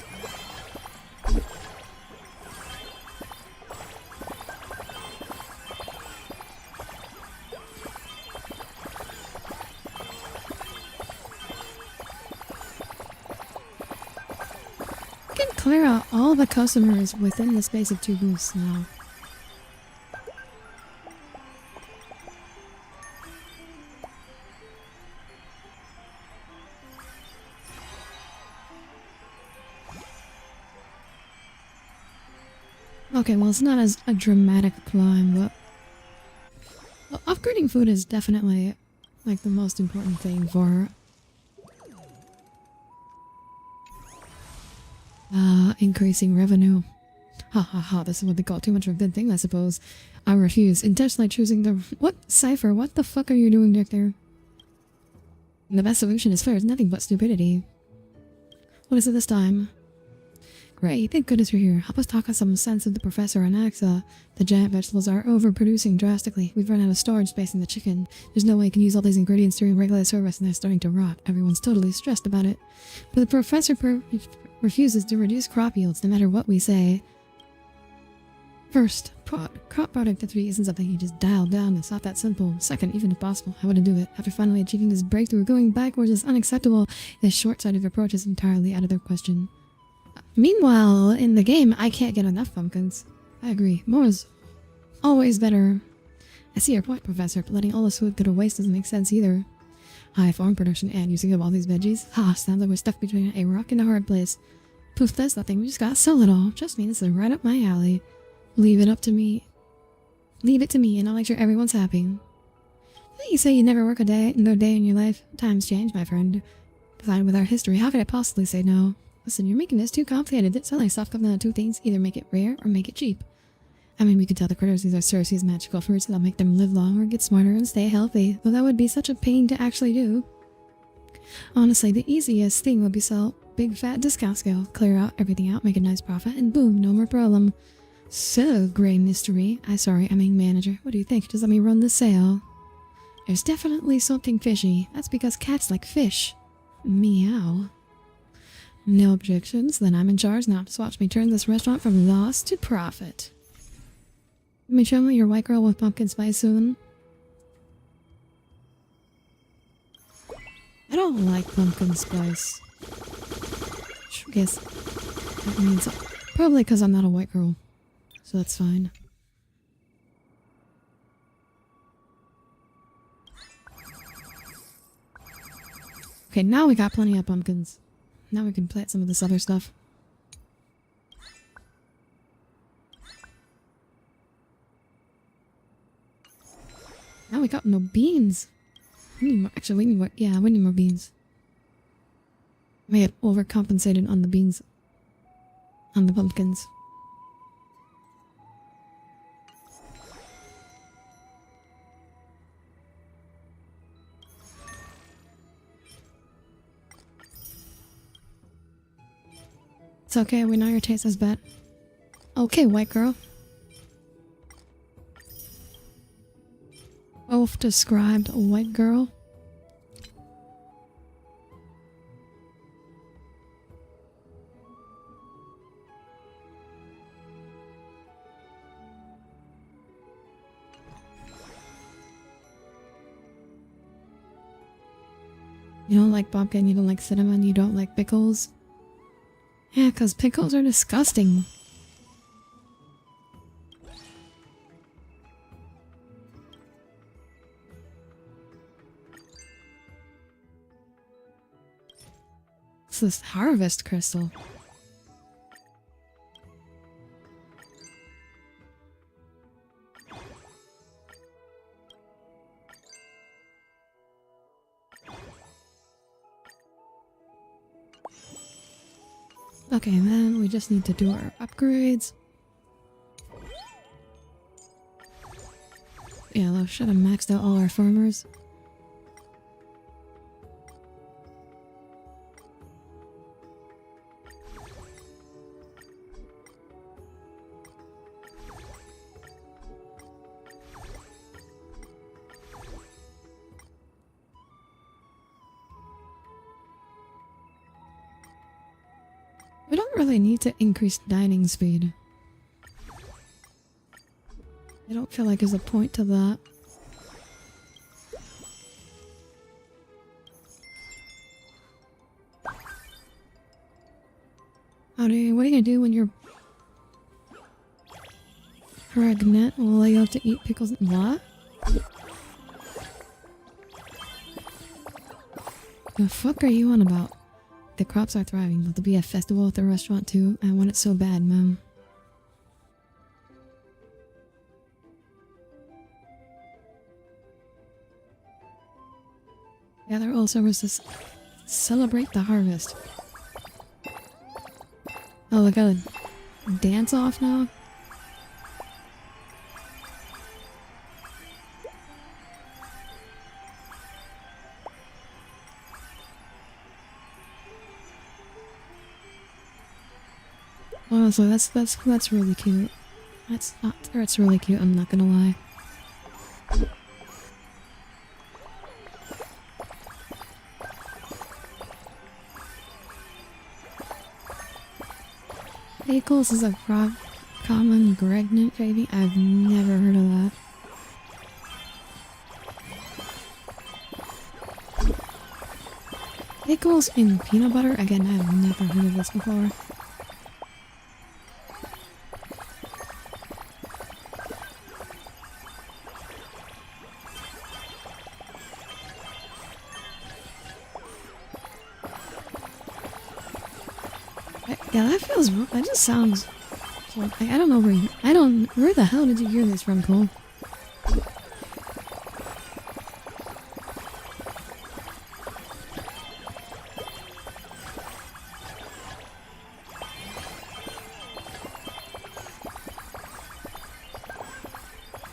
Can clear out all the customers within the space of 2 booths now. Okay, well, it's not as a dramatic climb, but upgrading food is definitely like the most important thing for increasing revenue. Ha ha ha, this is what they call too much of a good thing, I suppose. I refuse, intentionally choosing the— What? Cypher, what the fuck are you doing back there? The best solution is fair, is nothing but stupidity. What is it this time? Great, thank goodness you're here. Help us talk some sense of the professor and Axa. The giant vegetables are overproducing drastically. We've run out of storage space in the chicken. There's no way we can use all these ingredients during regular service and they're starting to rot. Everyone's totally stressed about it. But the professor refuses to reduce crop yields no matter what we say. First, crop productivity isn't something you just dial down. It's not that simple. Second, even if possible, I wouldn't do it. After finally achieving this breakthrough, going backwards is unacceptable. This short-sighted approach is entirely out of the question. Meanwhile, in the game, I can't get enough pumpkins. I agree. More is always better. I see your point, Professor, but letting all this food go to waste doesn't make sense either. High farm production and using up all these veggies? Ha, sounds like we're stuck between a rock and a hard place. Poof, that's nothing. We just gotta sell it all. Trust me, this is right up my alley. Leave it to me, and I'll make sure everyone's happy. You say you never work no day in your life. Times change, my friend. Combined with our history, how could I possibly say no? Listen, you're making this too complicated. It's only stuff comes down to two things. Either make it rare or make it cheap. I mean, we could tell the critters these are Cersei's magical fruits that'll make them live longer, get smarter, and stay healthy. Though that would be such a pain to actually do. Honestly, the easiest thing would be sell big fat discount scale. Clear everything out, make a nice profit, and boom, no more problem. So, Grey Mystery. I mean manager. What do you think? Just let me run the sale. There's definitely something fishy. That's because cats like fish. Meow. No objections, then I'm in charge now. Just watch me turn this restaurant from loss to profit. Let me show me your white girl with pumpkin spice soon. I don't like pumpkin spice. I guess that means probably because I'm not a white girl. So that's fine. Okay, now we got plenty of pumpkins. Now we can plant some of this other stuff. Now we got no beans. We need more, actually, we need more, yeah, we need more beans. May have overcompensated on the beans. On the pumpkins. It's okay, we know your taste is bad. Okay, white girl. Both described a white girl. You don't like pumpkin, you don't like cinnamon, you don't like pickles. Yeah, because pickles are disgusting. What's this harvest crystal? Okay, then we just need to do our upgrades. Yeah, I should have maxed out all our farmers. We don't really need to increase dining speed. I don't feel like there's a point to that. What are you gonna do when you're pregnant? Will you have to eat pickles? What? The fuck are you on about? The crops are thriving. Will there be a festival at the restaurant too? I want it so bad, Mom. Gather all services. Celebrate the harvest. Oh, look at it. dance off now? Honestly, that's really cute. That's really cute, I'm not gonna lie. Pickles is a common pregnant baby? I've never heard of that. Pickles in peanut butter? Again, I've never heard of this before. Yeah, that just sounds like, I don't know where the hell did you hear this from, Cole?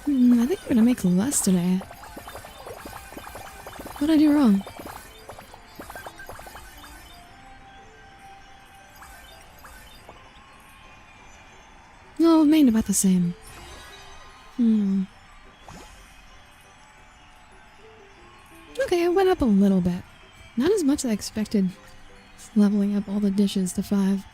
I think we're gonna make less today. What did I do wrong? No, it made about the same. Okay, it went up a little bit. Not as much as I expected. Leveling up all the dishes to 5.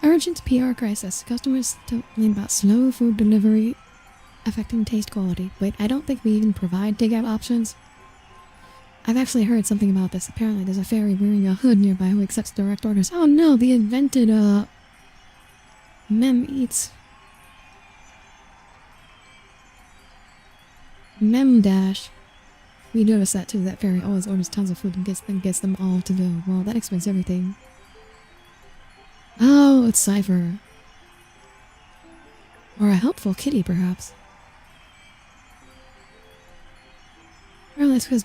Urgent PR crisis. Customers complain about slow food delivery affecting taste quality. Wait, I don't think we even provide takeout options. I've actually heard something about this. Apparently there's a fairy wearing a hood nearby who accepts direct orders. Oh no, the invented, Mem eats. Mem Dash. We noticed that too. That fairy always orders tons of food and gets them all to go. Well, that explains everything. Oh, it's Cypher. Or a helpful kitty, perhaps. Or that's because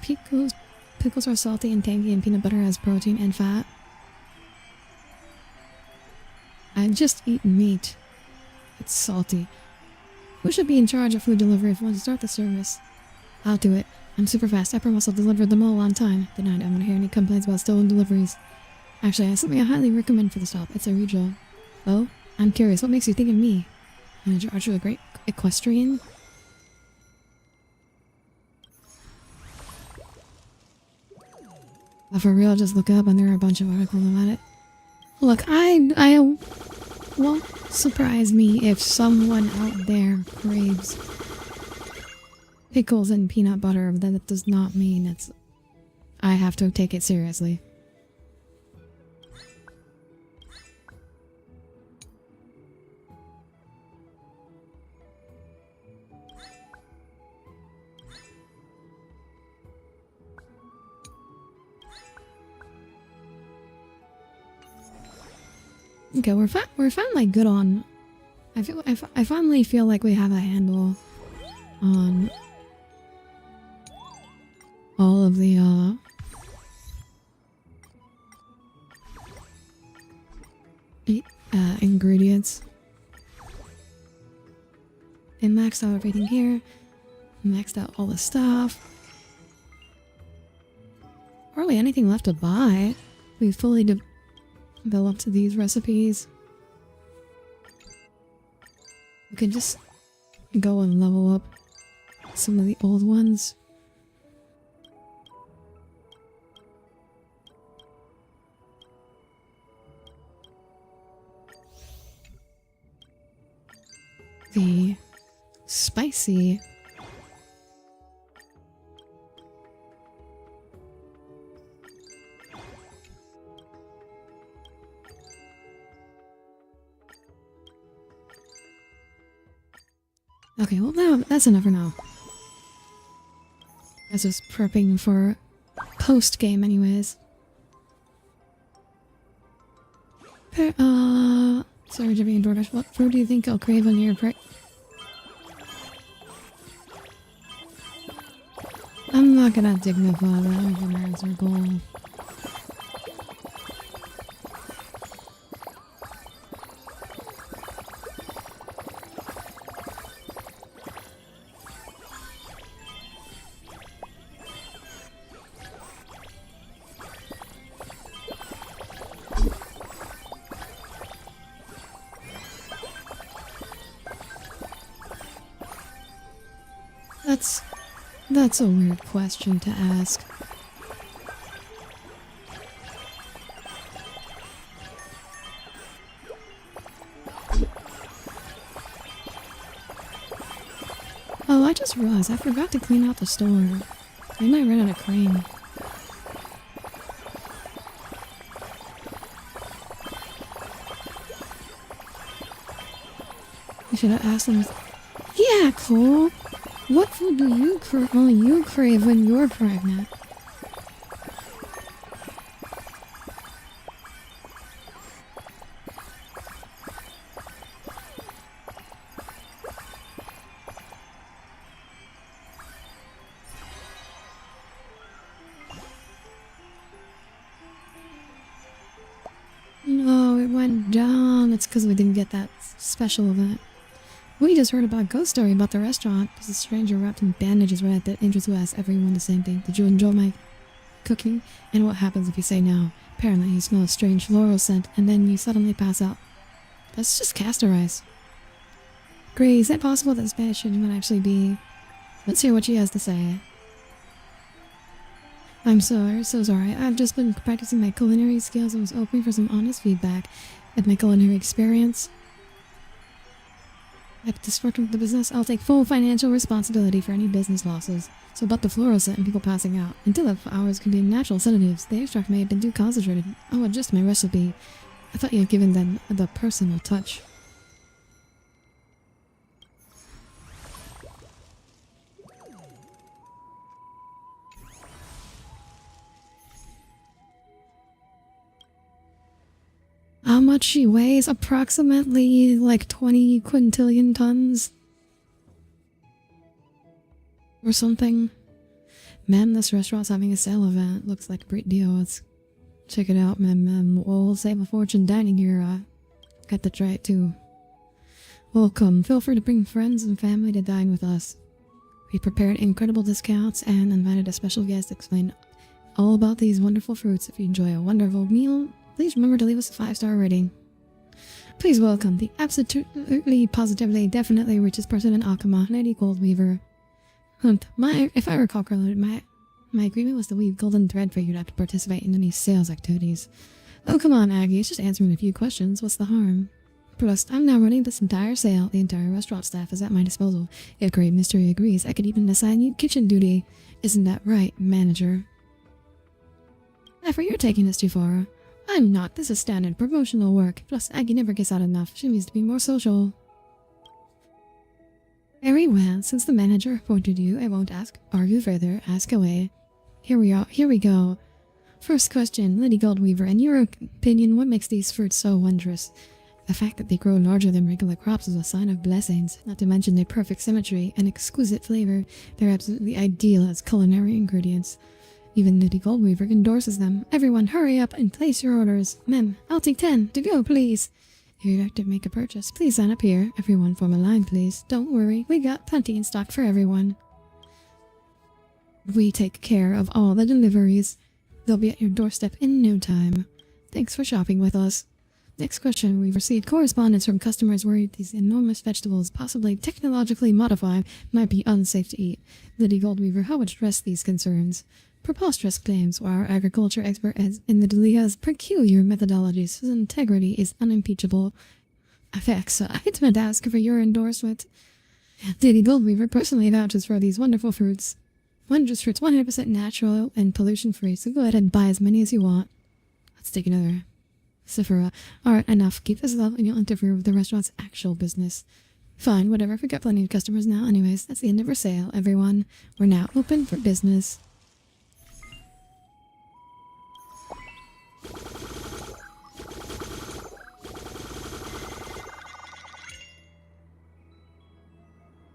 pickles are salty and tangy and peanut butter has protein and fat. I just eat meat. It's salty. Who should be in charge of food delivery if we want to start the service? I'll do it. I'm super fast. I promise I'll deliver them all on time. Denied. I don't want to hear any complaints about stolen deliveries. Actually, I have something I highly recommend for the stop. It's a regional. Oh? I'm curious. What makes you think of me? Manager Archer the Great Equestrian? But for real, just look up and there are a bunch of articles about it. Look, I won't surprise me if someone out there craves pickles and peanut butter, but that does not mean I have to take it seriously. Okay, we're finally good on. I finally feel like we have a handle on all of the ingredients. I maxed out everything here. Maxed out all the stuff. Hardly anything left to buy. We fully developed these recipes. We can just go and level up some of the old ones. The spicy okay, well now that's enough for now. I was just prepping for post-game anyways. Sorry, Jimmy and DoorDash, what fruit do you think I'll crave on your break? I'm not gonna dignify that even as our goal. That's a weird question to ask. Oh, I just realized I forgot to clean out the store. I might run out of cream. I should have asked them. Yeah, Cole. What food do you crave when you're pregnant? No, it went down. It's because we didn't get that special event. We just heard about a ghost story about the restaurant. There's a stranger wrapped in bandages right at the entrance who asks everyone the same thing. Did you enjoy my cooking? And what happens if you say no? Apparently you smell a strange floral scent and then you suddenly pass out. That's just castor ice. Great, is it possible that Spanish shouldn't actually be... Let's hear what she has to say. I'm so sorry. I've just been practicing my culinary skills and was hoping for some honest feedback at my culinary experience. I've just worked with the business. I'll take full financial responsibility for any business losses. So about the floral scent and people passing out. Until the flowers contain natural sedatives, the extract may have been too concentrated. I'll adjust my recipe. I thought you had given them the personal touch. How much she weighs? Approximately like 20 quintillion tons. Or something. Ma'am, this restaurant's having a sale event. Looks like a great deal. Let's check it out, ma'am. We'll save a fortune dining here. Got to try it too. Welcome. Feel free to bring friends and family to dine with us. We prepared incredible discounts and invited a special guest to explain all about these wonderful fruits. If you enjoy a wonderful meal, please remember to leave us a 5-star rating. Please welcome the absolutely, positively, definitely richest person in Akama, Lady Goldweaver. If I recall correctly, my agreement was to weave golden thread for you to have to participate in any sales activities. Oh, come on, Aggie, it's just answering a few questions. What's the harm? Plus, I'm now running this entire sale. The entire restaurant staff is at my disposal. If Great Mystery agrees, I could even assign you kitchen duty. Isn't that right, manager? After you're taking this too far. I'm not. This is standard promotional work. Plus, Aggie never gets out enough. She needs to be more social. Very well. Since the manager appointed you, I won't argue further. Ask away. Here we go. First question, Lady Goldweaver. In your opinion, what makes these fruits so wondrous? The fact that they grow larger than regular crops is a sign of blessings. Not to mention their perfect symmetry and exquisite flavor. They're absolutely ideal as culinary ingredients. Even Lady Goldweaver endorses them. Everyone, hurry up and place your orders. Ma'am, I'll take 10 to go, please. If you'd like to make a purchase, please sign up here. Everyone form a line, please. Don't worry, we got plenty in stock for everyone. We take care of all the deliveries. They'll be at your doorstep in no time. Thanks for shopping with us. Next question. We've received correspondence from customers worried these enormous vegetables, possibly technologically modified, might be unsafe to eat. Lady Goldweaver, how would you address these concerns? Preposterous claims, while our agriculture expert in the Delia has peculiar methodologies. His integrity is unimpeachable. Effects. I meant to ask for your endorsement. Lady Goldweaver personally vouches for these wonderful fruits. Wondrous fruits, 100% natural and pollution-free, so go ahead and buy as many as you want. Let's take another. Sephora. Alright, enough. Keep this up and you'll interfere with the restaurant's actual business. Fine, whatever. We've got plenty of customers now. Anyways, that's the end of our sale, everyone. We're now open for business.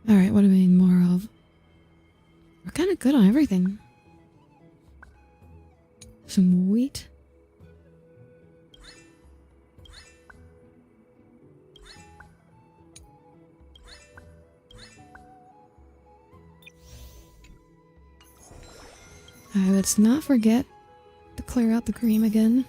Alright, what do we need more of? We're kind of good on everything. Some wheat. Alright, let's not forget to clear out the cream again.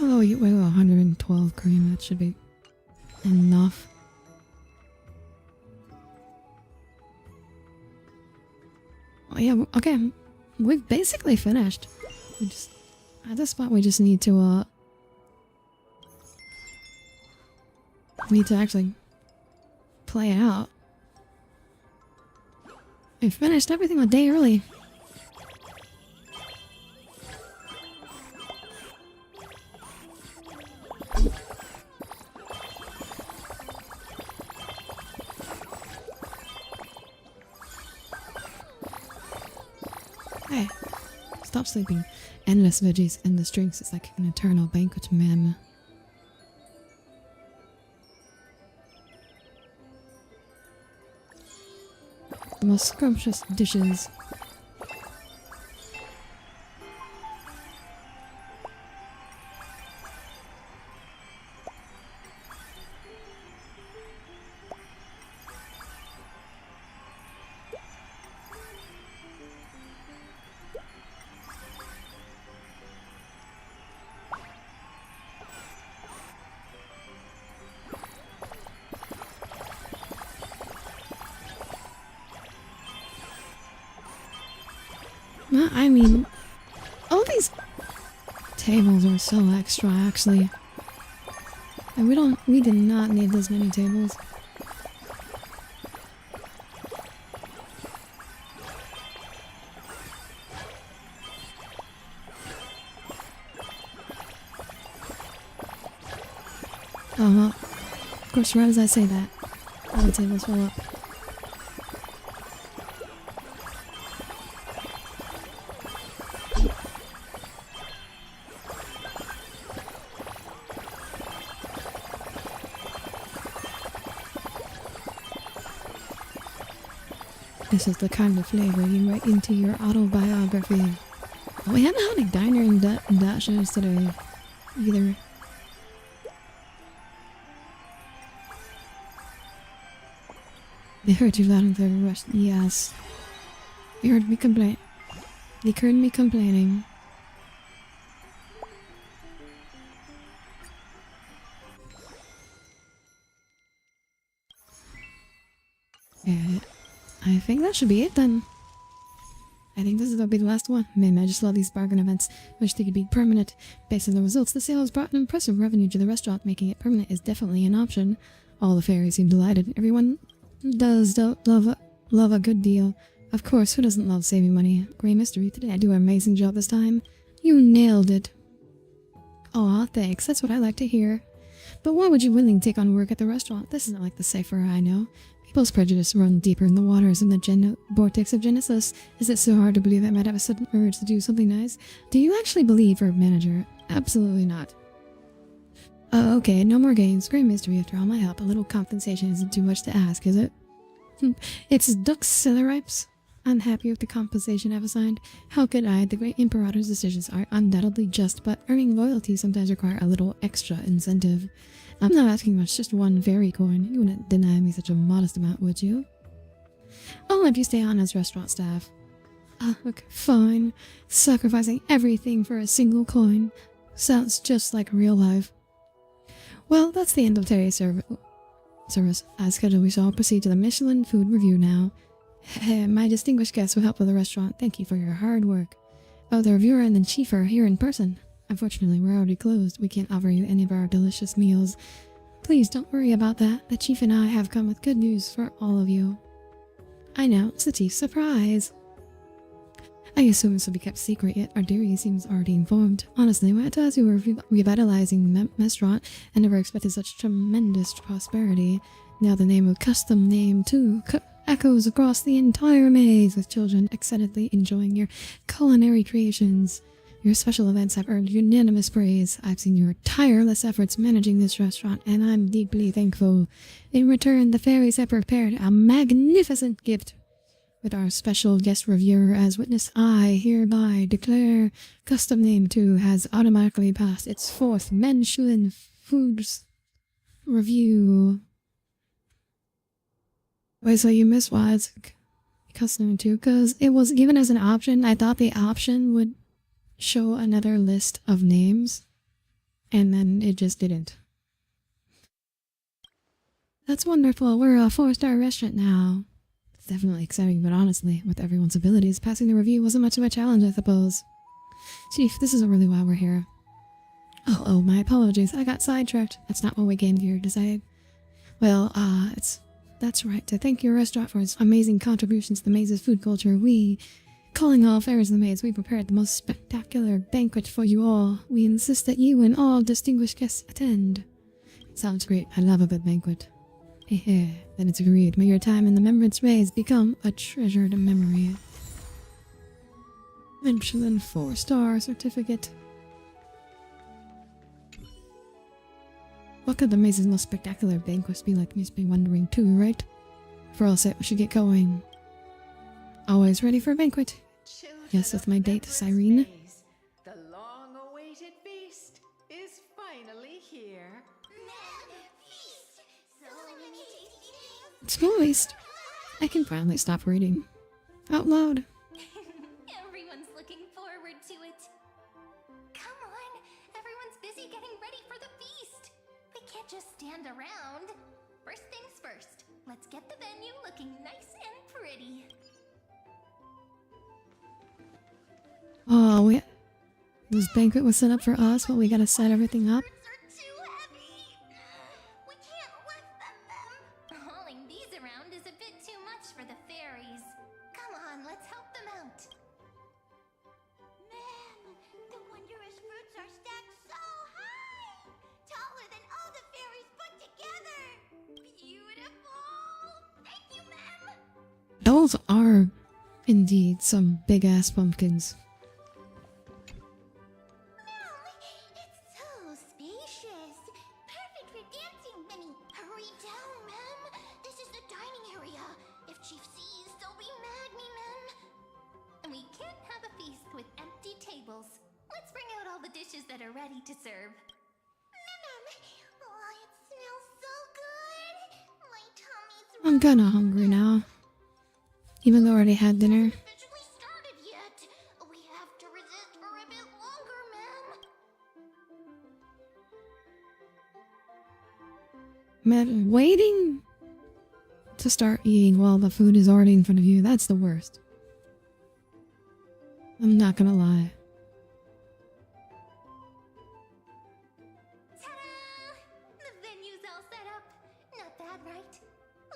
Oh, you weigh 112 cream. That should be enough. Oh, yeah, okay. We've basically finished. We just, at this spot, we just need to, actually play it out. We finished everything a day early. Hey, stop sleeping. Endless veggies, endless drinks. It's like an eternal banquet, ma'am. The most scrumptious dishes. I mean, all these tables are so extra, actually. And we did not need this many tables. Oh, well, of course, right as I say that, all the tables fill up. This is the kind of flavor you write into your autobiography. Oh, we haven't had a diner in Dashes today, either. They heard you loud and clear, rushed. Yes. They heard me complain. They heard me complaining. I think that should be it then. I think this will be the last one. Man, I just love these bargain events. Wish they could be permanent. Based on the results, the sale has brought an impressive revenue to the restaurant. Making it permanent is definitely an option. All the fairies seem delighted. Everyone does love a good deal. Of course, who doesn't love saving money? Grey Mystery, today I do an amazing job this time. You nailed it. Aw, thanks. That's what I like to hear. But why would you willingly take on work at the restaurant? This isn't like the Cypher I know. People's prejudice run deeper in the waters in the vortex of Genesis. Is it so hard to believe I might have a sudden urge to do something nice? Do you actually believe, Herb Manager? Absolutely not. Okay, no more games. Great mystery after all my help. A little compensation isn't too much to ask, is it? It's Dux Celeripes. Unhappy with the compensation I've assigned? How could I? The great Imperator's decisions are undoubtedly just, but earning loyalty sometimes require a little extra incentive. I'm not asking much, just one fairy coin. You wouldn't deny me such a modest amount, would you? I'll let you stay on as restaurant staff. Okay, fine. Sacrificing everything for a single coin. Sounds just like real life. Well, that's the end of today's service. As scheduled, we shall proceed to the Michelin food review now. My distinguished guests with help of the restaurant, thank you for your hard work. Oh, the reviewer and the chief are here in person. Unfortunately, we're already closed. We can't offer you any of our delicious meals. Please don't worry about that. The chief and I have come with good news for all of you. I know, it's the chief's surprise. I assume this will be kept secret, yet Audire seems already informed. Honestly, when I thought we were revitalizing the restaurant, I never expected such tremendous prosperity. Now the name of custom name too. echoes across the entire maze, with children excitedly enjoying your culinary creations. Your special events have earned unanimous praise. I've seen your tireless efforts managing this restaurant, and I'm deeply thankful. In return, the fairies have prepared a magnificent gift. With our special guest reviewer as witness, I hereby declare Custom Name 2 has automatically passed its 4th Michelin Foods review. Wait, so you missed why it's Custom Name 2? Because it was given as an option. I thought the option would show another list of names, and then it just didn't. That's wonderful. We're a 4-star restaurant now. It's definitely exciting, but honestly, with everyone's abilities, passing the review wasn't much of a challenge, I suppose. Chief, this isn't really why we're here. Oh, my apologies. I got sidetracked. That's not what we came here to say. Well, that's right. To thank your restaurant for its amazing contributions to the maze's food culture, calling all fairies in the maze, we prepared the most spectacular banquet for you all. We insist that you and all distinguished guests attend. Sounds great. I love a good banquet. Then it's agreed. May your time in the Remembrance Maze become a treasured memory. Michelin 4-star certificate. What could the maze's most spectacular banquets be like? You must be wondering too, right? For all set, we should get going. Always ready for a banquet. Yes, with my date, Cyrene. The long-awaited feast is finally here. It's moist. I can finally stop reading. Out loud. Everyone's looking forward to it. Come on, everyone's busy getting ready for the feast. We can't just stand around. First things first, let's get the venue looking nice and pretty. Oh, this banquet was set up for us, but we gotta set everything up. Hauling these around is a bit too much for the fairies. Come on, let's help them out. Man, the wondrous fruits are stacked so high! Taller than all the fairies put together! Beautiful! Thank you, ma'am! Those are indeed some big-ass pumpkins. It's so spacious. Perfect for dancing, Minnie. Hurry down, ma'am. This is the dining area. If Chief sees, they'll be mad me, ma'am. We can't have a feast with empty tables. Let's bring out all the dishes that are ready to serve. Ma'am, oh, it smells so good. My tummy's I'm kinda hungry now. Even though I already had dinner. officially started yet. We have to resist for a bit longer, ma'am. Man, waiting to start eating while the food is already in front of you, that's the worst. I'm not gonna lie. Ta-da! The venue's all set up. Not bad, right?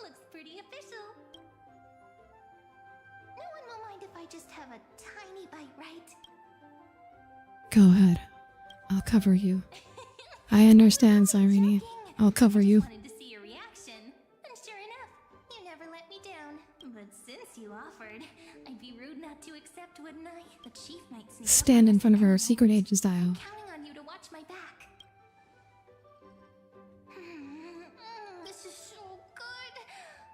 Looks pretty official. No one will mind if I just have a tiny bite, right? Go ahead. I'll cover you. I understand, Cyrene. I'll cover you. Wanted to see your reaction, and sure enough, you never let me down. But since you offered, I'd be rude not to accept, wouldn't I? The chief might sneak up Stand in on us front of her, again. secret agent style. I'm counting on you to watch my back. This is so good.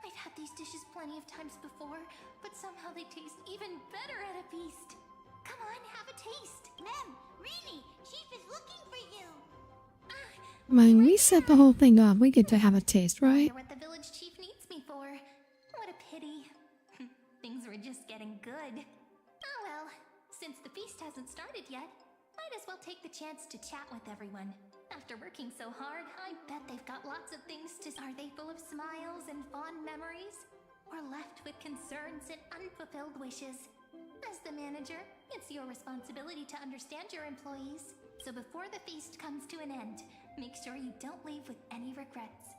I've had these dishes plenty of times before, but somehow they taste even better at a feast. Come on, have a taste. Ma'am, Rini, Chief is looking for you. When we set the whole thing up, we get to have a taste, right? Wonder what the village chief needs me for. What a pity. Things were just getting good. Oh well, since the feast hasn't started yet, might as well take the chance to chat with everyone. After working so hard, I bet they've got lots of things to... Are they full of smiles and fond memories? Or left with concerns and unfulfilled wishes? As the manager, it's your responsibility to understand your employees. So before the feast comes to an end, make sure you don't leave with any regrets.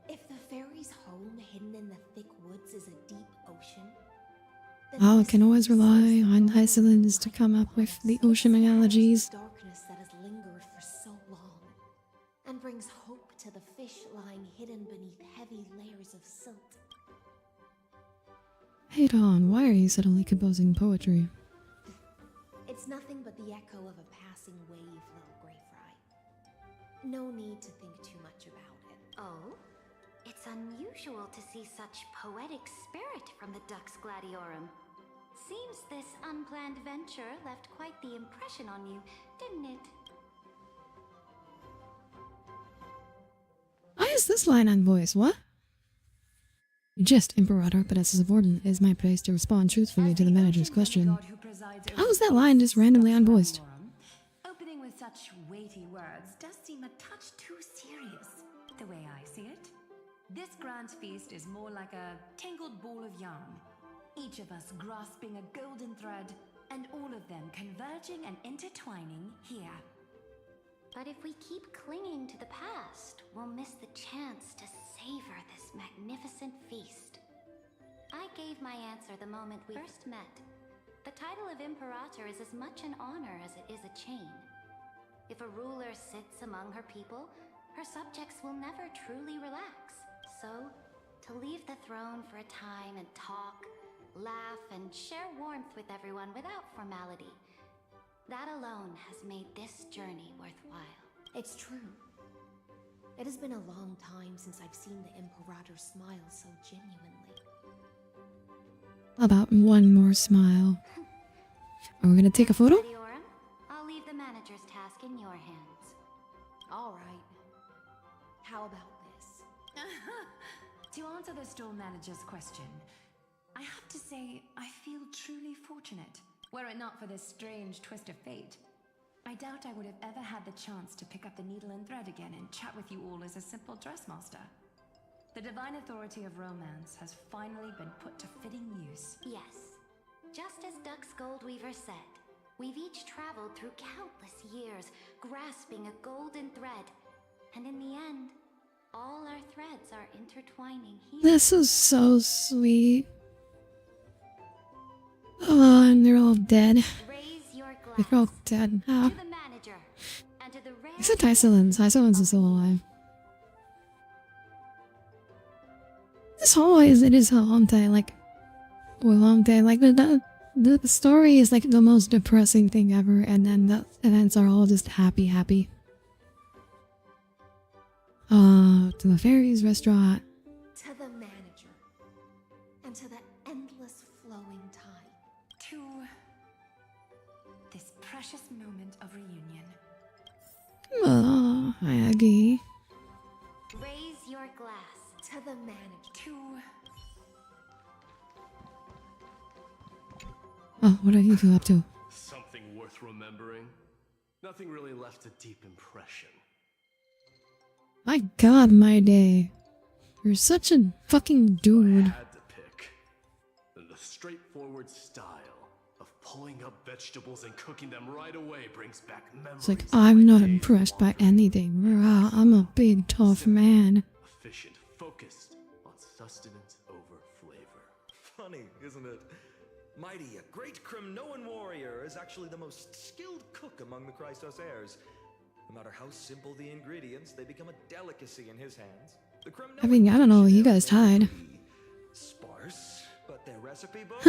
If the fairy's home hidden in the thick woods is a deep ocean, then Oh, this can always place rely is on the Iceland's to come up with the ocean analogies. darkness that has lingered for so long, and brings hope to to the fish lying hidden beneath heavy layers of silt. Hey Dawn, why are you suddenly composing poetry? It's nothing but the echo of a passing wave, little Gray Fry. No need to think too much about it. Oh? It's unusual to see such poetic spirit from the Dux Gladiorum. Seems this unplanned venture left quite the impression on you, didn't it? Why is this line unvoiced? What? Just Imperator, but as a subordinate, it is my place to respond truthfully to the manager's question. How is that line just randomly unvoiced? Opening with such weighty words does seem a touch too serious, the way I see it. This grand feast is more like a tangled ball of yarn, each of us grasping a golden thread, and all of them converging and intertwining here. But if we keep clinging to the past, we'll miss the chance to savor this magnificent feast. I gave my answer the moment we first met. The title of Imperator is as much an honor as it is a chain. If a ruler sits among her people, her subjects will never truly relax. So, to leave the throne for a time and talk, laugh, and share warmth with everyone without formality, that alone has made this journey worthwhile. It's true. It has been a long time since I've seen the Imperator smile so genuinely. How about one more smile? Are we gonna take a photo? Gladiorum, I'll leave the manager's task in your hands. All right. How about this? To answer the store manager's question, I have to say I feel truly fortunate. Were it not for this strange twist of fate, I doubt I would have ever had the chance to pick up the needle and thread again and chat with you all as a simple dressmaster. The divine authority of romance has finally been put to fitting use. Yes. Just as Dux Goldweaver said, we've each traveled through countless years, grasping a golden thread. And in the end, all our threads are intertwining here. This is so sweet. Oh, and they're all dead. Raise your glass They're all dead. to Ah. the manager and to the rare Except Hysolins. Hysolins is still alive. This hallway it is Honkai, like the story is like the most depressing thing ever, and then the events are all just happy. To the fairies restaurant. To the manager. And to the endless flowing tide. To this precious moment of reunion. Oh, I agree. Raise your glass To the manager. To Oh, what are you two up to? Something worth remembering. Nothing really left a deep impression. My god, my day. You're such a fucking I dude. had to pick. Then the straightforward style of pulling up vegetables and cooking them right away brings back memories. It's like, of I'm my not days impressed by walking. anything. Rah, I'm a big, tough man. Efficient, focused on sustenance over flavor. Funny, isn't it? Mighty, a great Kremnoan warrior, is actually the most skilled cook among the Chrysos heirs. No matter how simple the ingredients, they become a delicacy in his hands. The I mean, I don't know, you guys tied. Sparse, but their recipe book.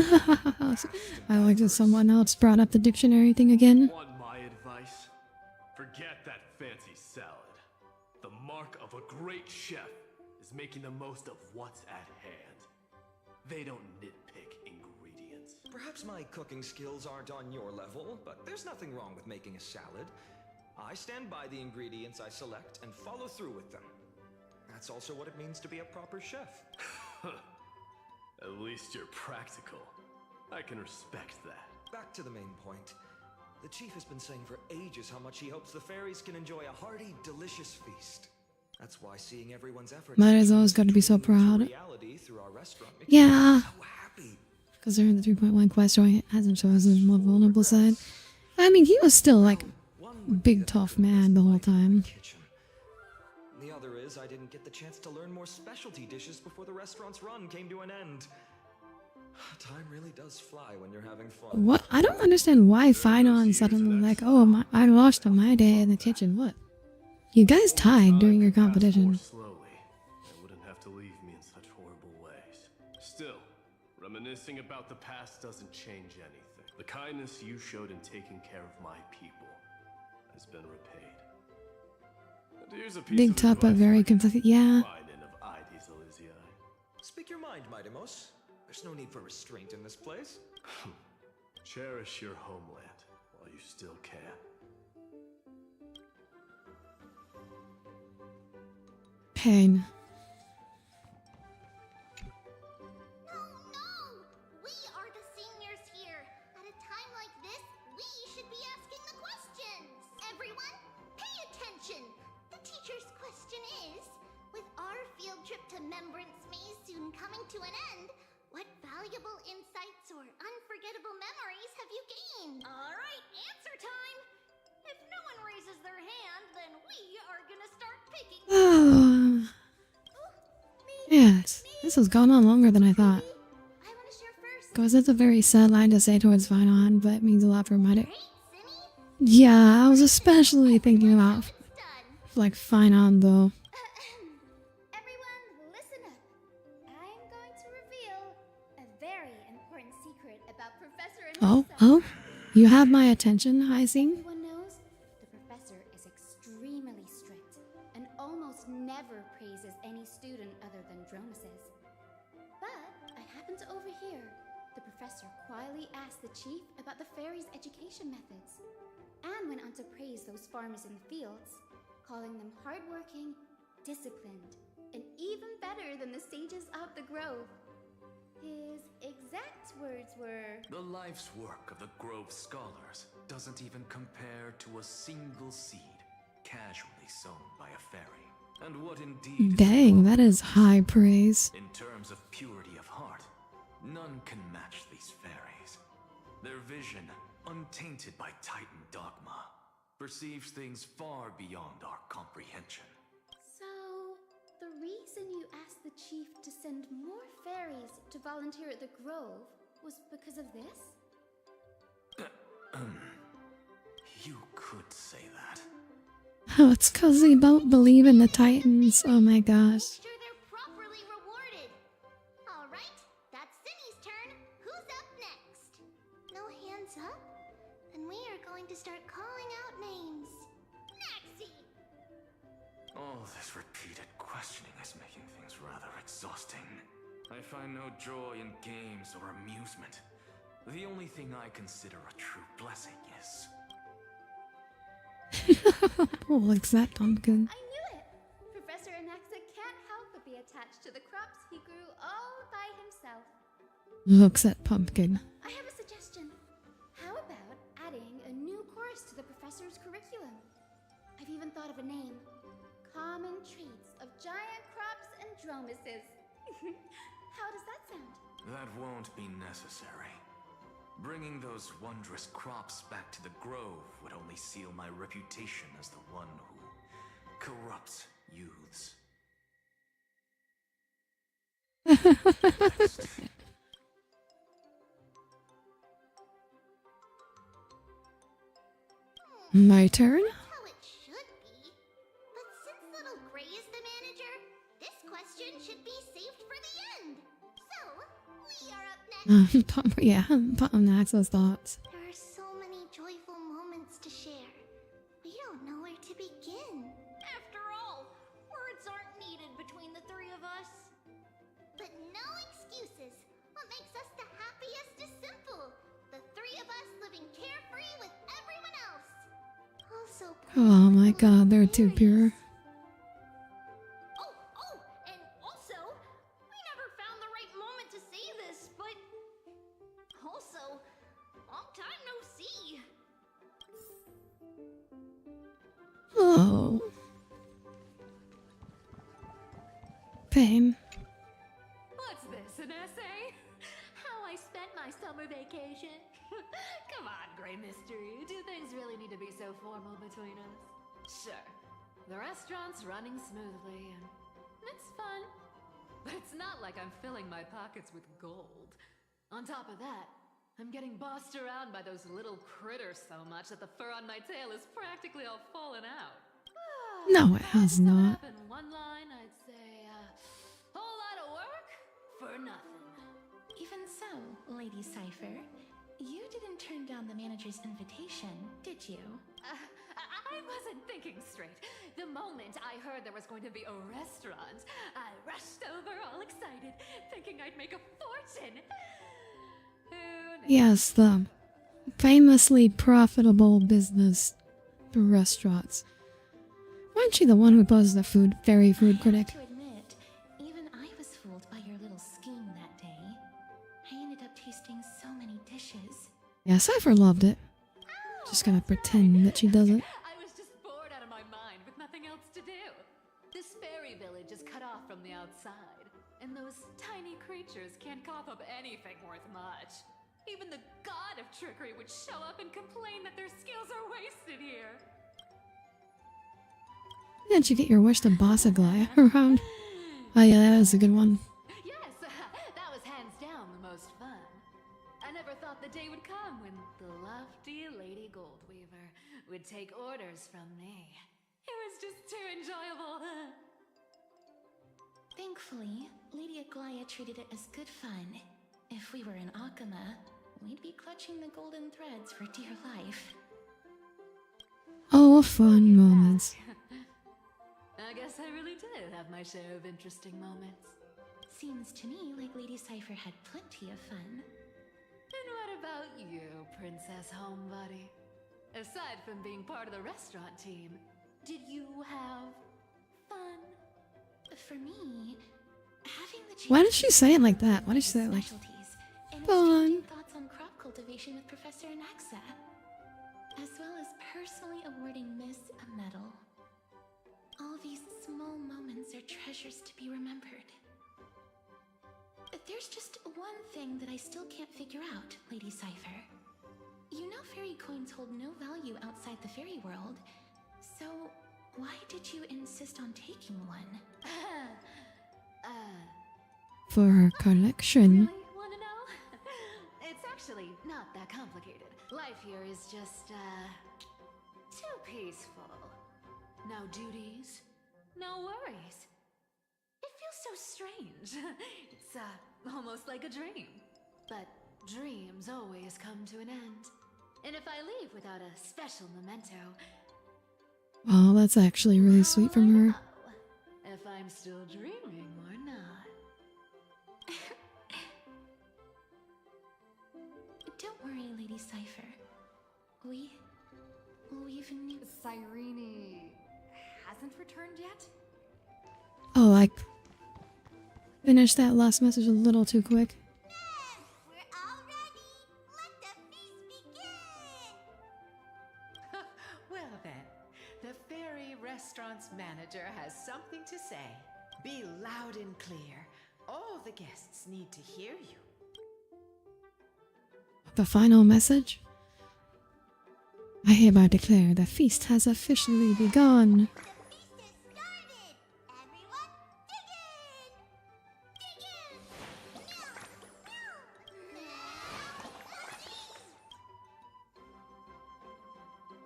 I like that someone else brought up the dictionary thing again. Want my advice? Forget that fancy salad. The mark of a great chef is making the most of what's at hand. They don't nitpick ingredients. Perhaps my cooking skills aren't on your level, but there's nothing wrong with making a salad. I stand by the ingredients I select and follow through with them. That's also what it means to be a proper chef. At least you're practical. I can respect that. Back to the main point. The chief has been saying for ages how much he hopes the fairies can enjoy a hearty, delicious feast. That's why seeing everyone's efforts Might as well got to be so proud. reality through our restaurant makes Yeah. me so happy. Because they're in the 3.1 quest, so he hasn't shown his more vulnerable side. I mean, he was still like One would big be that tough there was man the whole life in time. kitchen. The other is I didn't get the chance to learn more specialty dishes before the restaurant's run came to an end. Time really does fly when you're having fun. What? I don't understand why Finon suddenly like, oh, I lost my day in the kitchen. What? You guys tied during your If I could pass more competition. slowly, I wouldn't have to leave me in such horrible ways. Still, reminiscing about the past doesn't change anything. The kindness you showed in taking care of my people has been repaid. And here's a piece Big of top, but advice very for you. conflicted. Yeah. Fine and of Ides Elysiae. Speak your mind, Midemos. There's no need for restraint in this place. Cherish your homeland while you still can. Pain. No! We are the seniors here. At a time like this, we should be asking the questions. Everyone, pay attention. The teacher's question is, with our field trip to Membrance Maze soon coming to an end, what valuable insights or unforgettable memories have you gained? All right, answer time. If no one raises their hand, then we are gonna start picking. Oh. Yes. This has gone on longer than I thought. I want to share first. Because it's a very sad line to say towards Final, but it means a lot for Mighty. Great, Simmy. Yeah, I was especially thinking about It's done. like Final though. Everyone, listen up. I'm going to reveal a very important secret about Professor Oh, you have my attention, Hyacinth. Everyone knows the professor is extremely strict and almost never praises any student other than Dronuses. But I happened to overhear the professor quietly asked the chief about the fairies' education methods and went on to praise those farmers in the fields, calling them hardworking, disciplined, and even better than the sages of the grove. His exact words were, The life's work of the Grove Scholars doesn't even compare to a single seed casually sown by a fairy. And what indeed is Dang, that is remarkable high praise. in terms of purity of heart, none can match these fairies. Their vision, untainted by Titan dogma, perceives things far beyond our comprehension. So, the reason you asked the chief to send more fairies to volunteer at the Grove was because of this? You could say that. Oh, it's cause they don't believe in the Titans. Oh my gosh. Make sure they're properly rewarded. All right, that's Cindy's turn. Who's up next? No hands up? Then we are going to start calling out names. Naxie! All this repeated questioning is making things rather exhausting. I find no joy in games or amusement. The only thing I consider a true blessing is... Oh, like that pumpkin. I knew it! Professor Anaxa can't help but be attached to the crops he grew all by himself. Looks at pumpkin. I have a suggestion. How about adding a new course to the professor's curriculum? I've even thought of a name. Common Traits of Giant Crops and Dromuses. How does that sound? That won't be necessary. Bringing those wondrous crops back to the Grove would only seal my reputation as the one who corrupts youths. My turn? How it should be. But since Little Gray is the manager, this question should be saved for the end. So, we are up next. Yeah, Naxa's thoughts. There are so many joyful moments to share. We don't know where to begin. After all, words aren't needed between the three of us. But no excuses. What makes us the happiest is simple. The three of us living carefree with everyone else. Also, Oh my god, they're too pure. Oh, and also, we never found the right moment to say this, but also, long time no see. Oh. Pain. What's this, an essay? How I spent my summer vacation? Come on, Grey Mystery. Do things really need to be so formal between us? Sure. The restaurant's running smoothly and it's fun. But it's not like I'm filling my pockets with gold. On top of that, I'm getting bossed around by those little critters so much that the fur on my tail is practically all fallen out. No, it has not. In one line, I'd say, whole lot of work for nothing. Even so, Lady Cypher, you didn't turn down the manager's invitation, did you? I wasn't thinking straight. The moment I heard there was going to be a restaurant, I rushed over all excited, thinking I'd make a fortune. Who knew? Yes, the famously profitable business for restaurants. Wasn't she the one who posed the fairy food critic? To admit, even I was fooled by your little scheme that day. I ended up tasting so many dishes. Yeah, Cypher loved it. Just gonna pretend that she doesn't. I was just bored out of my mind with nothing else to do. This fairy village is cut off from the outside, and those tiny creatures can't cough up anything worth much. Even the god of trickery would show up and complain that their skills are wasted here. Didn't you get your wish to boss a Glaya around? Oh yeah, that was a good one. Yes, that was hands down the most fun. I never thought the day would come when the lofty Lady Goldweaver would take orders from me. It was just too enjoyable. Thankfully, Lady Aglaya treated it as good fun. If we were in Akama, we'd be clutching the golden threads for dear life. Oh, fun moments. I guess I really did have my share of interesting moments. Seems to me like Lady Cypher had plenty of fun. And what about you, Princess Homebody? Aside from being part of the restaurant team, did you have fun? For me, having the chance Why did she say it like that? Why did she say it like specialties and fun? exchanging thoughts on crop cultivation with Professor Anaxa, as well as personally awarding Miss a medal. All these small moments are treasures to be remembered. There's just one thing that I still can't figure out, Lady Cypher. You know fairy coins hold no value outside the fairy world, so why did you insist on taking one? For her collection. Really wanna know? It's actually not that complicated. Life here is just, too peaceful. No duties, no worries. It feels so strange. It's, almost like a dream. But dreams always come to an end. And if I leave without a special memento, Oh, that's actually really sweet from her. if I'm still dreaming or not. Don't worry, Lady Cypher. We've new. Cyrene hasn't returned yet? Oh, I finished that last message a little too quick. We're all ready. Let the feast begin. Well then, the fairy restaurant's manager has something to say. Be loud and clear. All the guests need to hear you. The final message? I hereby declare the feast has officially begun. The feast has started. Everyone, dig in. Dig in.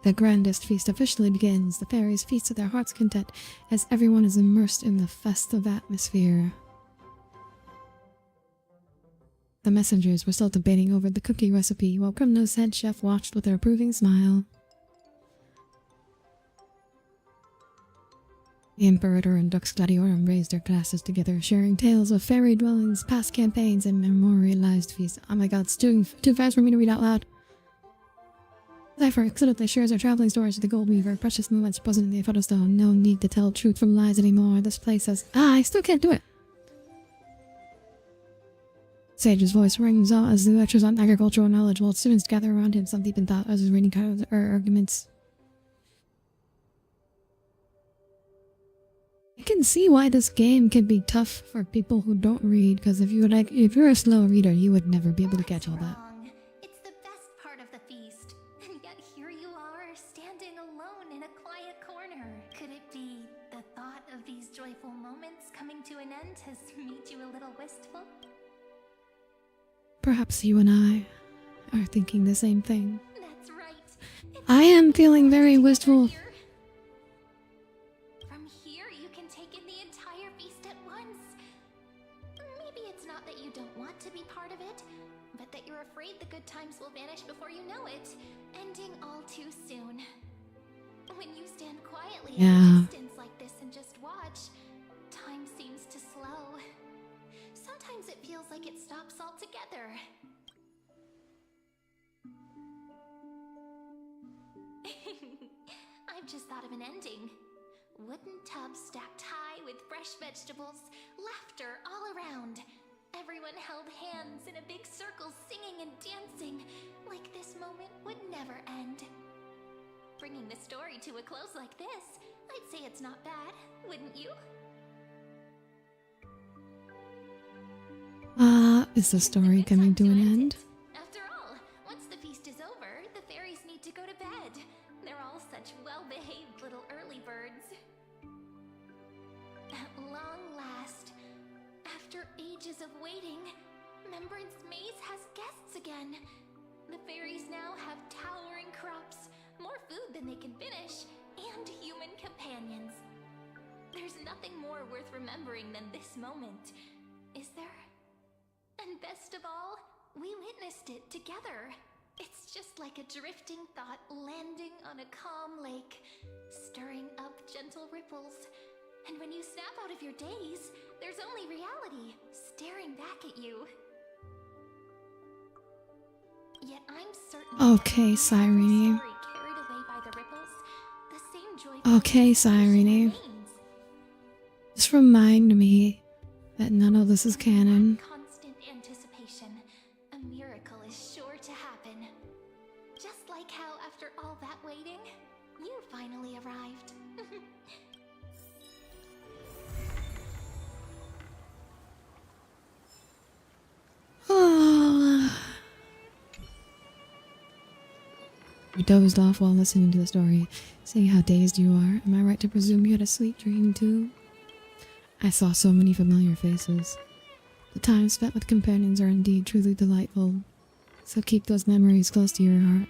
The grandest feast officially begins. The fairies feast to their heart's content as everyone is immersed in the festive atmosphere. The messengers were still debating over the cookie recipe while Crimno's head chef watched with an approving smile. The Imperator and Dux Gladiorum raised their glasses together, sharing tales of fairy dwellings, past campaigns, and memorialized feasts. Oh my god, it's too fast for me to read out loud. Cypher excitedly shares her traveling stories to the Goldweaver, precious moments present in the photostone. No need to tell truth from lies anymore. This place has... I still can't do it! Sage's voice rings out as he lectures on agricultural knowledge while students gather around him, some deep in thought, others reading arguments. I can see why this game can be tough for people who don't read, because if you're a slow reader, you would never be able to catch all that. Wrong. It's the best part of the feast. And yet here you are, standing alone in a quiet corner. Could it be the thought of these joyful moments coming to an end has made you a little wistful? Perhaps you and I are thinking the same thing. That's right. I am feeling very wistful. not that you don't want to be part of it, but that you're afraid the good times will vanish before you know it, ending all too soon. When you stand quietly at a distance like this and just watch, time seems to slow. Sometimes it feels like it stops altogether. I've just thought of an ending. Wooden tubs stacked high with fresh vegetables, laughter all around. Everyone held hands in a big circle, singing and dancing, like this moment would never end. Bringing the story to a close like this, I'd say it's not bad, wouldn't you? Is the story coming to an end? After all, once the feast is over, the fairies need to go to bed. They're all such well-behaved little early birds. At long last, after ages of waiting, Remembrance Maze has guests again. The fairies now have towering crops, more food than they can finish, and human companions. There's nothing more worth remembering than this moment, is there? And best of all, we witnessed it together. It's just like a drifting thought landing on a calm lake, stirring up gentle ripples. And when you snap out of your daze, there's only reality staring back at you. Yet I'm certain Okay, Cyrene. carried away by the ripples, the same joy. Okay, Cyrene. Just remind me that none of this is canon. Constant anticipation. A miracle is sure to happen. Just like how after all that waiting, you finally arrived. You dozed off while listening to the story, seeing how dazed you are. Am I right to presume you had a sweet dream too? I saw so many familiar faces. The times spent with companions are indeed truly delightful, so keep those memories close to your heart.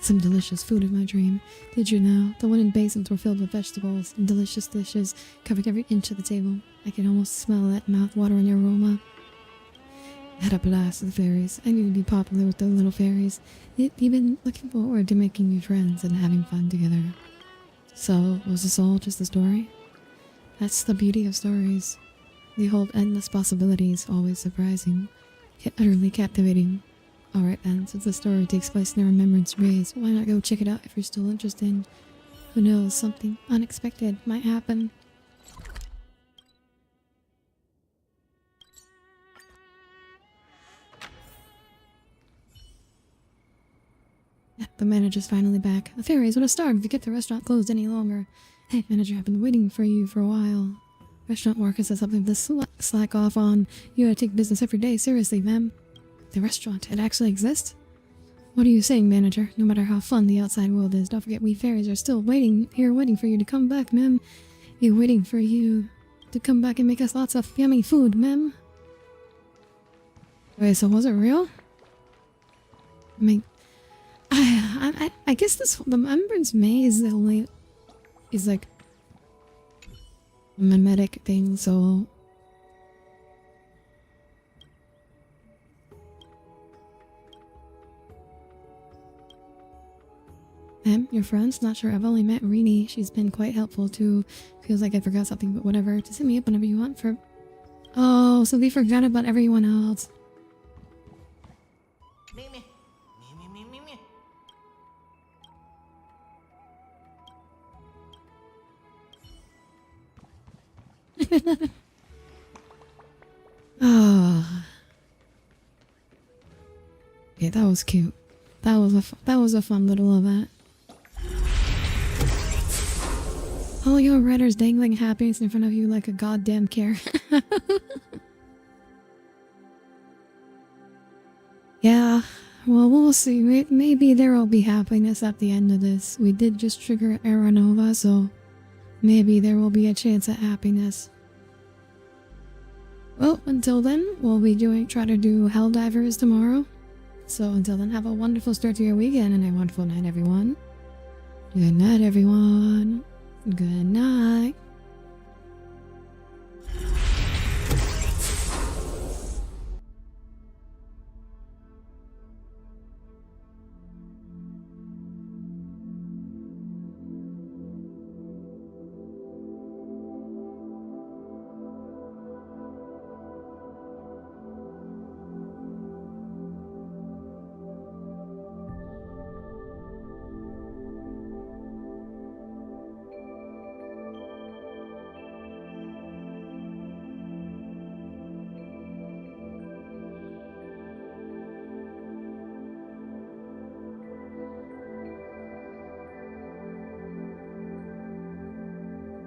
Some delicious food in my dream. Did you know? The wooden basins were filled with vegetables and delicious dishes covering every inch of the table. I can almost smell that mouth-watering aroma. I had a blast with the fairies. I knew you'd be popular with the little fairies. You've been looking forward to making new friends and having fun together. So, was this all just a story? That's the beauty of stories. They hold endless possibilities, always surprising, yet utterly captivating. Alright then, since the story takes place in a Remembrance Maze, why not go check it out if you're still interested? Who knows, something unexpected might happen. Yeah, the manager's finally back. The fairies would have starved if you kept the restaurant closed any longer. Hey, manager, I've been waiting for you for a while. Restaurant workers has something to slack off on. You gotta take business every day seriously, ma'am. The restaurant, it actually exists? What are you saying, manager? No matter how fun the outside world is, don't forget we fairies are still waiting for you to come back, ma'am. We're waiting for you to come back and make us lots of yummy food, ma'am. Wait, so was it real? I mean, I guess the Remembrance Maze is like a mimetic thing, so your friends? Not sure. I've only met Rini. She's been quite helpful too. Feels like I forgot something, but whatever. Just hit me up whenever you want for... Oh, so we forgot about everyone else. Oh. Okay, that was cute. That was a fun little event. All your writers dangling happiness in front of you like a goddamn carrot. Yeah, well, we'll see. Maybe there will be happiness at the end of this. We did just trigger Aranova, so maybe there will be a chance at happiness. Well, until then, we'll be try to do Helldivers tomorrow. So until then, have a wonderful start to your weekend and a wonderful night, everyone. Good night, everyone. Good night.